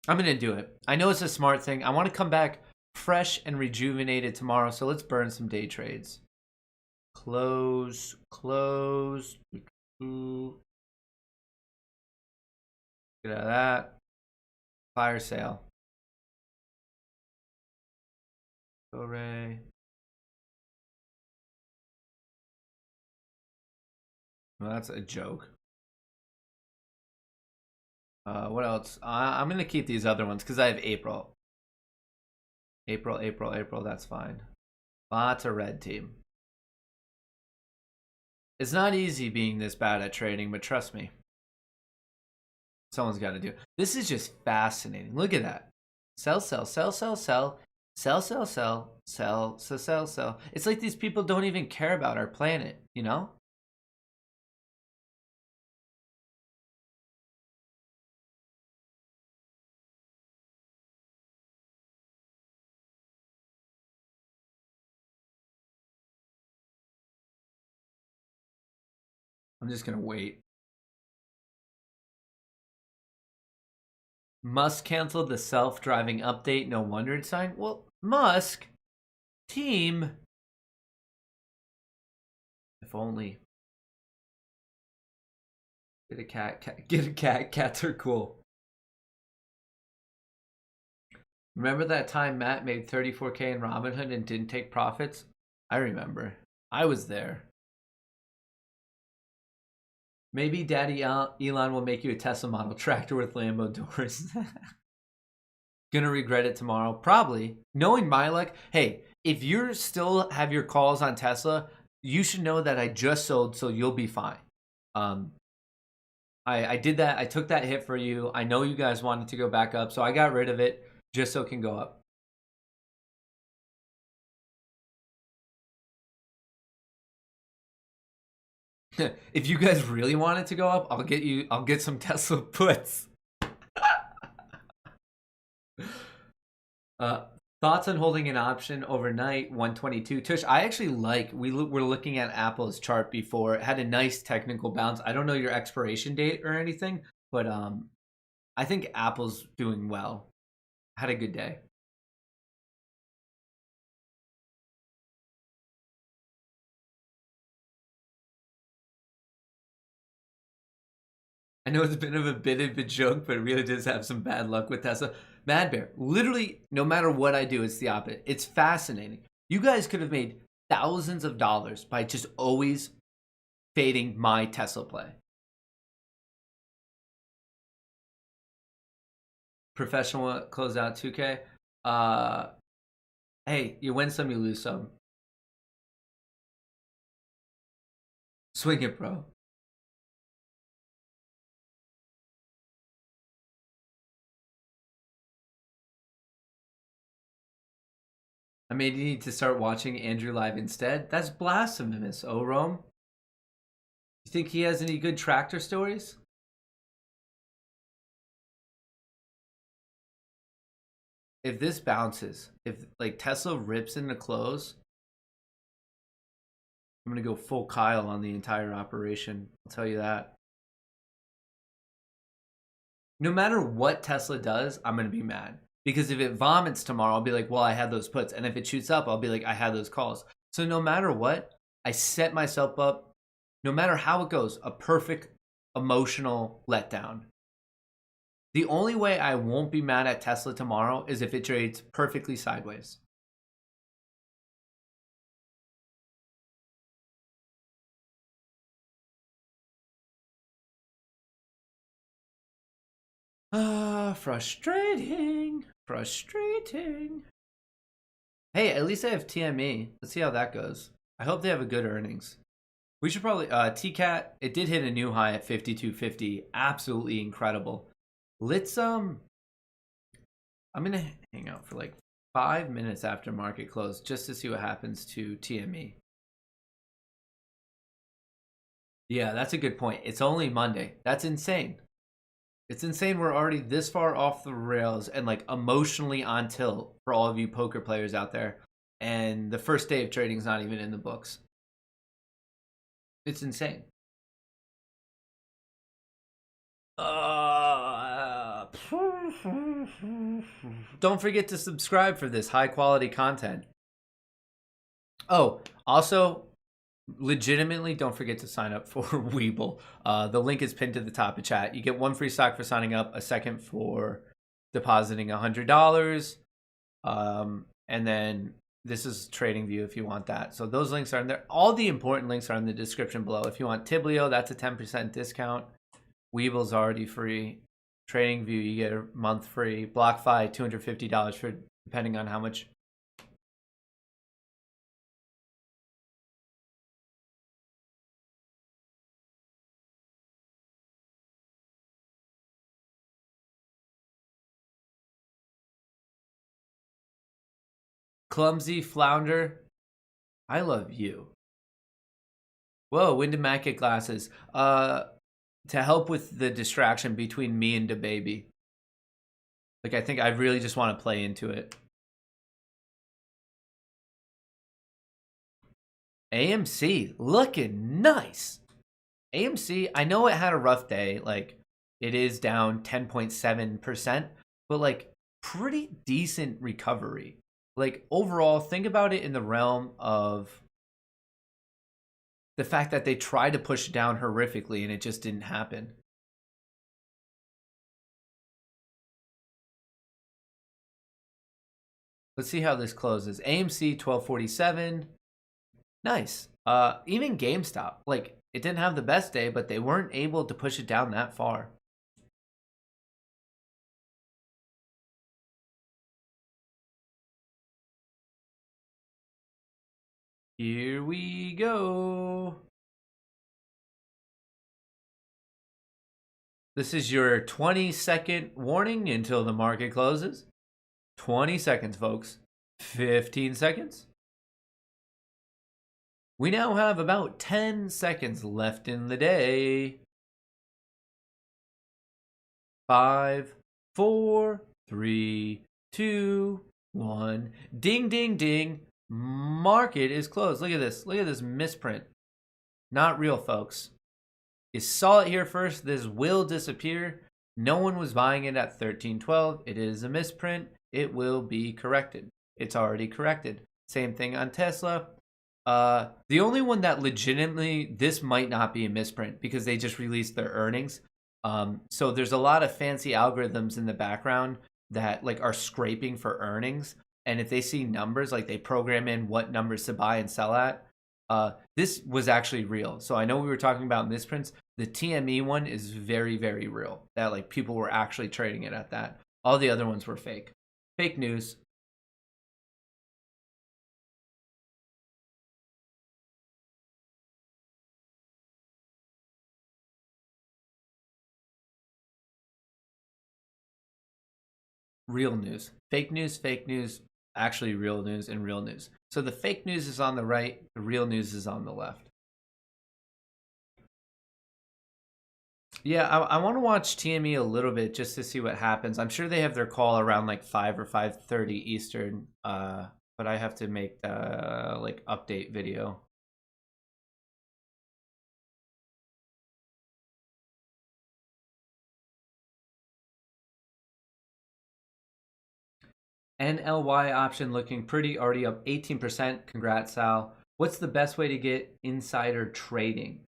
I'm going to do it. I know it's a smart thing. I want to come back fresh and rejuvenated tomorrow, so let's burn some day trades. Close. Get out of that. Fire sale. Hooray. Well, that's a joke. What else? I'm going to keep these other ones because I have April. April. That's fine. Lots of red, team. It's not easy being this bad at trading, but trust me. Someone's got to do it. This is just fascinating. Look at that. Sell. Sell. It's like these people don't even care about our planet, I'm just going to wait. Must cancel the self-driving update, no wonder sign. Well, Musk team. If only. Get a cat. Get a cat. Cats are cool. Remember that time Matt made 34K in Robinhood and didn't take profits? I remember. I was there. Maybe Daddy Elon will make you a Tesla model tractor with Lambo doors. Gonna regret it tomorrow. Probably. Knowing my luck, hey, if you still have your calls on Tesla, you should know that I just sold, so you'll be fine. I did that. I took that hit for you. I know you guys wanted to go back up, so I got rid of it just so it can go up. If you guys really want it to go up, I'll get some Tesla puts. Thoughts on holding an option overnight 122. Tush, I actually like, we were looking at Apple's chart before. It had a nice technical bounce. I don't know your expiration date or anything, but I think Apple's doing well. Had a good day. I know it's been a bit of a joke, but it really does have some bad luck with Tesla. Mad Bear, literally, no matter what I do, it's the opposite. It's fascinating. You guys could have made thousands of dollars by just always fading my Tesla play. Professional close out 2K. Hey, you win some, you lose some. Swing it, bro. I may need to start watching Andrew live instead. That's blasphemous, oh Rome. You think he has any good tractor stories? If this bounces, if like Tesla rips into close, I'm gonna go full Kyle on the entire operation. I'll tell you that. No matter what Tesla does, I'm gonna be mad. Because if it vomits tomorrow, I'll be like, well, I had those puts. And if it shoots up, I'll be like, I had those calls. So no matter what, I set myself up, no matter how it goes, a perfect emotional letdown. The only way I won't be mad at Tesla tomorrow is if it trades perfectly sideways. Frustrating. Frustrating. Hey, at least I have TME. Let's see how that goes. I hope they have a good earnings. We should probably TCAT. It did hit a new high at 52.50. Absolutely incredible. Let's I'm gonna hang out for like 5 minutes after market close just to see what happens to TME. Yeah, that's a good point. It's only Monday. That's insane. It's insane we're already this far off the rails and like emotionally on tilt for all of you poker players out there. And the first day of trading is not even in the books. It's insane. Don't forget to subscribe for this high quality content. Oh, also, legitimately, don't forget to sign up for Webull. The link is pinned to the top of chat. You get one free stock for signing up, a second for depositing $100. And then this is TradingView if you want that. So those links are in there. All the important links are in the description below. If you want Tiblio, that's a 10% discount. Webull's already free. TradingView, you get a month free. BlockFi, $250 for depending on how much. Clumsy Flounder, I love you. Whoa, when did Matt get glasses? To help with the distraction between me and the baby. Like, I think I really just want to play into it. AMC, looking nice. AMC, I know it had a rough day. Like, it is down 10.7%, but like, pretty decent recovery. like overall, think about it in the realm of the fact that they tried to push it down horrifically and it just didn't happen. Let's see how this closes. AMC 1247. Nice. Even GameStop, like it didn't have the best day, but they weren't able to push it down that far. Here we go. This is your 20-second warning until the market closes. 20 seconds, folks. 15 seconds. We now have about 10 seconds left in the day. 5, 4, 3, 2, 1. Ding, ding, ding. Market is closed. Look at this. Look at this misprint. Not real, folks. You saw it here first. This will disappear. No one was buying it at 13.12. It is a misprint. It will be corrected. It's already corrected. Same thing on Tesla. The only one that legitimately, this might not be a misprint because they just released their earnings. So there's a lot of fancy algorithms in the background that like are scraping for earnings. And if they see numbers, like they program in what numbers to buy and sell at. This was actually real. So I know we were talking about misprints. The TME one is very, very real. That like people were actually trading it at that. All the other ones were fake. Fake news. Real news. Fake news, actually real news, and real news. So the fake news is on the right, the real news is on the left. Yeah, I want to watch TME a little bit just to see what happens. I'm sure they have their call around like 5 or 5:30 Eastern, but I have to make the like update video. NLY option looking pretty, already up 18%. Congrats, Sal. What's the best way to get insider trading?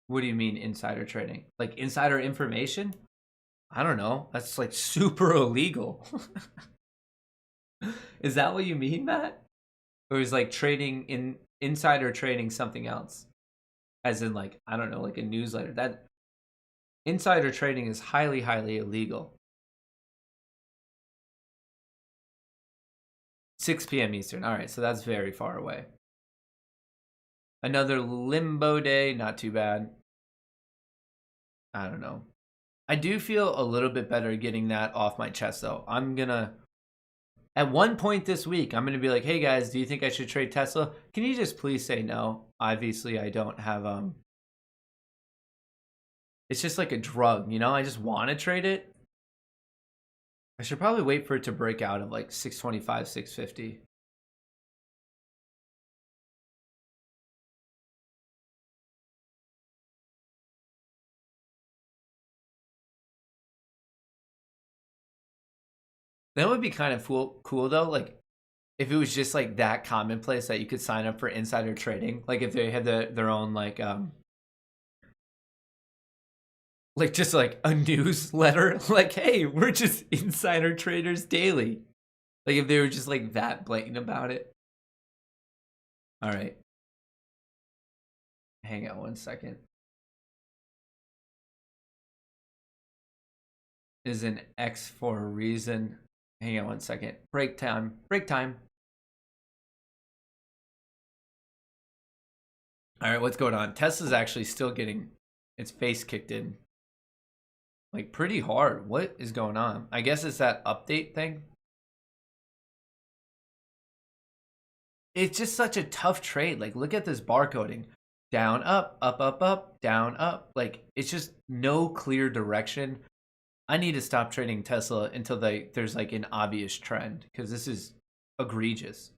What do you mean insider trading? Like insider information? I don't know. That's like super illegal. Is that what you mean, Matt? Or is like trading in insider trading something else? As in like, I don't know, like a newsletter. That insider trading is highly, highly illegal. 6 p.m. Eastern. All right, so that's very far away. Another limbo day, not too bad. I don't know. I do feel a little bit better getting that off my chest, though. I'm gonna, at one point this week, I'm gonna be like, hey guys, do you think I should trade Tesla? Can you just please say no? Obviously, I don't have, it's just like a drug, you know? I just want to trade it. I should probably wait for it to break out of like 625, 650. That would be kind of cool though. Like if it was just like that commonplace that you could sign up for insider trading. Like if they had their own like just like a newsletter. Like, hey, we're just insider traders daily. Like if they were just like that blatant about it. All right. Hang on one second. Is an X for a reason. Hang on one second. Break time. Break time. All right, what's going on? Tesla's actually still getting its face kicked in. Like pretty hard. What is going on? I guess it's that update thing. It's just such a tough trade. Like look at this barcoding. Down, up, up, up, up, down, up. Like it's just no clear direction. I need to stop trading Tesla until there's like an obvious trend because this is egregious.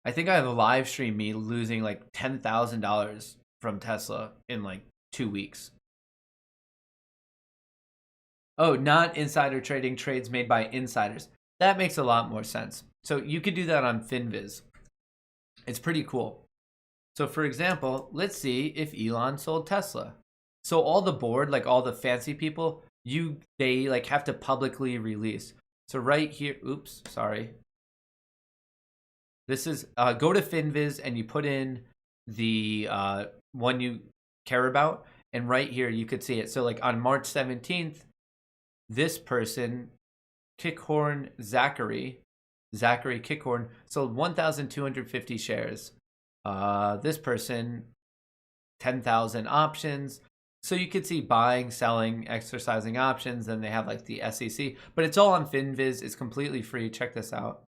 I think I have a live stream me losing like $10,000 from Tesla in like 2 weeks. Oh, not insider trading, trades made by insiders. That makes a lot more sense. So you could do that on FinViz. It's pretty cool. So for example, let's see if Elon sold Tesla. So all the board, like all the fancy people, they like have to publicly release. So right here, oops, sorry. This is go to FinViz and you put in the one you care about, and right here you could see it. So like on March 17th, this person, Kickhorn Zachary Kickhorn, sold 1,250 shares. This person, 10,000 options. So you could see buying, selling, exercising options, and they have like the SEC, but it's all on FinViz. It's completely free. Check this out.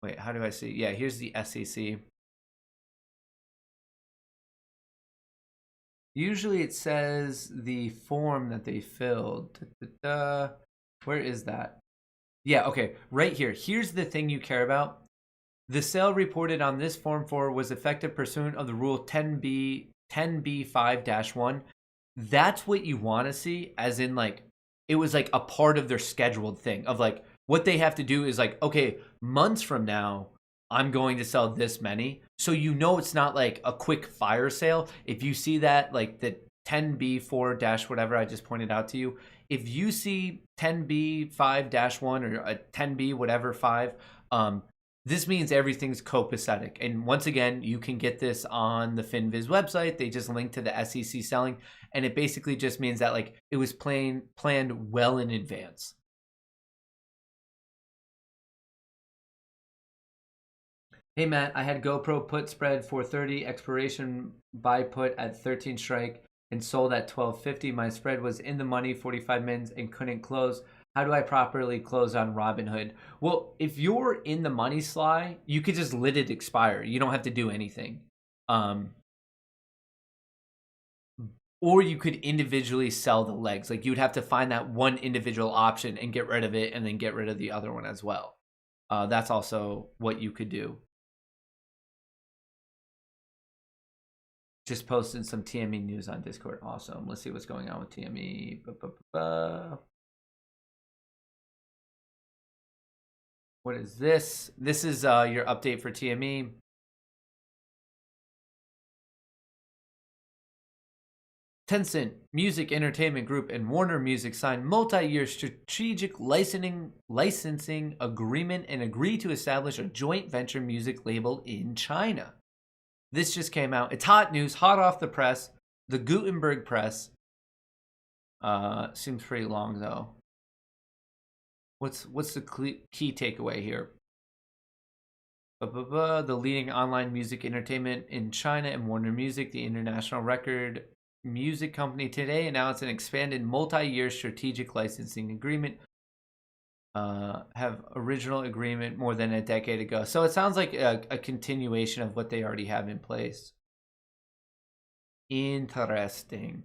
Wait, how do I see? Yeah, here's the SEC. Usually it says the form that they filled. Where is that? Yeah, okay, right here. Here's the thing you care about. The sale reported on this Form 4 was effective pursuant of the Rule 10b5-1. That's what you want to see, as in like it was like a part of their scheduled thing of like what they have to do is like, okay, months from now, I'm going to sell this many. So you know it's not like a quick fire sale. If you see that, like the 10b4 dash whatever I just pointed out to you, if you see 10b5-1 or a 10b whatever 5, this means everything's copacetic. And once again, you can get this on the FinViz website. They just link to the SEC selling, and it basically just means that like it was planned well in advance. Hey Matt, I had GoPro put spread 430, expiration buy put at 13 strike, and sold at 1250. My spread was in the money 45 mins and couldn't close. How do I properly close on Robinhood? Well, if you're in the money, Sly, you could just let it expire. You don't have to do anything. Or you could individually sell the legs. Like you would have to find that one individual option and get rid of it, and then get rid of the other one as well. That's also what you could do. Just posted some TME news on Discord. Awesome. Let's see what's going on with TME. What is this? This is your update for TME. Tencent Music Entertainment Group and Warner Music signed multi-year strategic licensing agreement and agreed to establish a joint venture music label in China. This just came out. It's hot news, hot off the press. The Gutenberg press. Seems pretty long though. What's the key takeaway here? The leading online music entertainment in China and Warner Music, the international record music company, today announced an expanded multi-year strategic licensing agreement. Have original agreement more than a decade ago. So it sounds like a continuation of what they already have in place. Interesting.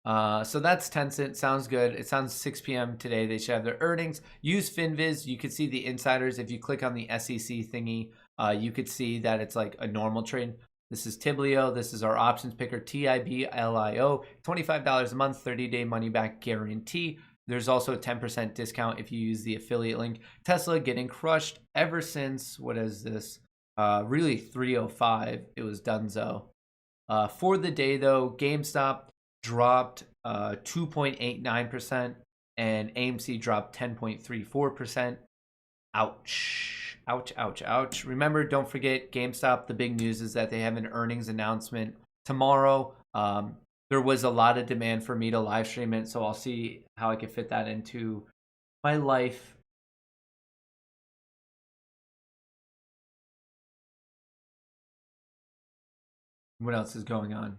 So that's Tencent. Sounds good. It sounds 6 p.m. today. They should have their earnings. Use FinViz. You could see the insiders. If you click on the SEC thingy, you could see that it's like a normal trade. This is Tiblio. This is our options picker, TIBLIO. $25 a month, 30-day money back guarantee. There's also a 10% discount if you use the affiliate link. Tesla getting crushed ever since, what is this? Really 305. It was donezo. For the day though, GameStop dropped 2.89% and AMC dropped 10.34%. Ouch. Ouch, ouch, ouch. Remember, don't forget GameStop. The big news is that they have an earnings announcement tomorrow. There was a lot of demand for me to live stream it, so I'll see how I can fit that into my life. What else is going on?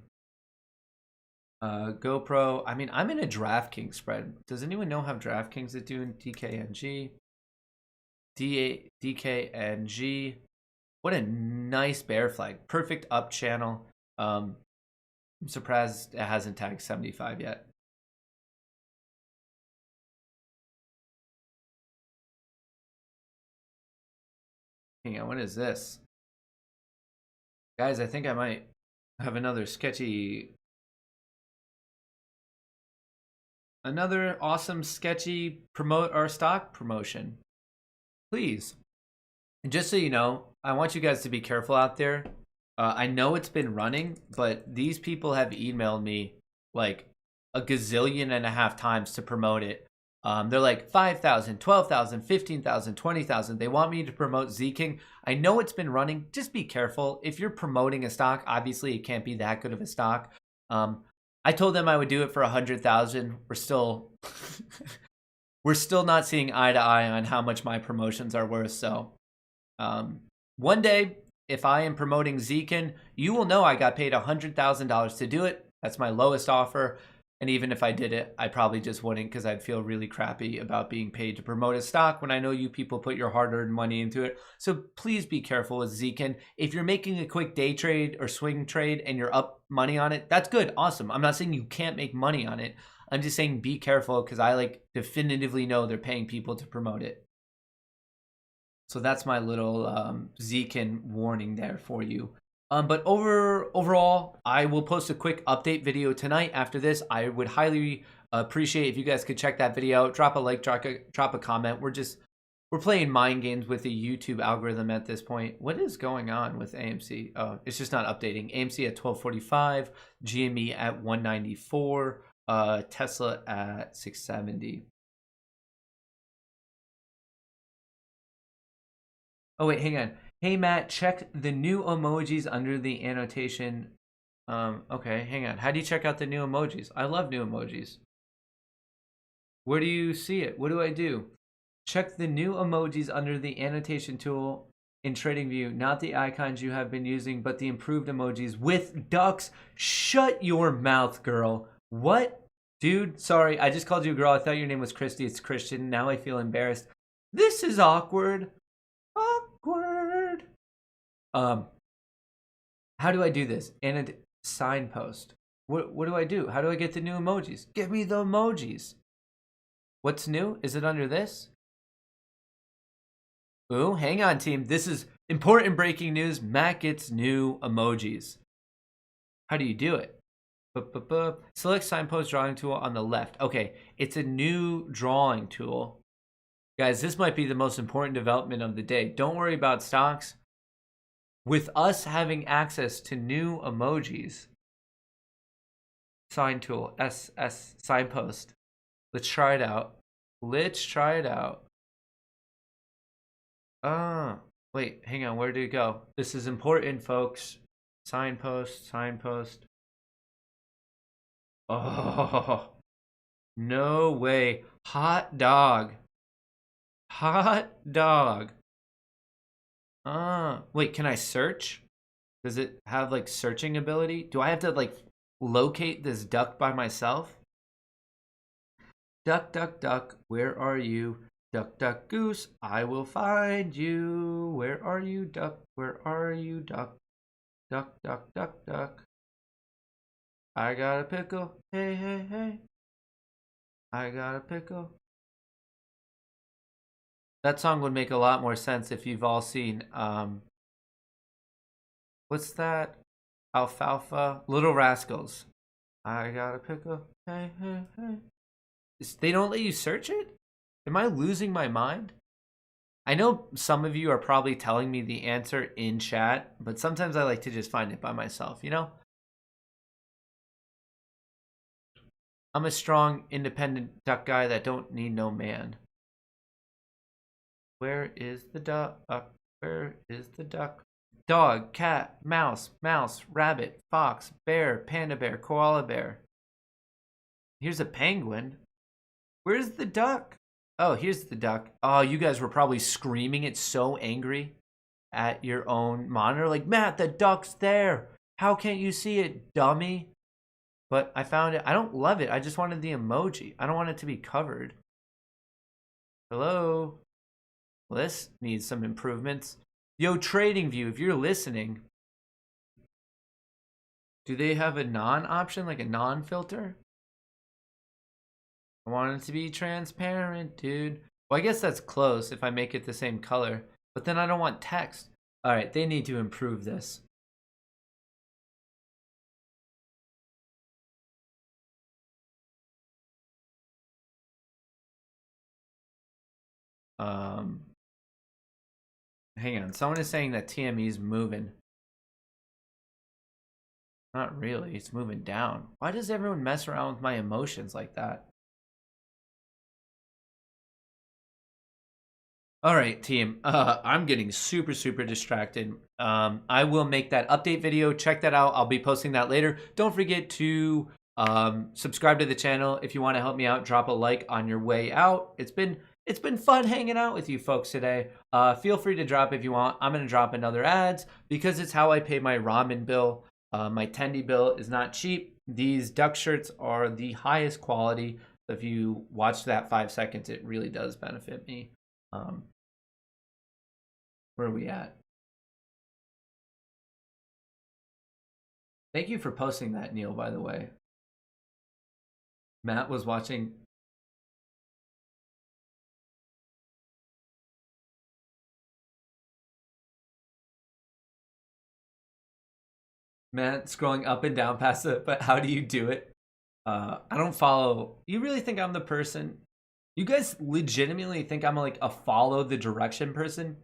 GoPro. I mean, I'm in a DraftKings spread. Does anyone know how DraftKings is doing? DKNG. DKNG. What a nice bear flag. Perfect up channel. I'm surprised it hasn't tagged 75 yet. Hang on, what is this? Guys, I think I might have another sketchy Another awesome, sketchy promote our stock promotion. Please. And just so you know, I want you guys to be careful out there. I know it's been running, but these people have emailed me like a gazillion and a half times to promote it. They're like 5,000, 12,000, 15,000, 20,000. They want me to promote Zking. I know it's been running. Just be careful. If you're promoting a stock, obviously it can't be that good of a stock. I told them I would do it for 100,000. We're still not seeing eye to eye on how much my promotions are worth. So one day, if I am promoting Zkin, you will know I got paid $100,000 to do it. That's my lowest offer. And even if I did it, I probably just wouldn't, because I'd feel really crappy about being paid to promote a stock when I know you people put your hard-earned money into it. So please be careful with Zkin. If you're making a quick day trade or swing trade and you're up money on it, that's good, awesome. I'm not saying you can't make money on it. I'm just saying be careful, because I like definitively know they're paying people to promote it. So that's my little Zkin warning there for you. But overall, I will post a quick update video tonight after this. I would highly appreciate if you guys could check that video out. Drop a like, drop a comment. We're playing mind games with the YouTube algorithm at this point. What is going on with AMC? Oh, it's just not updating. AMC at 1245, GME at 194, Tesla at 670. Oh wait, hang on. Hey Matt, check the new emojis under the annotation. Okay, hang on. How do you check out the new emojis? I love new emojis. Where do you see it? What do I do? Check the new emojis under the annotation tool in TradingView, not the icons you have been using, but the improved emojis with ducks. Shut your mouth, girl. What? Dude, sorry, I just called you a girl. I thought your name was Christy. It's Christian. Now I feel embarrassed. This is awkward. Awkward. How do I do this? And a signpost. What do I do? How do I get the new emojis? Give me the emojis. What's new? Is it under this? Ooh, hang on, team. This is important breaking news. Matt gets new emojis. How do you do it? Select signpost drawing tool on the left. Okay, it's a new drawing tool. Guys, this might be the most important development of the day. Don't worry about stocks. With us having access to new emojis, sign tool, signpost. Let's try it out. Let's try it out. Wait, hang on. Where did it go? This is important, folks. Signpost, signpost. Oh, no way. Hot dog. Hot dog. Wait, can I search? Does it have like searching ability? Do I have to like locate this duck by myself? Duck, duck, duck, where are you? Duck, duck, goose, I will find you. Where are you, duck? Where are you, duck? Duck, duck, duck, duck. I got a pickle. Hey, hey, hey. I got a pickle. That song would make a lot more sense if you've all seen, what's that? Alfalfa, Little Rascals. I got a pickle. Hey, hey, hey. They don't let you search it? Am I losing my mind? I know some of you are probably telling me the answer in chat, but sometimes I like to just find it by myself, you know? I'm a strong, independent duck guy that don't need no man. Where is the duck? Where is the duck? Dog, cat, mouse, rabbit, fox, bear, panda bear, koala bear. Here's a penguin. Where's the duck? Oh, here's the duck. Oh, you guys were probably screaming it so angry at your own monitor. Like, Matt, the duck's there. How can't you see it, dummy? But I found it. I don't love it. I just wanted the emoji. I don't want it to be covered. Hello? Well, this needs some improvements. Yo, TradingView, if you're listening, do they have a non option, like a non filter? I want it to be transparent, dude. Well, I guess that's close if I make it the same color, but then I don't want text. All right, they need to improve this. Hang on. Someone is saying that TME is moving. Not really. It's moving down. Why does everyone mess around with my emotions like that? All right, team. I'm getting super distracted. I will make that update video. Check that out. I'll be posting that later. Don't forget to subscribe to the channel. If you want to help me out, drop a like on your way out. It's been fun hanging out with you folks today. Feel free to drop if you want. I'm gonna drop another ads because it's how I pay my ramen bill. My Tendi bill is not cheap. These duck shirts are the highest quality. If you watch that 5 seconds, it really does benefit me. Where are we at? Thank you for posting that, Neil, by the way. Matt was watching. Matt scrolling up and down past it, but how do you do it? I don't follow. You really think I'm the person? You guys legitimately think I'm like a follow the direction person?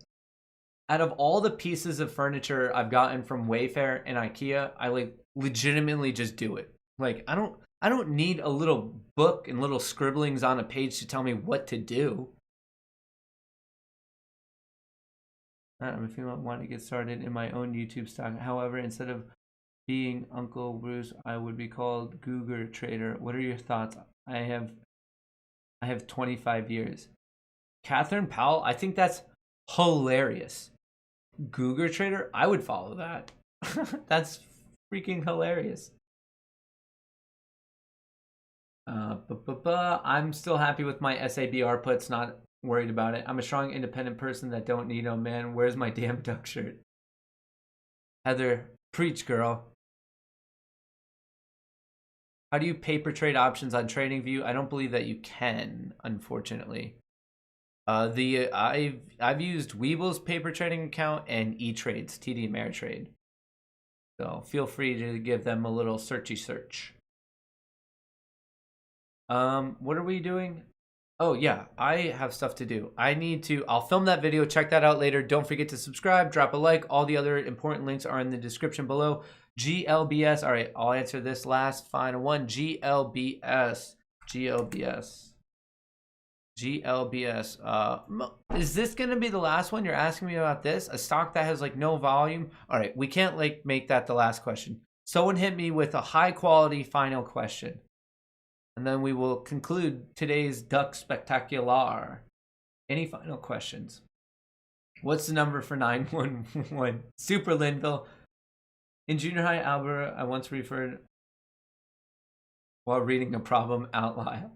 Out of all the pieces of furniture I've gotten from Wayfair and IKEA, I like legitimately just do it. Like I don't need a little book and little scribblings on a page to tell me what to do. If you want to get started in my own YouTube stock, however, instead of being Uncle Bruce, I would be called Google Trader. What are your thoughts? I have 25 years. Catherine Powell, I think that's hilarious. Google Trader, I would follow that. That's freaking hilarious. I'm still happy with my SABR puts, not worried about it. I'm a strong independent person that don't need no man. Where's my damn duck shirt? Heather, preach, girl. How do you paper trade options on TradingView? I don't believe that you can, unfortunately. I've used Weeble's paper trading account and E-Trade's TD Ameritrade. So feel free to give them a little searchy search. What are we doing? Oh yeah, I have stuff to do. I'll film that video, check that out later. Don't forget to subscribe, drop a like. All the other important links are in the description below. GLBS, all right, I'll answer this last final one. GLBS. Is this gonna be the last one? You're asking me about this? A stock that has like no volume? All right, we can't like make that the last question. Someone hit me with a high quality final question. And then we will conclude today's Duck Spectacular. Any final questions? What's the number for 911? Super Linville. In junior high algebra, I once referred while reading a problem out loud.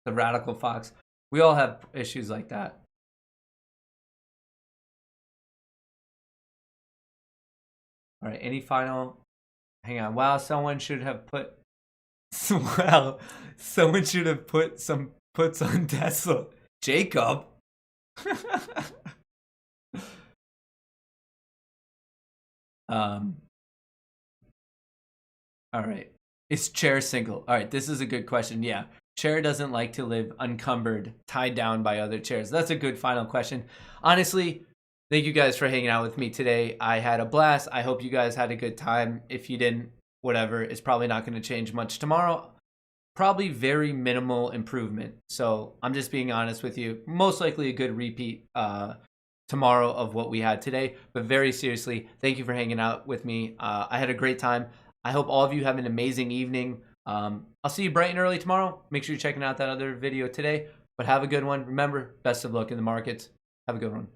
The Radical Fox. We all have issues like that. All right, any final? Hang on. Wow, someone should have put some puts on Tesla. Jacob. All right. Is Chair single? All right, this is a good question. Yeah. Chair doesn't like to live unencumbered, tied down by other chairs. That's a good final question. Honestly, thank you guys for hanging out with me today. I had a blast. I hope you guys had a good time. If you didn't, whatever, it's probably not going to change much tomorrow. Probably very minimal improvement. So I'm just being honest with you. Most likely a good repeat tomorrow of what we had today. But very seriously, thank you for hanging out with me. I had a great time. I hope all of you have an amazing evening. I'll see you bright and early tomorrow. Make sure you're checking out that other video today. But have a good one. Remember, best of luck in the markets. Have a good one.